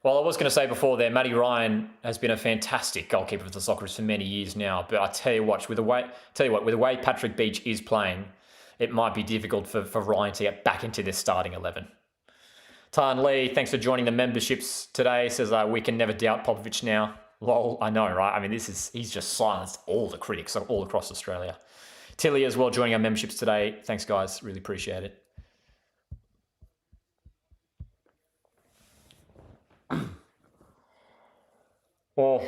Well, I was going to say before there, Matty Ryan has been a fantastic goalkeeper for the Socceroos for many years now. But I tell you what, with the way Patrick Beach is playing, it might be difficult for Ryan to get back into this starting 11. Tan Lee, thanks for joining the memberships today. Says we can never doubt Popovic now. Lol, I know, right? I mean, he's just silenced all the critics all across Australia. Tilly as well joining our memberships today. Thanks, guys. Really appreciate it. Oh,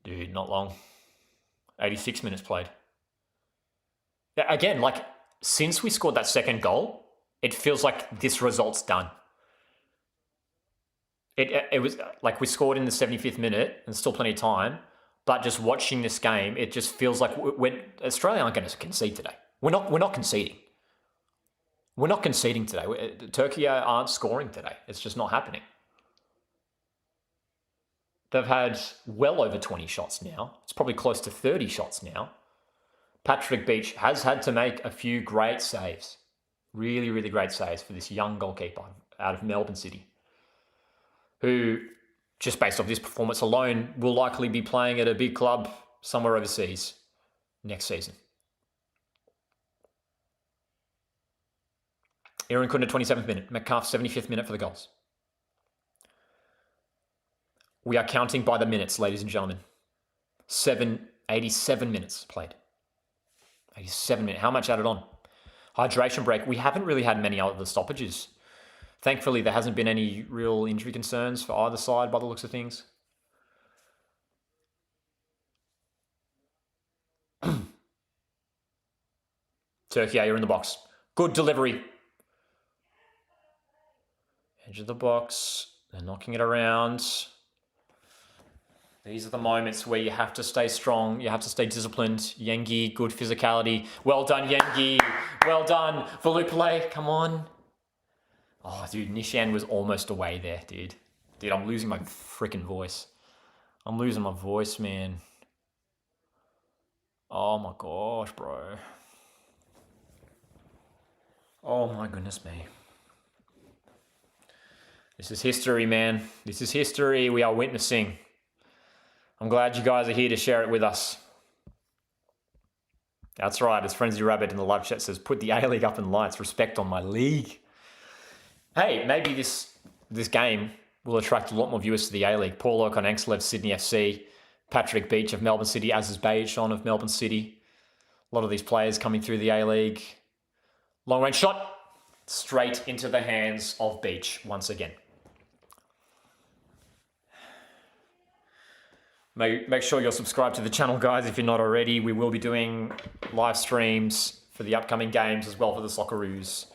dude, not long. 86 minutes played. Again, like, since we scored that second goal, it feels like this result's done. It was like we scored in the 75th minute and still plenty of time, but just watching this game, it just feels like Australia aren't going to concede today. We're not conceding. We're not conceding today. Türkiye aren't scoring today. It's just not happening. They've had well over 20 shots now. It's probably close to 30 shots now. Patrick Beach has had to make a few great saves. Really, really great saves for this young goalkeeper out of Melbourne City, who, just based off this performance alone, will likely be playing at a big club somewhere overseas next season. Aaron Kunda, 27th minute. Metcalf, 75th minute for the goals. We are counting by the minutes, ladies and gentlemen. 87 minutes played. 87 minutes. How much added on? Hydration break. We haven't really had many other stoppages. Thankfully, there hasn't been any real injury concerns for either side by the looks of things. Türkiye, you're in the box. Good delivery. Edge of the box. They're knocking it around. These are the moments where you have to stay strong. You have to stay disciplined. Yengi, good physicality. Well done, Yengi. Well done. Volupele, come on. Oh, dude, Nishan was almost away there, dude. Dude, I'm losing my freaking voice. I'm losing my voice, man. Oh my gosh, bro. Oh my goodness me. This is history, man. This is history we are witnessing. I'm glad you guys are here to share it with us. That's right, as Frenzy Rabbit in the live chat says, put the A-League up in lights, respect on my league. Hey, maybe this game will attract a lot more viewers to the A-League. Paul Oak on Anxlev, Sydney FC. Patrick Beach of Melbourne City, Aziz Bayeshon of Melbourne City. A lot of these players coming through the A-League. Long range shot. Straight into the hands of Beach once again. Make sure you're subscribed to the channel, guys, if you're not already. We will be doing live streams for the upcoming games as well for the Socceroos.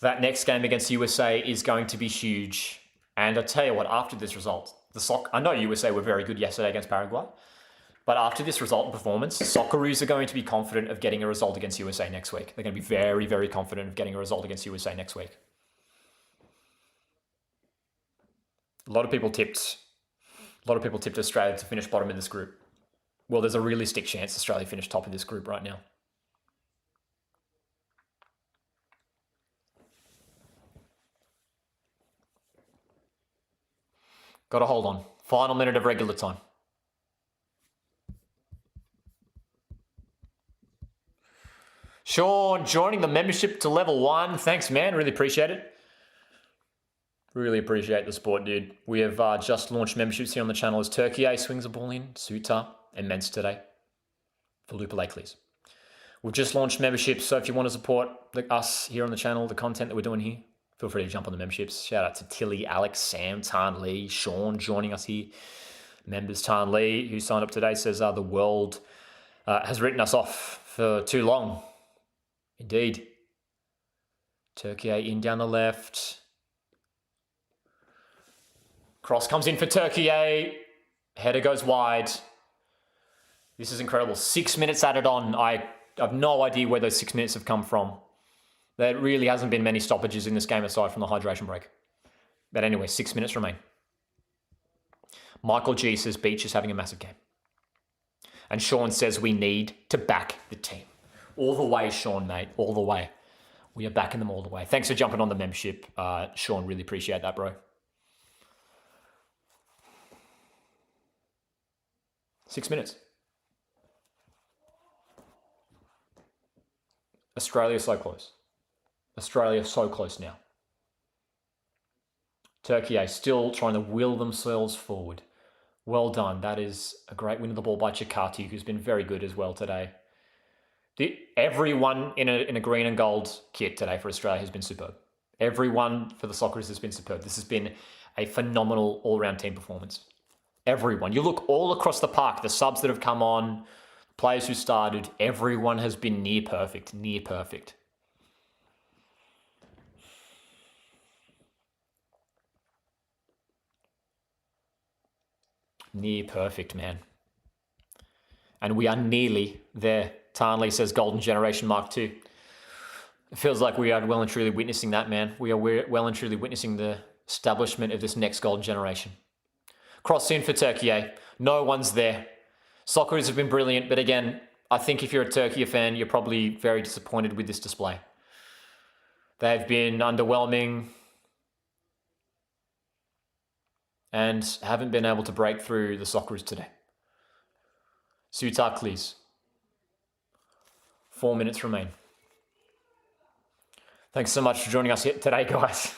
That next game against USA is going to be huge. And I tell you what, after this result, I know USA were very good yesterday against Paraguay, but after this result and performance, Socceroos are going to be confident of getting a result against USA next week. They're going to be very, very confident of getting a result against USA next week. A lot of people tipped Australia to finish bottom in this group. Well, there's a realistic chance Australia finish top of this group right now. Got to hold on. Final minute of regular time. Sean, joining the membership to level 1. Thanks, man. Really appreciate it. Really appreciate the support, dude. We have just launched memberships here on the channel as Türkiye swings a ball in. Suta, immense today. For Lupa Lakelys. We've just launched memberships, so if you want to support us here on the channel, the content that we're doing here, feel free to jump on the memberships. Shout out to Tilly, Alex, Sam, Tan Lee, Sean joining us here. Members Tan Lee, who signed up today, says the world has written us off for too long. Indeed. Türkiye in down the left. Cross comes in for Türkiye. Header goes wide. This is incredible. 6 minutes added on. I have no idea where those 6 minutes have come from. There really hasn't been many stoppages in this game aside from the hydration break. But anyway, 6 minutes remain. Michael G says Beach is having a massive game. And Sean says we need to back the team. All the way, Sean, mate. All the way. We are backing them all the way. Thanks for jumping on the membership, Sean. Really appreciate that, bro. 6 minutes. Australia so close. Australia so close now. Türkiye still trying to will themselves forward. Well done. That is a great win of the ball by Chikati, who's been very good as well today. Everyone in a green and gold kit today for Australia has been superb. Everyone for the Socceroos has been superb. This has been a phenomenal all-round team performance. Everyone. You look all across the park, the subs that have come on, players who started, everyone has been near perfect. Near perfect. Near perfect, man. And we are nearly there. Tarnley says golden generation mark 2. It feels like we are well and truly witnessing that, man. We are well and truly witnessing the establishment of this next golden generation. Cross in for Türkiye. No one's there. Socceroos have been brilliant, but again, I think if you're a Türkiye fan, you're probably very disappointed with this display. They've been underwhelming and haven't been able to break through the Socceroos today. Sutaklis. 4 minutes remain. Thanks so much for joining us here today, guys.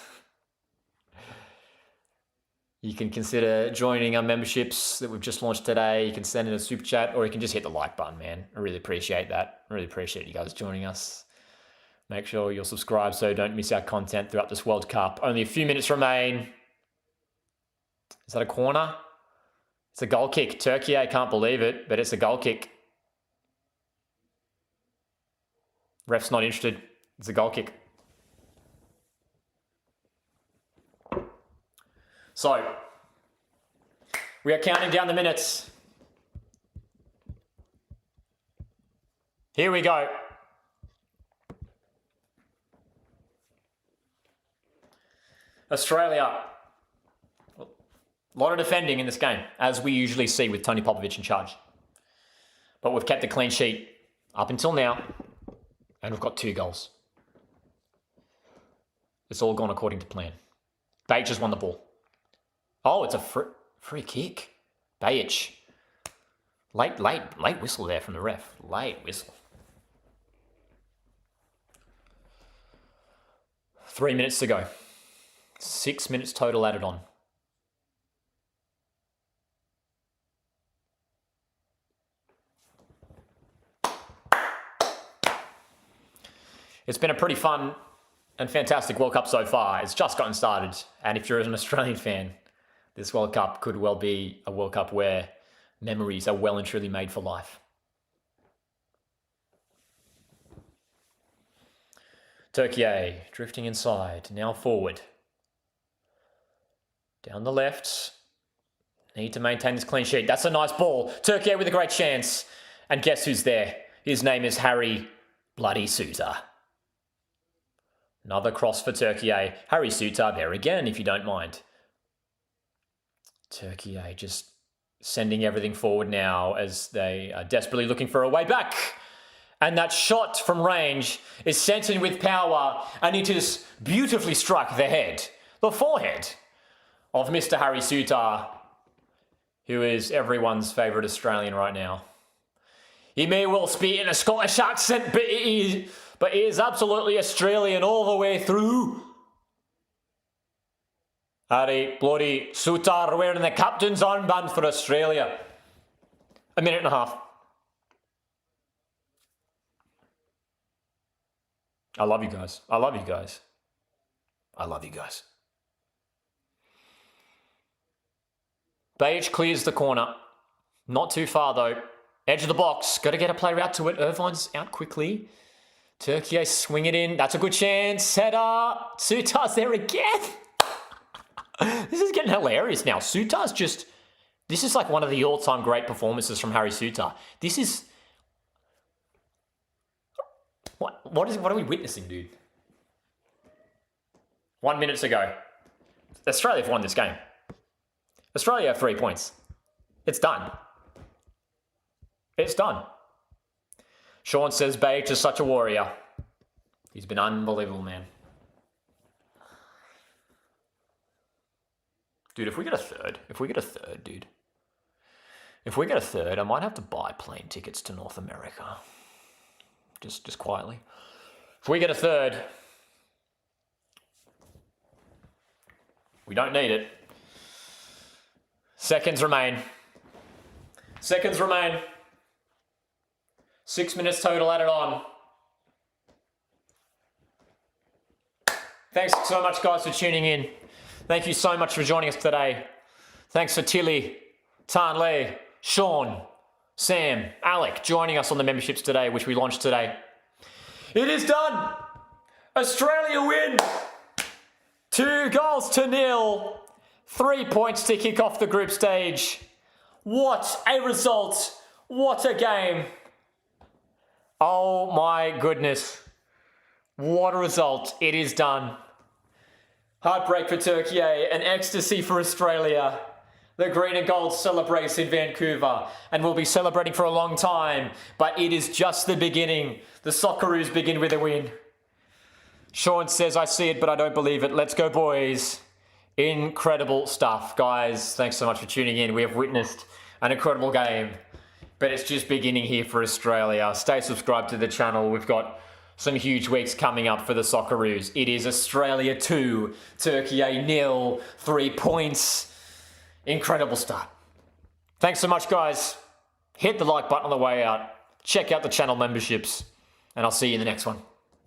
You can consider joining our memberships that we've just launched today. You can send in a super chat or you can just hit the like button, man. I really appreciate that. I really appreciate you guys joining us. Make sure you'll subscribe so you don't miss our content throughout this World Cup. Only a few minutes remain. Is that a corner? It's a goal kick. Türkiye, I can't believe it, but it's a goal kick. Ref's not interested. It's a goal kick. So, we are counting down the minutes. Here we go. Australia. A lot of defending in this game, as we usually see with Tony Popovic in charge. But we've kept the clean sheet up until now, and we've got 2 goals. It's all gone according to plan. Bajic just won the ball. Oh, it's a free kick. Bajic. Late whistle there from the ref. Late whistle. 3 minutes to go. 6 minutes total added on. It's been a pretty fun and fantastic World Cup so far. It's just gotten started. And if you're an Australian fan, this World Cup could well be a World Cup where memories are well and truly made for life. Türkiye drifting inside, now forward. Down the left. Need to maintain this clean sheet. That's a nice ball. Türkiye with a great chance. And guess who's there? His name is Harry Bloody Suter. Another cross for Türkiye. Harry Suter there again, if you don't mind. Türkiye just sending everything forward now as they are desperately looking for a way back. And that shot from range is sent in with power, and it has beautifully struck the head, the forehead of Mr. Harry Suter, who is everyone's favourite Australian right now. He may well speak in a Scottish accent, but he is absolutely Australian all the way through. Harry bloody Sutar wearing the captain's armband for Australia. A minute and a half. I love you guys. I love you guys. I love you guys. Beige clears the corner. Not too far though. Edge of the box. Got to get a player out to it. Irvine's out quickly. Türkiye swing it in. That's a good chance. Header. Sutar's there again. This is getting hilarious now. Sutar's just... This is like one of the all-time great performances from Harry Sutar. This is... What are we witnessing, dude? 1 minute to go. Australia have won this game. Australia have 3 points. It's done. It's done. Sean says Beige is such a warrior. He's been unbelievable, man. Dude, if we get a third, dude. If we get a third, I might have to buy plane tickets to North America. Just quietly. If we get a third, we don't need it. Seconds remain. 6 minutes total added on. Thanks so much, guys, for tuning in. Thank you so much for joining us today. Thanks for Tilly, Tan Lee, Sean, Sam, Alec joining us on the memberships today, which we launched today. It is done. Australia win. 2-0. 3 points to kick off the group stage. What a result. What a game. Oh my goodness. What a result. It is done. Heartbreak for Türkiye, an ecstasy for Australia. The green and gold celebrates in Vancouver and will be celebrating for a long time, but it is just the beginning. The Socceroos begin with a win. Sean says, I see it, but I don't believe it. Let's go, boys. Incredible stuff, guys. Thanks so much for tuning in. We have witnessed an incredible game, but it's just beginning here for Australia. Stay subscribed to the channel. We've got some huge weeks coming up for the Socceroos. It is Australia 2, Türkiye 0, 3 points. Incredible start. Thanks so much, guys. Hit the like button on the way out. Check out the channel memberships, and I'll see you in the next one.